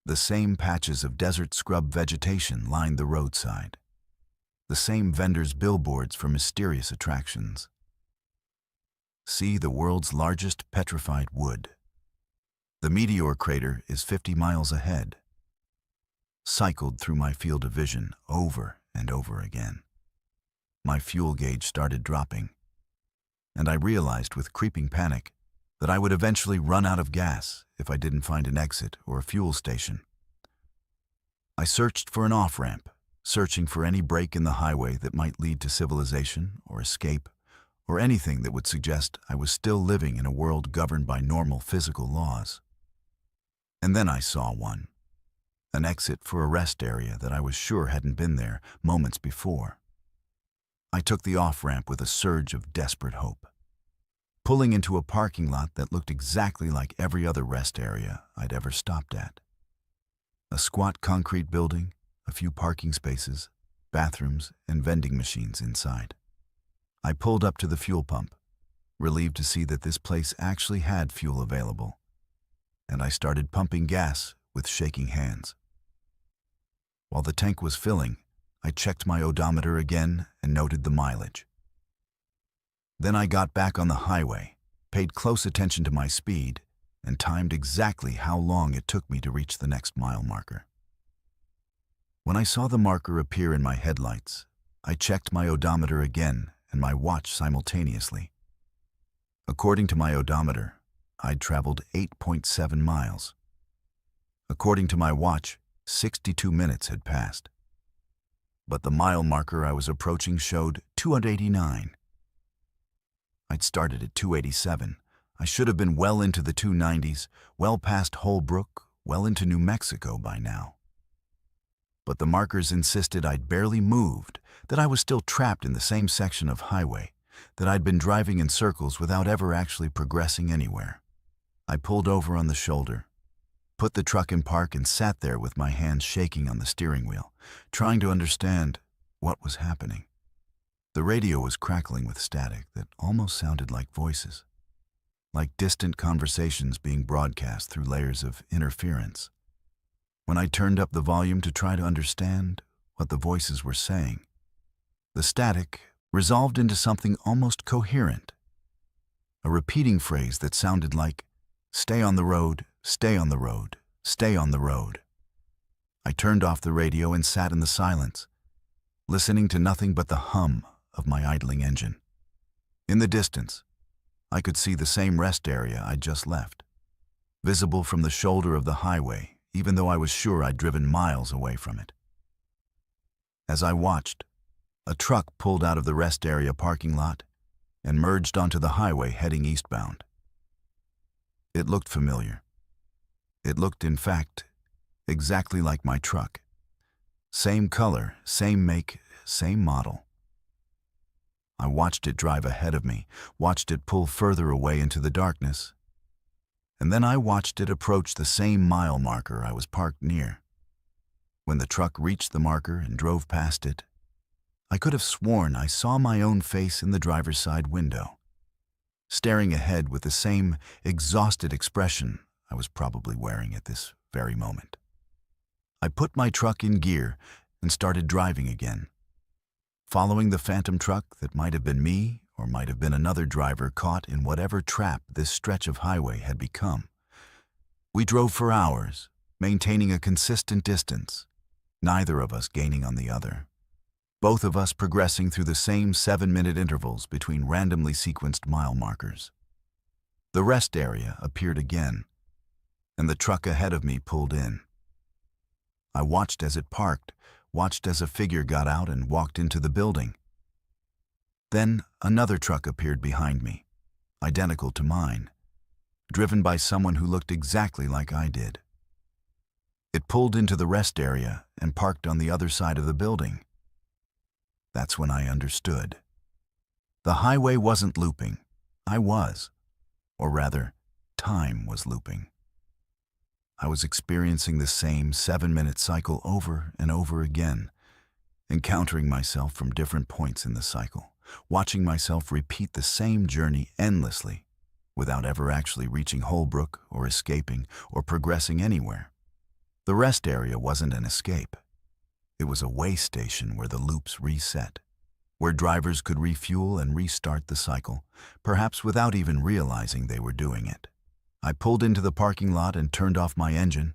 The same patches of desert scrub vegetation lined the roadside. The same vendors' billboards for mysterious attractions. See the world's largest petrified wood. The meteor crater is 50 miles ahead. Cycled through my field of vision over and over again. My fuel gauge started dropping, and I realized with creeping panic that I would eventually run out of gas if I didn't find an exit or a fuel station. I searched for an off-ramp, searching for any break in the highway that might lead to civilization or escape, or anything that would suggest I was still living in a world governed by normal physical laws. And then I saw one, an exit for a rest area that I was sure hadn't been there moments before. I took the off-ramp with a surge of desperate hope, pulling into a parking lot that looked exactly like every other rest area I'd ever stopped at. A squat concrete building, a few parking spaces, bathrooms, and vending machines inside. I pulled up to the fuel pump, relieved to see that this place actually had fuel available, and I started pumping gas with shaking hands. While the tank was filling, I checked my odometer again and noted the mileage. Then I got back on the highway, paid close attention to my speed, and timed exactly how long it took me to reach the next mile marker. When I saw the marker appear in my headlights, I checked my odometer again and my watch simultaneously. According to my odometer, I'd traveled 8.7 miles. According to my watch, 62 minutes had passed. but the mile marker I was approaching showed 289. I'd started at 287. I should have been well into the 290s, well past Holbrook, well into New Mexico by now. But the markers insisted I'd barely moved, that I was still trapped in the same section of highway, that I'd been driving in circles without ever actually progressing anywhere. I pulled over on the shoulder, put the truck in park, and sat there with my hands shaking on the steering wheel, trying to understand what was happening. The radio was crackling with static that almost sounded like voices, like distant conversations being broadcast through layers of interference. When I turned up the volume to try to understand what the voices were saying, the static resolved into something almost coherent, a repeating phrase that sounded like, "Stay on the road, stay on the road, stay on the road." I turned off the radio and sat in the silence, listening to nothing but the hum of my idling engine. In the distance, I could see the same rest area I'd just left, visible from the shoulder of the highway, even though I was sure I'd driven miles away from it. As I watched, a truck pulled out of the rest area parking lot and merged onto the highway heading eastbound. It looked familiar. It looked, in fact, exactly like my truck. Same color, same make, same model. I watched it drive ahead of me, watched it pull further away into the darkness, and then I watched it approach the same mile marker I was parked near. When the truck reached the marker and drove past it, I could have sworn I saw my own face in the driver's side window, staring ahead with the same exhausted expression I was probably wearing at this very moment. I put my truck in gear and started driving again, following the phantom truck that might have been me or might have been another driver caught in whatever trap this stretch of highway had become. We drove for hours, maintaining a consistent distance, neither of us gaining on the other, both of us progressing through the same 7-minute intervals between randomly sequenced mile markers. The rest area appeared again, and the truck ahead of me pulled in. I watched as it parked, watched as a figure got out and walked into the building. Then another truck appeared behind me, identical to mine, driven by someone who looked exactly like I did. It pulled into the rest area and parked on the other side of the building. That's when I understood. The highway wasn't looping. I was. Or rather, time was looping. I was experiencing the same 7-minute cycle over and over again, encountering myself from different points in the cycle, watching myself repeat the same journey endlessly, without ever actually reaching Holbrook or escaping or progressing anywhere. The rest area wasn't an escape. It was a way station where the loops reset, where drivers could refuel and restart the cycle, perhaps without even realizing they were doing it. I pulled into the parking lot and turned off my engine,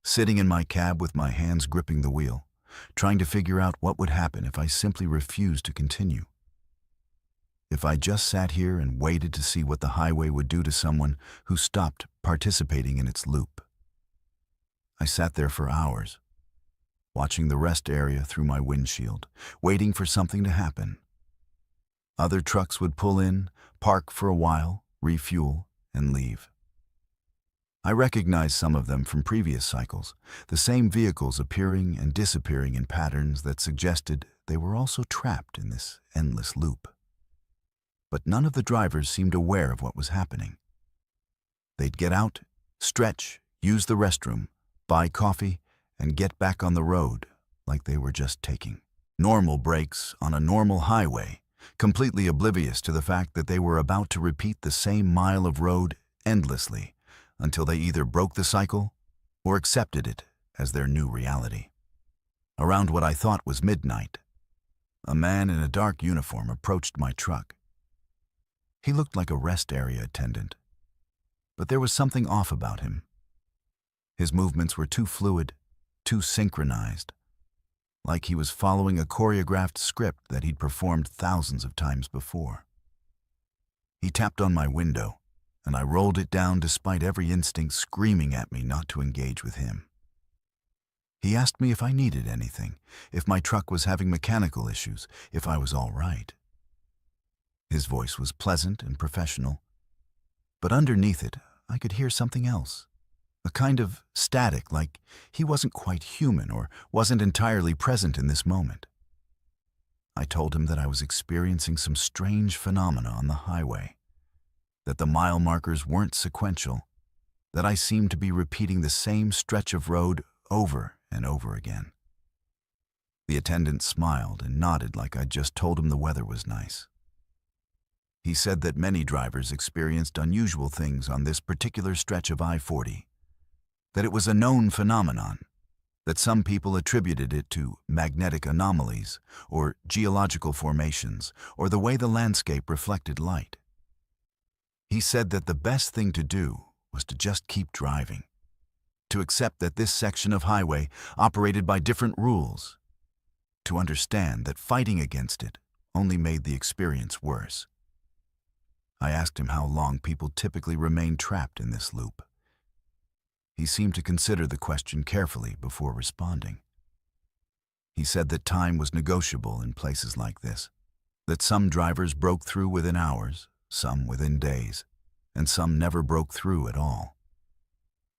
sitting in my cab with my hands gripping the wheel, trying to figure out what would happen if I simply refused to continue. If I just sat here and waited to see what the highway would do to someone who stopped participating in its loop. I sat there for hours, watching the rest area through my windshield, waiting for something to happen. Other trucks would pull in, park for a while, refuel, and leave. I recognized some of them from previous cycles, the same vehicles appearing and disappearing in patterns that suggested they were also trapped in this endless loop. But none of the drivers seemed aware of what was happening. They'd get out, stretch, use the restroom, buy coffee, and get back on the road like they were just taking normal breaks on a normal highway, completely oblivious to the fact that they were about to repeat the same mile of road endlessly until they either broke the cycle or accepted it as their new reality. Around what I thought was midnight, a man in a dark uniform approached my truck. He looked like a rest area attendant, but there was something off about him. His movements were too fluid, too synchronized, like he was following a choreographed script that he'd performed thousands of times before. He tapped on my window, and I rolled it down despite every instinct screaming at me not to engage with him. He asked me if I needed anything, if my truck was having mechanical issues, if I was all right. His voice was pleasant and professional, but underneath it, I could hear something else. A kind of static, like he wasn't quite human or wasn't entirely present in this moment. I told him that I was experiencing some strange phenomena on the highway, that the mile markers weren't sequential, that I seemed to be repeating the same stretch of road over and over again. The attendant smiled and nodded like I'd just told him the weather was nice. He said that many drivers experienced unusual things on this particular stretch of I-40, that it was a known phenomenon, that some people attributed it to magnetic anomalies or geological formations or the way the landscape reflected light. He said that the best thing to do was to just keep driving, to accept that this section of highway operated by different rules, to understand that fighting against it only made the experience worse. I asked him how long people typically remain trapped in this loop. He seemed to consider the question carefully before responding. He said that time was negotiable in places like this, that some drivers broke through within hours, some within days, and some never broke through at all.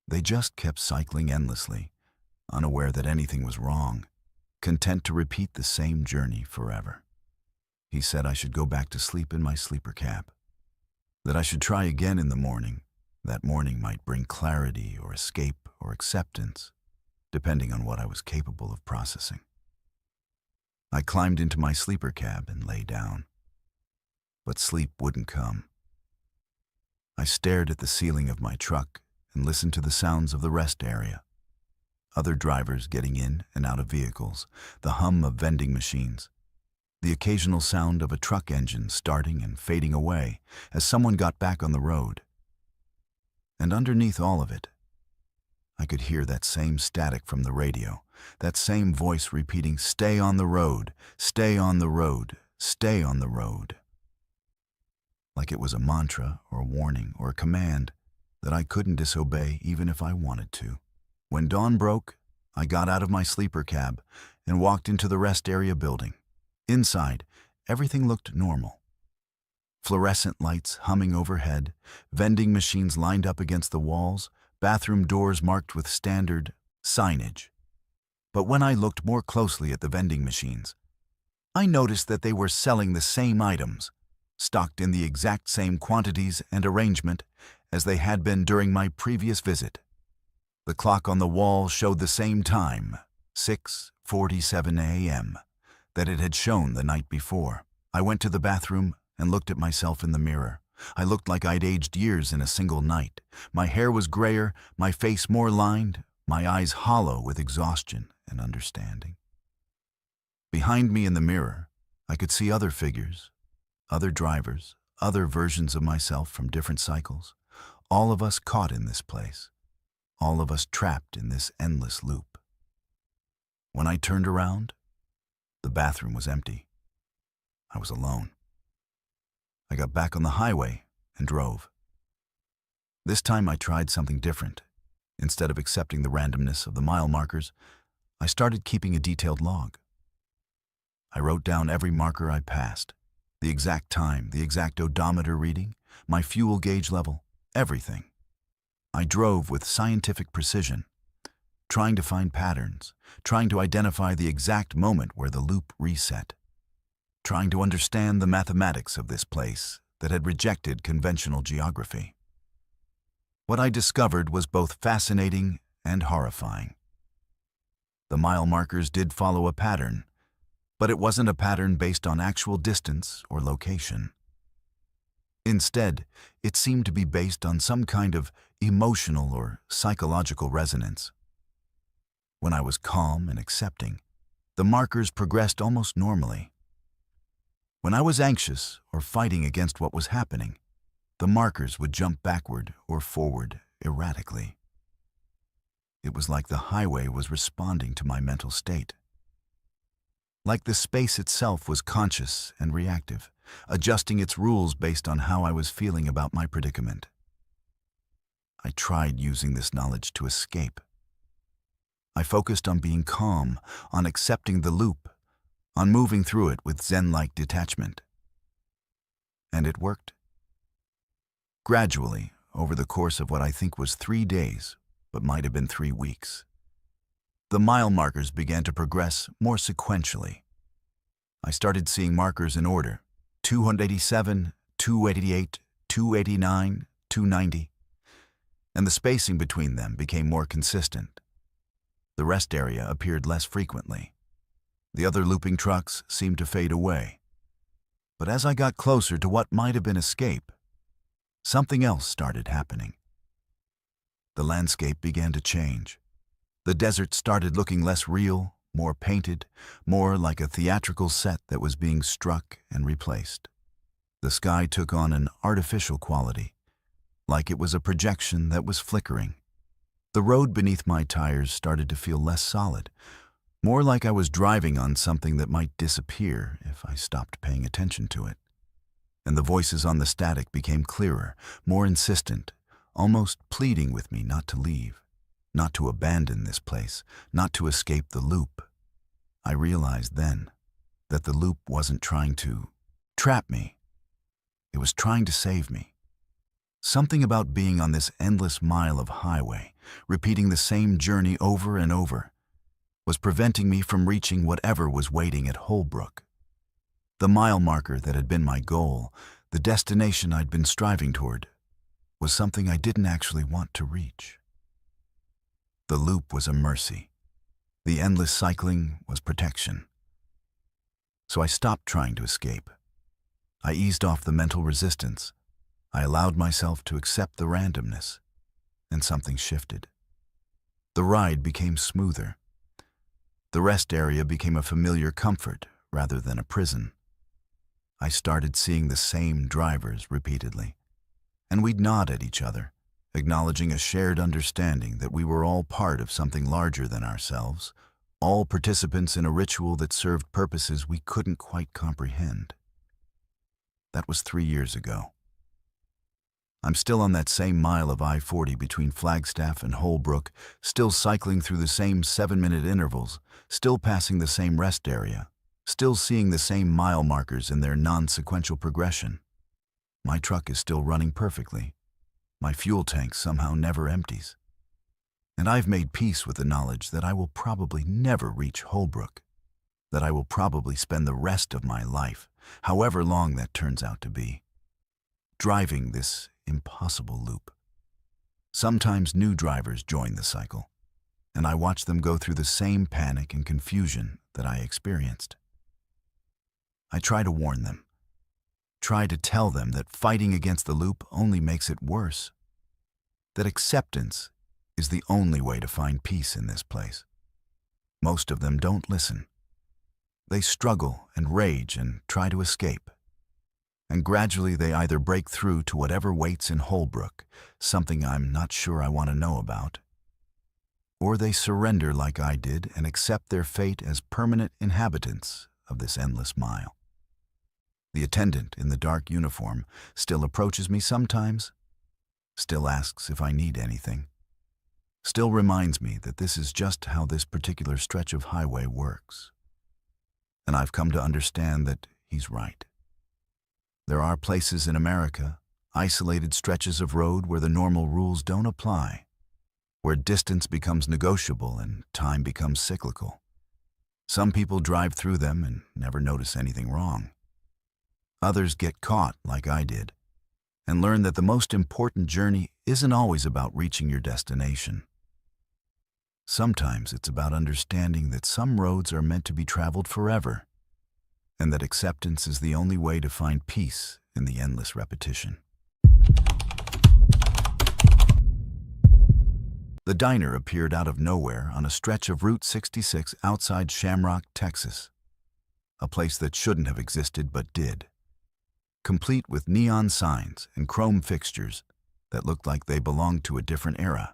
They just kept cycling endlessly, unaware that anything was wrong, content to repeat the same journey forever. He said I should go back to sleep in my sleeper cab, that I should try again in the morning. That morning might bring clarity or escape or acceptance, depending on what I was capable of processing. I climbed into my sleeper cab and lay down, but sleep wouldn't come. I stared at the ceiling of my truck and listened to the sounds of the rest area. Other drivers getting in and out of vehicles, the hum of vending machines, the occasional sound of a truck engine starting and fading away as someone got back on the road. And underneath all of it, I could hear that same static from the radio, that same voice repeating, "Stay on the road, stay on the road, stay on the road." Like it was a mantra or a warning or a command that I couldn't disobey even if I wanted to. When dawn broke, I got out of my sleeper cab and walked into the rest area building. Inside, everything looked normal. Fluorescent lights humming overhead, vending machines lined up against the walls, bathroom doors marked with standard signage. But when I looked more closely at the vending machines, I noticed that they were selling the same items, stocked in the exact same quantities and arrangement as they had been during my previous visit. The clock on the wall showed the same time, 6:47 a.m., that it had shown the night before. I went to the bathroom and looked at myself in the mirror. I looked like I'd aged years in a single night. My hair was grayer, my face more lined, my eyes hollow with exhaustion and understanding. Behind me in the mirror, I could see other figures, other drivers, other versions of myself from different cycles, all of us caught in this place, all of us trapped in this endless loop. When I turned around, the bathroom was empty. I was alone. I got back on the highway and drove. This time I tried something different. Instead of accepting the randomness of the mile markers, I started keeping a detailed log. I wrote down every marker I passed, the exact time, the exact odometer reading, my fuel gauge level, everything. I drove with scientific precision, trying to find patterns, trying to identify the exact moment where the loop reset, trying to understand the mathematics of this place that had rejected conventional geography. What I discovered was both fascinating and horrifying. The mile markers did follow a pattern, but it wasn't a pattern based on actual distance or location. Instead, it seemed to be based on some kind of emotional or psychological resonance. When I was calm and accepting, the markers progressed almost normally. When I was anxious or fighting against what was happening, the markers would jump backward or forward erratically. It was like the highway was responding to my mental state. Like the space itself was conscious and reactive, adjusting its rules based on how I was feeling about my predicament. I tried using this knowledge to escape. I focused on being calm, on accepting the loop, on moving through it with Zen-like detachment. And it worked. Gradually, over the course of what I think was 3 days, but might have been 3 weeks, the mile markers began to progress more sequentially. I started seeing markers in order: 287, 288, 289, 290, and the spacing between them became more consistent. The rest area appeared less frequently. The other looping trucks seemed to fade away. But as I got closer to what might have been escape, something else started happening. The landscape began to change. The desert started looking less real, more painted, more like a theatrical set that was being struck and replaced. The sky took on an artificial quality, like it was a projection that was flickering. The road beneath my tires started to feel less solid, more like I was driving on something that might disappear if I stopped paying attention to it. And the voices on the static became clearer, more insistent, almost pleading with me not to leave, not to abandon this place, not to escape the loop. I realized then that the loop wasn't trying to trap me. It was trying to save me. Something about being on this endless mile of highway, repeating the same journey over and over, was preventing me from reaching whatever was waiting at Holbrook. The mile marker that had been my goal, the destination I'd been striving toward, was something I didn't actually want to reach. The loop was a mercy. The endless cycling was protection. So I stopped trying to escape. I eased off the mental resistance. I allowed myself to accept the randomness, and something shifted. The ride became smoother. The rest area became a familiar comfort rather than a prison. I started seeing the same drivers repeatedly, and we'd nod at each other, acknowledging a shared understanding that we were all part of something larger than ourselves, all participants in a ritual that served purposes we couldn't quite comprehend. That was 3 years ago. I'm still on that same mile of I-40 between Flagstaff and Holbrook, still cycling through the same 7-minute intervals, still passing the same rest area, still seeing the same mile markers in their non-sequential progression. My truck is still running perfectly. My fuel tank somehow never empties. And I've made peace with the knowledge that I will probably never reach Holbrook, that I will probably spend the rest of my life, however long that turns out to be, driving this impossible loop. Sometimes new drivers join the cycle, and I watch them go through the same panic and confusion that I experienced. I try to warn them, try to tell them that fighting against the loop only makes it worse, that acceptance is the only way to find peace in this place. Most of them don't listen. They struggle and rage and try to escape. And gradually they either break through to whatever waits in Holbrook, something I'm not sure I want to know about, or they surrender like I did and accept their fate as permanent inhabitants of this endless mile. The attendant in the dark uniform still approaches me sometimes, still asks if I need anything, still reminds me that this is just how this particular stretch of highway works. And I've come to understand that he's right. There are places in America, isolated stretches of road where the normal rules don't apply, where distance becomes negotiable and time becomes cyclical. Some people drive through them and never notice anything wrong. Others get caught, like I did, and learn that the most important journey isn't always about reaching your destination. Sometimes it's about understanding that some roads are meant to be traveled forever, and that acceptance is the only way to find peace in the endless repetition. The diner appeared out of nowhere on a stretch of Route 66 outside Shamrock, Texas, a place that shouldn't have existed but did, complete with neon signs and chrome fixtures that looked like they belonged to a different era.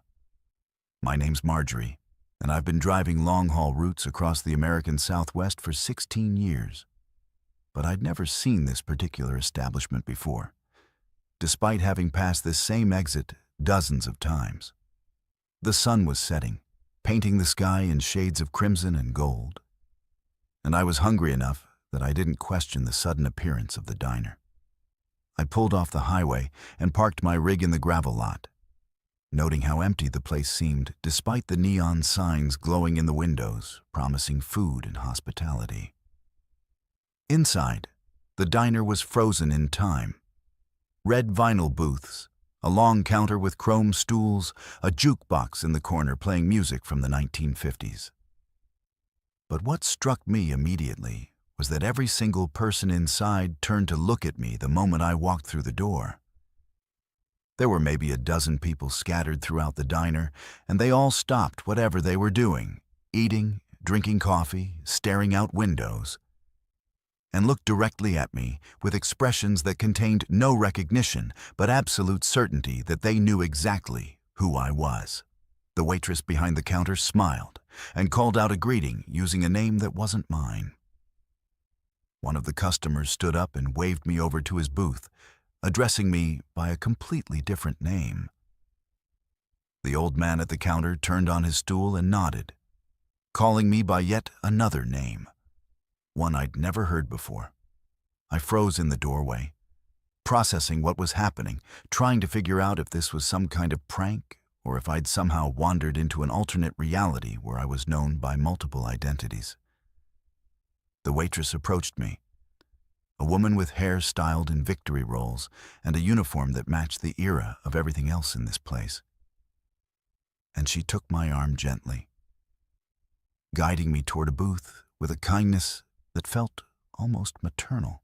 My name's Marjorie, and I've been driving long-haul routes across the American Southwest for 16 years. But I'd never seen this particular establishment before, despite having passed this same exit dozens of times. The sun was setting, painting the sky in shades of crimson and gold. And I was hungry enough that I didn't question the sudden appearance of the diner. I pulled off the highway and parked my rig in the gravel lot, noting how empty the place seemed despite the neon signs glowing in the windows, promising food and hospitality. Inside, the diner was frozen in time. Red vinyl booths, a long counter with chrome stools, a jukebox in the corner playing music from the 1950s. But what struck me immediately was that every single person inside turned to look at me the moment I walked through the door. There were maybe a dozen people scattered throughout the diner, and they all stopped whatever they were doing, eating, drinking coffee, staring out windows, and looked directly at me with expressions that contained no recognition but absolute certainty that they knew exactly who I was. The waitress behind the counter smiled and called out a greeting using a name that wasn't mine. One of the customers stood up and waved me over to his booth, addressing me by a completely different name. The old man at the counter turned on his stool and nodded, calling me by yet another name, one I'd never heard before. I froze in the doorway, processing what was happening, trying to figure out if this was some kind of prank or if I'd somehow wandered into an alternate reality where I was known by multiple identities. The waitress approached me, a woman with hair styled in victory rolls and a uniform that matched the era of everything else in this place. And she took my arm gently, guiding me toward a booth with a kindness that felt almost maternal.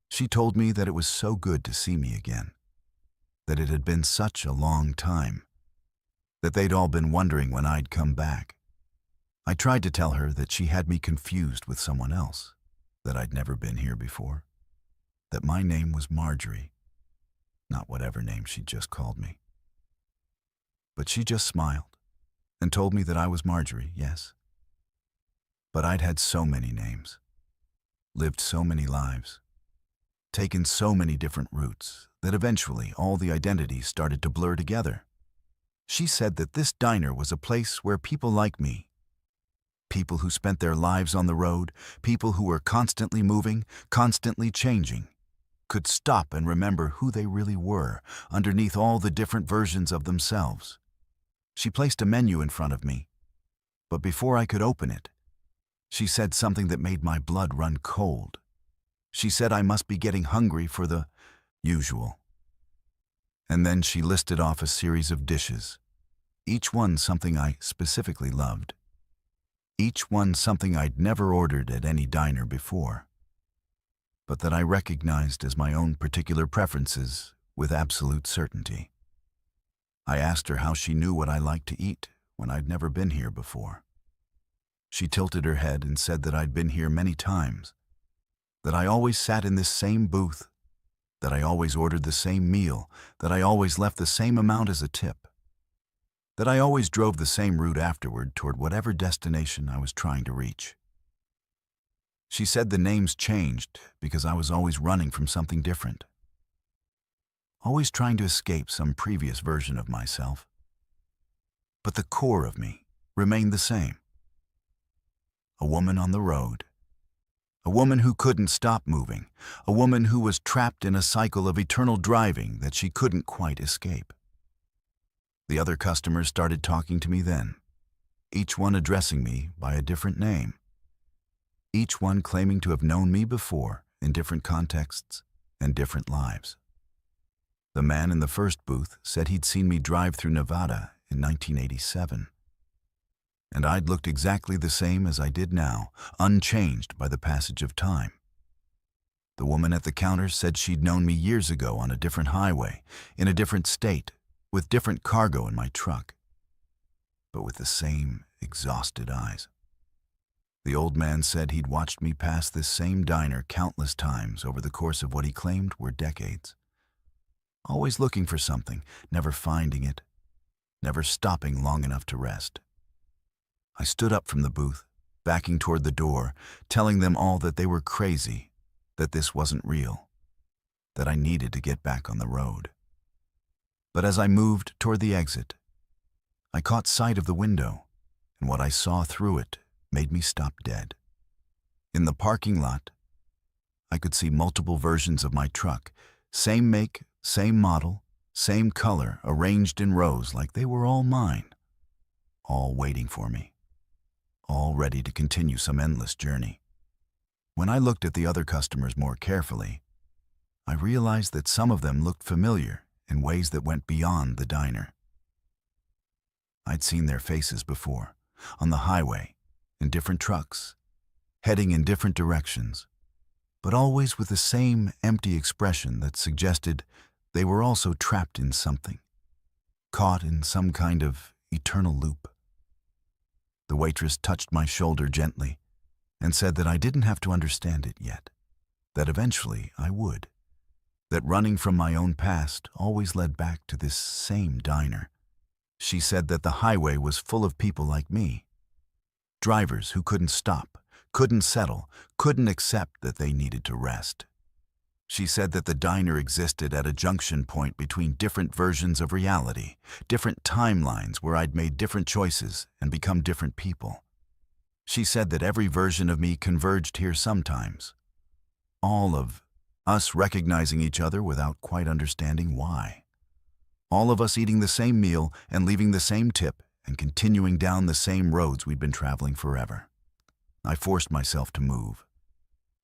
She told me that it was so good to see me again, that it had been such a long time, that they'd all been wondering when I'd come back. I tried to tell her that she had me confused with someone else, that I'd never been here before, that my name was Marjorie, not whatever name she'd just called me. But she just smiled and told me that I was Marjorie, yes. But I'd had so many names, lived so many lives, taken so many different routes that eventually all the identities started to blur together. She said that this diner was a place where people like me, people who spent their lives on the road, people who were constantly moving, constantly changing, could stop and remember who they really were underneath all the different versions of themselves. She placed a menu in front of me, but before I could open it, she said something that made my blood run cold. She said I must be getting hungry for the usual. And then she listed off a series of dishes, each one something I specifically loved. Each one something I'd never ordered at any diner before, but that I recognized as my own particular preferences with absolute certainty. I asked her how she knew what I liked to eat when I'd never been here before. She tilted her head and said that I'd been here many times, that I always sat in this same booth, that I always ordered the same meal, that I always left the same amount as a tip, that I always drove the same route afterward toward whatever destination I was trying to reach. She said the names changed because I was always running from something different, always trying to escape some previous version of myself. But the core of me remained the same. A woman on the road, a woman who couldn't stop moving, a woman who was trapped in a cycle of eternal driving that she couldn't quite escape. The other customers started talking to me then, each one addressing me by a different name, each one claiming to have known me before in different contexts and different lives. The man in the first booth said he'd seen me drive through Nevada in 1987, and I'd looked exactly the same as I did now, unchanged by the passage of time. The woman at the counter said she'd known me years ago on a different highway, in a different state, with different cargo in my truck, but with the same exhausted eyes. The old man said he'd watched me pass this same diner countless times over the course of what he claimed were decades. Always looking for something, never finding it, never stopping long enough to rest. I stood up from the booth, backing toward the door, telling them all that they were crazy, that this wasn't real, that I needed to get back on the road. But as I moved toward the exit, I caught sight of the window, and what I saw through it made me stop dead. In the parking lot, I could see multiple versions of my truck, same make, same model, same color, arranged in rows like they were all mine, all waiting for me, all ready to continue some endless journey. When I looked at the other customers more carefully, I realized that some of them looked familiar in ways that went beyond the diner. I'd seen their faces before, on the highway, in different trucks, heading in different directions, but always with the same empty expression that suggested they were also trapped in something, caught in some kind of eternal loop. The waitress touched my shoulder gently and said that I didn't have to understand it yet, that eventually I would, that running from my own past always led back to this same diner. She said that the highway was full of people like me, drivers who couldn't stop, couldn't settle, couldn't accept that they needed to rest. She said that the diner existed at a junction point between different versions of reality, different timelines where I'd made different choices and become different people. She said that every version of me converged here sometimes, all of us recognizing each other without quite understanding why. All of us eating the same meal and leaving the same tip and continuing down the same roads we'd been traveling forever. I forced myself to move,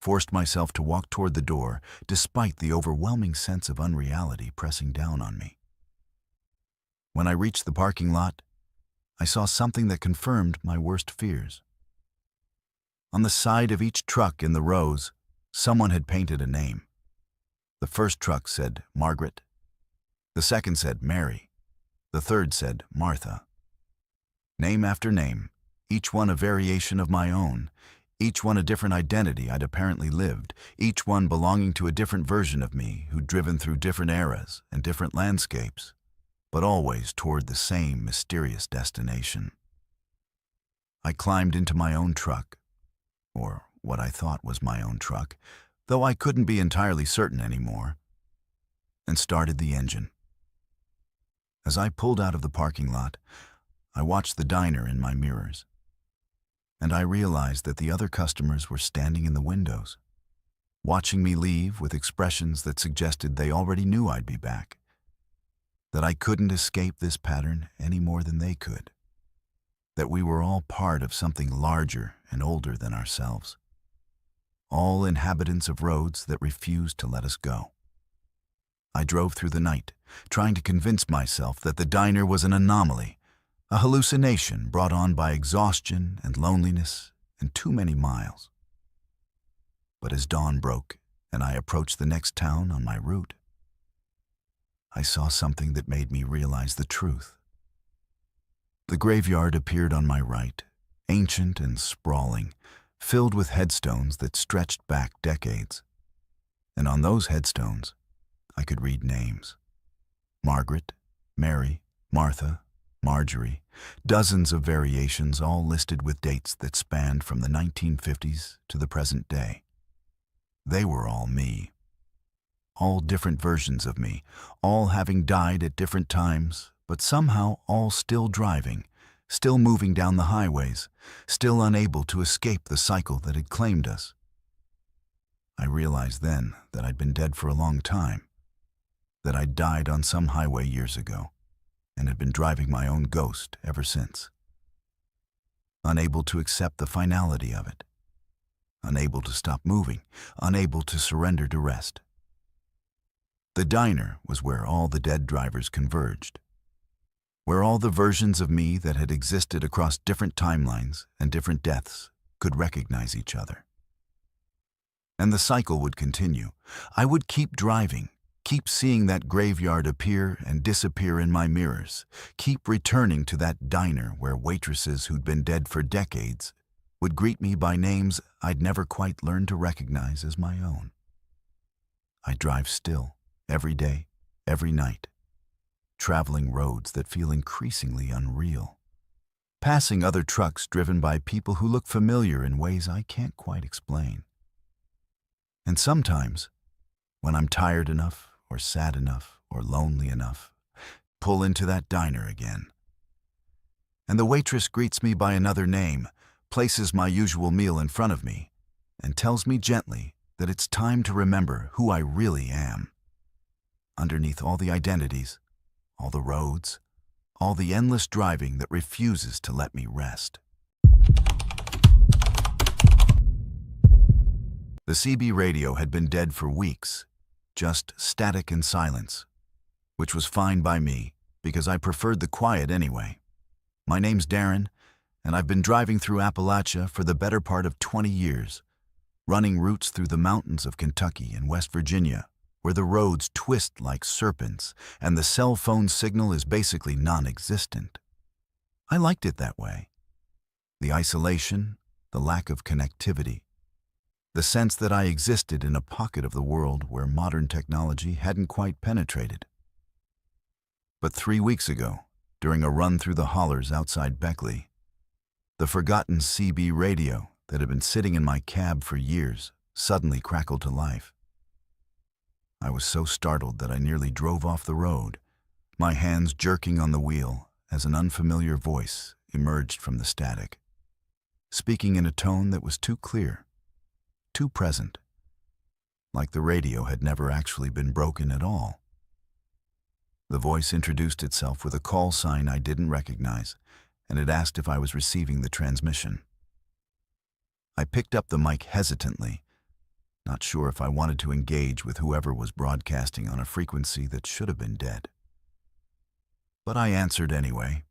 forced myself to walk toward the door despite the overwhelming sense of unreality pressing down on me. When I reached the parking lot, I saw something that confirmed my worst fears. On the side of each truck in the rows, someone had painted a name. The first truck said Margaret. The second said Mary. The third said Martha. Name after name, each one a variation of my own, each one a different identity I'd apparently lived, each one belonging to a different version of me who'd driven through different eras and different landscapes, but always toward the same mysterious destination. I climbed into my own truck, or what I thought was my own truck, though I couldn't be entirely certain anymore, and started the engine. As I pulled out of the parking lot, I watched the diner in my mirrors, and I realized that the other customers were standing in the windows, watching me leave with expressions that suggested they already knew I'd be back, that I couldn't escape this pattern any more than they could, that we were all part of something larger and older than ourselves, all inhabitants of roads that refused to let us go. I drove through the night, trying to convince myself that the diner was an anomaly, a hallucination brought on by exhaustion and loneliness and too many miles. But as dawn broke and I approached the next town on my route, I saw something that made me realize the truth. The graveyard appeared on my right, ancient and sprawling, filled with headstones that stretched back decades. And on those headstones, I could read names. Margaret, Mary, Martha, Marjorie, dozens of variations all listed with dates that spanned from the 1950s to the present day. They were all me. All different versions of me, all having died at different times, but somehow all still driving, still moving down the highways, still unable to escape the cycle that had claimed us. I realized then that I'd been dead for a long time, that I'd died on some highway years ago, and had been driving my own ghost ever since. Unable to accept the finality of it, unable to stop moving, unable to surrender to rest. The diner was where all the dead drivers converged, where all the versions of me that had existed across different timelines and different deaths could recognize each other. And the cycle would continue. I would keep driving, keep seeing that graveyard appear and disappear in my mirrors, keep returning to that diner where waitresses who'd been dead for decades would greet me by names I'd never quite learned to recognize as my own. I'd drive still, every day, every night, traveling roads that feel increasingly unreal, passing other trucks driven by people who look familiar in ways I can't quite explain. And sometimes, when I'm tired enough, or sad enough, or lonely enough, pull into that diner again. and the waitress greets me by another name, places my usual meal in front of me, and tells me gently that it's time to remember who I really am. Underneath all the identities, all the roads, all the endless driving that refuses to let me rest. The CB radio had been dead for weeks, just static and silence, which was fine by me because I preferred the quiet anyway. My name's Darren, and I've been driving through Appalachia for the better part of 20 years, running routes through the mountains of Kentucky and West Virginia, where the roads twist like serpents and the cell phone signal is basically non-existent. I liked it that way. The isolation, the lack of connectivity, the sense that I existed in a pocket of the world where modern technology hadn't quite penetrated. But 3 weeks ago, during a run through the hollers outside Beckley, the forgotten CB radio that had been sitting in my cab for years suddenly crackled to life. I was so startled that I nearly drove off the road, my hands jerking on the wheel as an unfamiliar voice emerged from the static, speaking in a tone that was too clear, too present, like the radio had never actually been broken at all. The voice introduced itself with a call sign I didn't recognize, and it asked if I was receiving the transmission. I picked up the mic hesitantly, not sure if I wanted to engage with whoever was broadcasting on a frequency that should have been dead. But I answered anyway,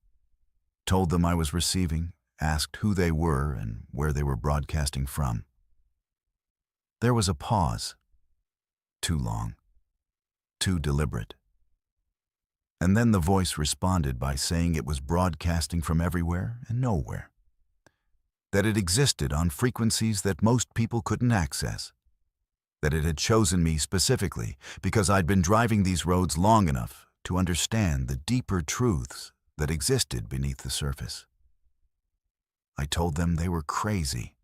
told them I was receiving, asked who they were and where they were broadcasting from. There was a pause, too long, too deliberate. And then the voice responded by saying it was broadcasting from everywhere and nowhere, that it existed on frequencies that most people couldn't access, that it had chosen me specifically because I'd been driving these roads long enough to understand the deeper truths that existed beneath the surface. I told them they were crazy,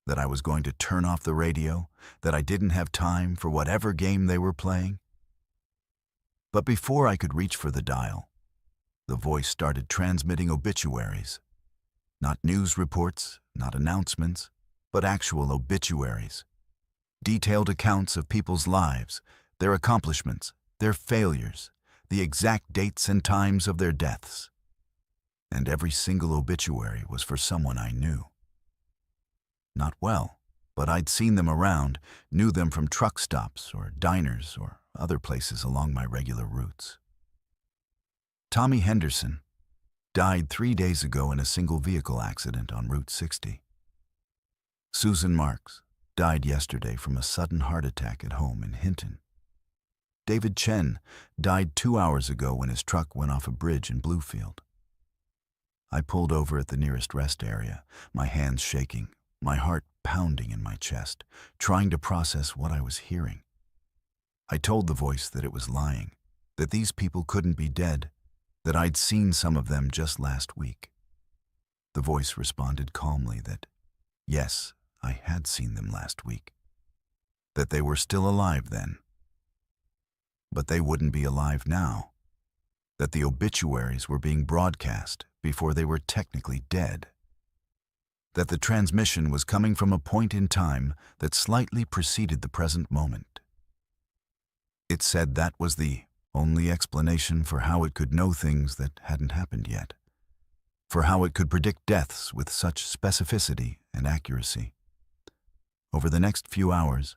that I was going to turn off the radio, that I didn't have time for whatever game they were playing. But before I could reach for the dial, the voice started transmitting obituaries. Not news reports, not announcements, but actual obituaries. Detailed accounts of people's lives, their accomplishments, their failures, the exact dates and times of their deaths. And every single obituary was for someone I knew. Not well, but I'd seen them around, knew them from truck stops or diners or other places along my regular routes. Tommy Henderson died 3 days ago in a single vehicle accident on Route 60. Susan Marks died yesterday from a sudden heart attack at home in Hinton. David Chen died 2 hours ago when his truck went off a bridge in Bluefield. I pulled over at the nearest rest area, my hands shaking, my heart pounding in my chest, trying to process what I was hearing. I told the voice that it was lying, that these people couldn't be dead, that I'd seen some of them just last week. The voice responded calmly that, yes, I had seen them last week, that they were still alive then, but they wouldn't be alive now, that the obituaries were being broadcast before they were technically dead, that the transmission was coming from a point in time that slightly preceded the present moment. It said that was the only explanation for how it could know things that hadn't happened yet, for how it could predict deaths with such specificity and accuracy. Over the next few hours,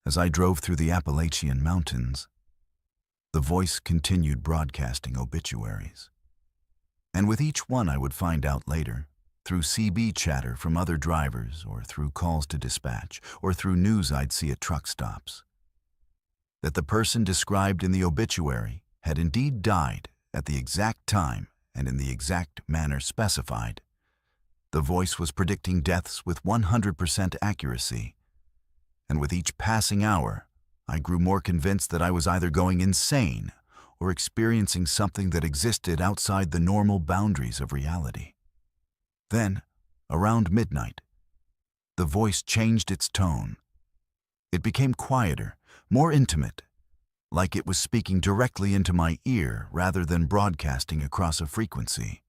as I drove through the Appalachian Mountains, the voice continued broadcasting obituaries. And with each one I would find out later, through CB chatter from other drivers or through calls to dispatch or through news I'd see at truck stops, that the person described in the obituary had indeed died at the exact time and in the exact manner specified. The voice was predicting deaths with 100% accuracy, and with each passing hour, I grew more convinced that I was either going insane or experiencing something that existed outside the normal boundaries of reality. Then, around midnight, the voice changed its tone. It became quieter, more intimate, like it was speaking directly into my ear rather than broadcasting across a frequency.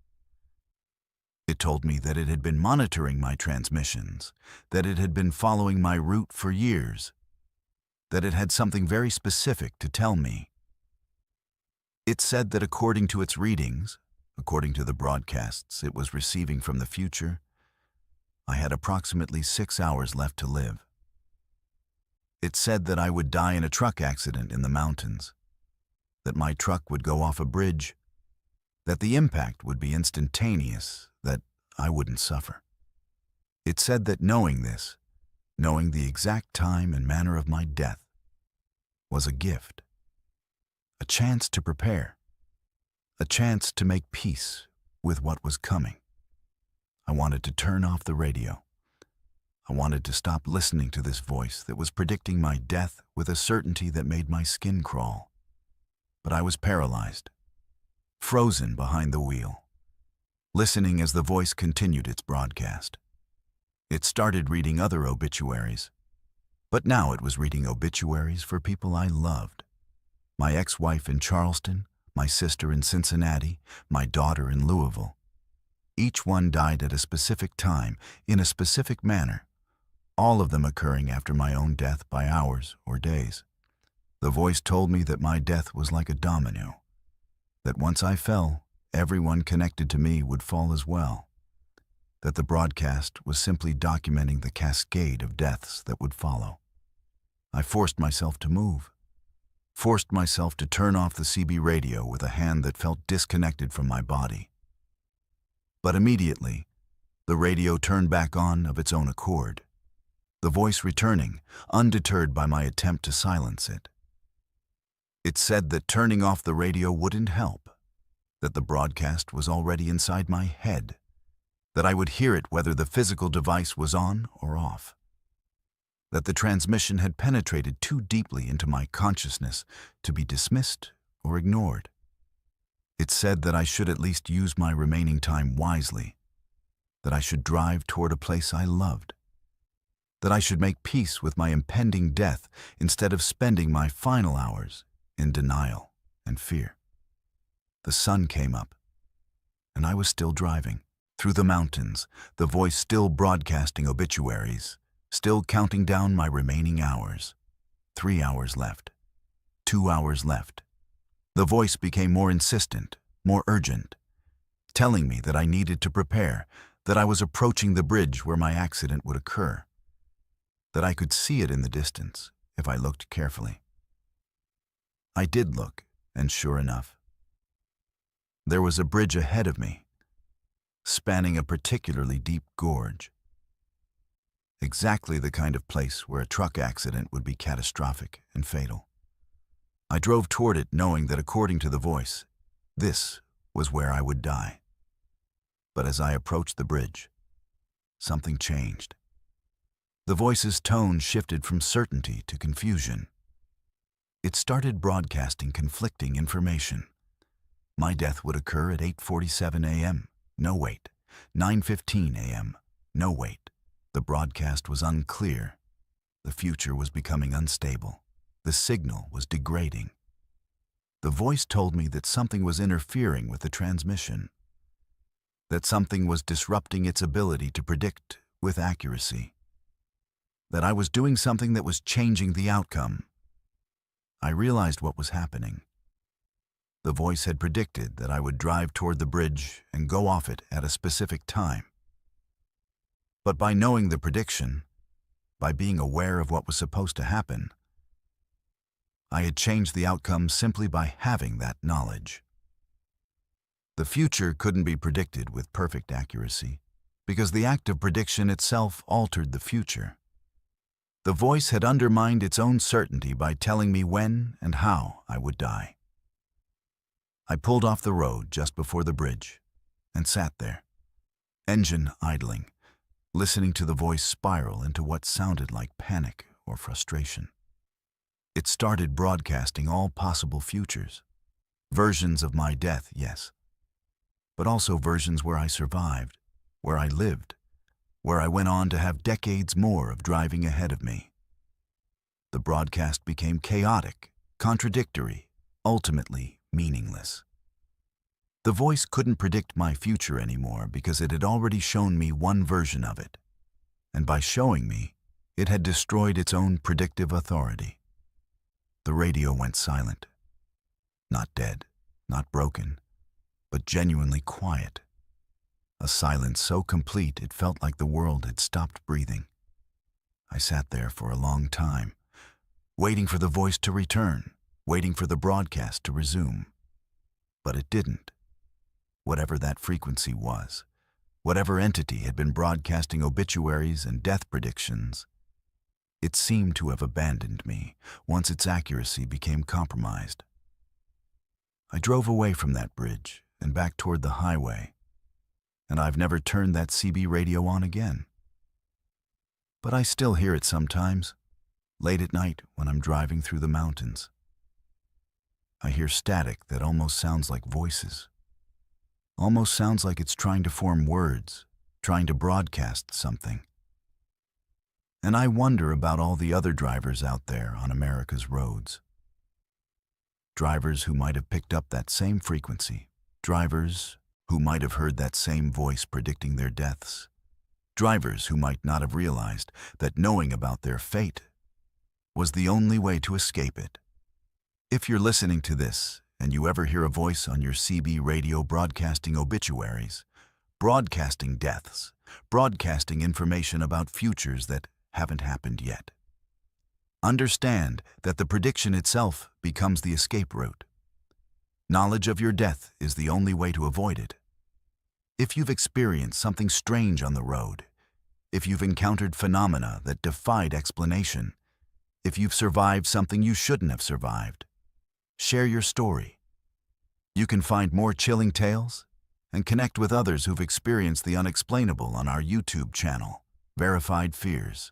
It told me that it had been monitoring my transmissions, that it had been following my route for years, that it had something very specific to tell me. It said that according to its readings, according to the broadcasts it was receiving from the future, I had approximately 6 hours left to live. It said that I would die in a truck accident in the mountains, that my truck would go off a bridge, that the impact would be instantaneous, that I wouldn't suffer. It said that knowing this, knowing the exact time and manner of my death, was a gift, a chance to prepare, a chance to make peace with what was coming. I wanted to turn off the radio. I wanted to stop listening to this voice that was predicting my death with a certainty that made my skin crawl. But I was paralyzed, frozen behind the wheel, listening as the voice continued its broadcast. It started reading other obituaries, but now it was reading obituaries for people I loved. My ex-wife in Charleston, my sister in Cincinnati, my daughter in Louisville. Each one died at a specific time, in a specific manner, all of them occurring after my own death by hours or days. The voice told me that my death was like a domino, that once I fell, everyone connected to me would fall as well, that the broadcast was simply documenting the cascade of deaths that would follow. I forced myself to move, forced myself to turn off the CB radio with a hand that felt disconnected from my body. But immediately, the radio turned back on of its own accord, the voice returning, undeterred by my attempt to silence it. It said that turning off the radio wouldn't help, that the broadcast was already inside my head, that I would hear it whether the physical device was on or off, that the transmission had penetrated too deeply into my consciousness to be dismissed or ignored. It said that I should at least use my remaining time wisely, that I should drive toward a place I loved, that I should make peace with my impending death instead of spending my final hours in denial and fear. The sun came up, and I was still driving. Through the mountains, the voice still broadcasting obituaries, still counting down my remaining hours. 3 hours left. 2 hours left. The voice became more insistent, more urgent, telling me that I needed to prepare, that I was approaching the bridge where my accident would occur, that I could see it in the distance if I looked carefully. I did look, and sure enough, there was a bridge ahead of me, spanning a particularly deep gorge. Exactly the kind of place where a truck accident would be catastrophic and fatal. I drove toward it knowing that according to the voice, this was where I would die. But as I approached the bridge, something changed. The voice's tone shifted from certainty to confusion. It started broadcasting conflicting information. My death would occur at 8:47 a.m. No wait. 9:15 a.m. No wait. The broadcast was unclear. The future was becoming unstable. The signal was degrading. The voice told me that something was interfering with the transmission, that something was disrupting its ability to predict with accuracy, that I was doing something that was changing the outcome. I realized what was happening. The voice had predicted that I would drive toward the bridge and go off it at a specific time. But by knowing the prediction, by being aware of what was supposed to happen, I had changed the outcome simply by having that knowledge. The future couldn't be predicted with perfect accuracy, because the act of prediction itself altered the future. The voice had undermined its own certainty by telling me when and how I would die. I pulled off the road just before the bridge and sat there, engine idling, listening to the voice spiral into what sounded like panic or frustration. It started broadcasting all possible futures, versions of my death, yes, but also versions where I survived, where I lived, where I went on to have decades more of driving ahead of me. The broadcast became chaotic, contradictory, ultimately meaningless. The voice couldn't predict my future anymore because it had already shown me one version of it. And by showing me, it had destroyed its own predictive authority. The radio went silent. Not dead, not broken, but genuinely quiet. A silence so complete it felt like the world had stopped breathing. I sat there for a long time, waiting for the voice to return, waiting for the broadcast to resume. But it didn't. Whatever that frequency was, whatever entity had been broadcasting obituaries and death predictions, it seemed to have abandoned me once its accuracy became compromised. I drove away from that bridge and back toward the highway, and I've never turned that CB radio on again. But I still hear it sometimes, late at night when I'm driving through the mountains. I hear static that almost sounds like voices. Almost sounds like it's trying to form words, trying to broadcast something. And I wonder about all the other drivers out there on America's roads. Drivers who might have picked up that same frequency. Drivers who might have heard that same voice predicting their deaths. Drivers who might not have realized that knowing about their fate was the only way to escape it. If you're listening to this and you ever hear a voice on your CB radio broadcasting obituaries, broadcasting deaths, broadcasting information about futures that haven't happened yet, understand that the prediction itself becomes the escape route. Knowledge of your death is the only way to avoid it. If you've experienced something strange on the road, if you've encountered phenomena that defied explanation, if you've survived something you shouldn't have survived, share your story. You can find more chilling tales and connect with others who've experienced the unexplainable on our YouTube channel, Verified Fears.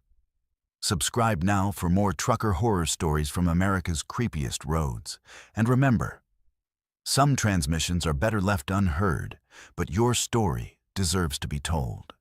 Subscribe now for more trucker horror stories from America's creepiest roads. And remember, some transmissions are better left unheard, but your story deserves to be told.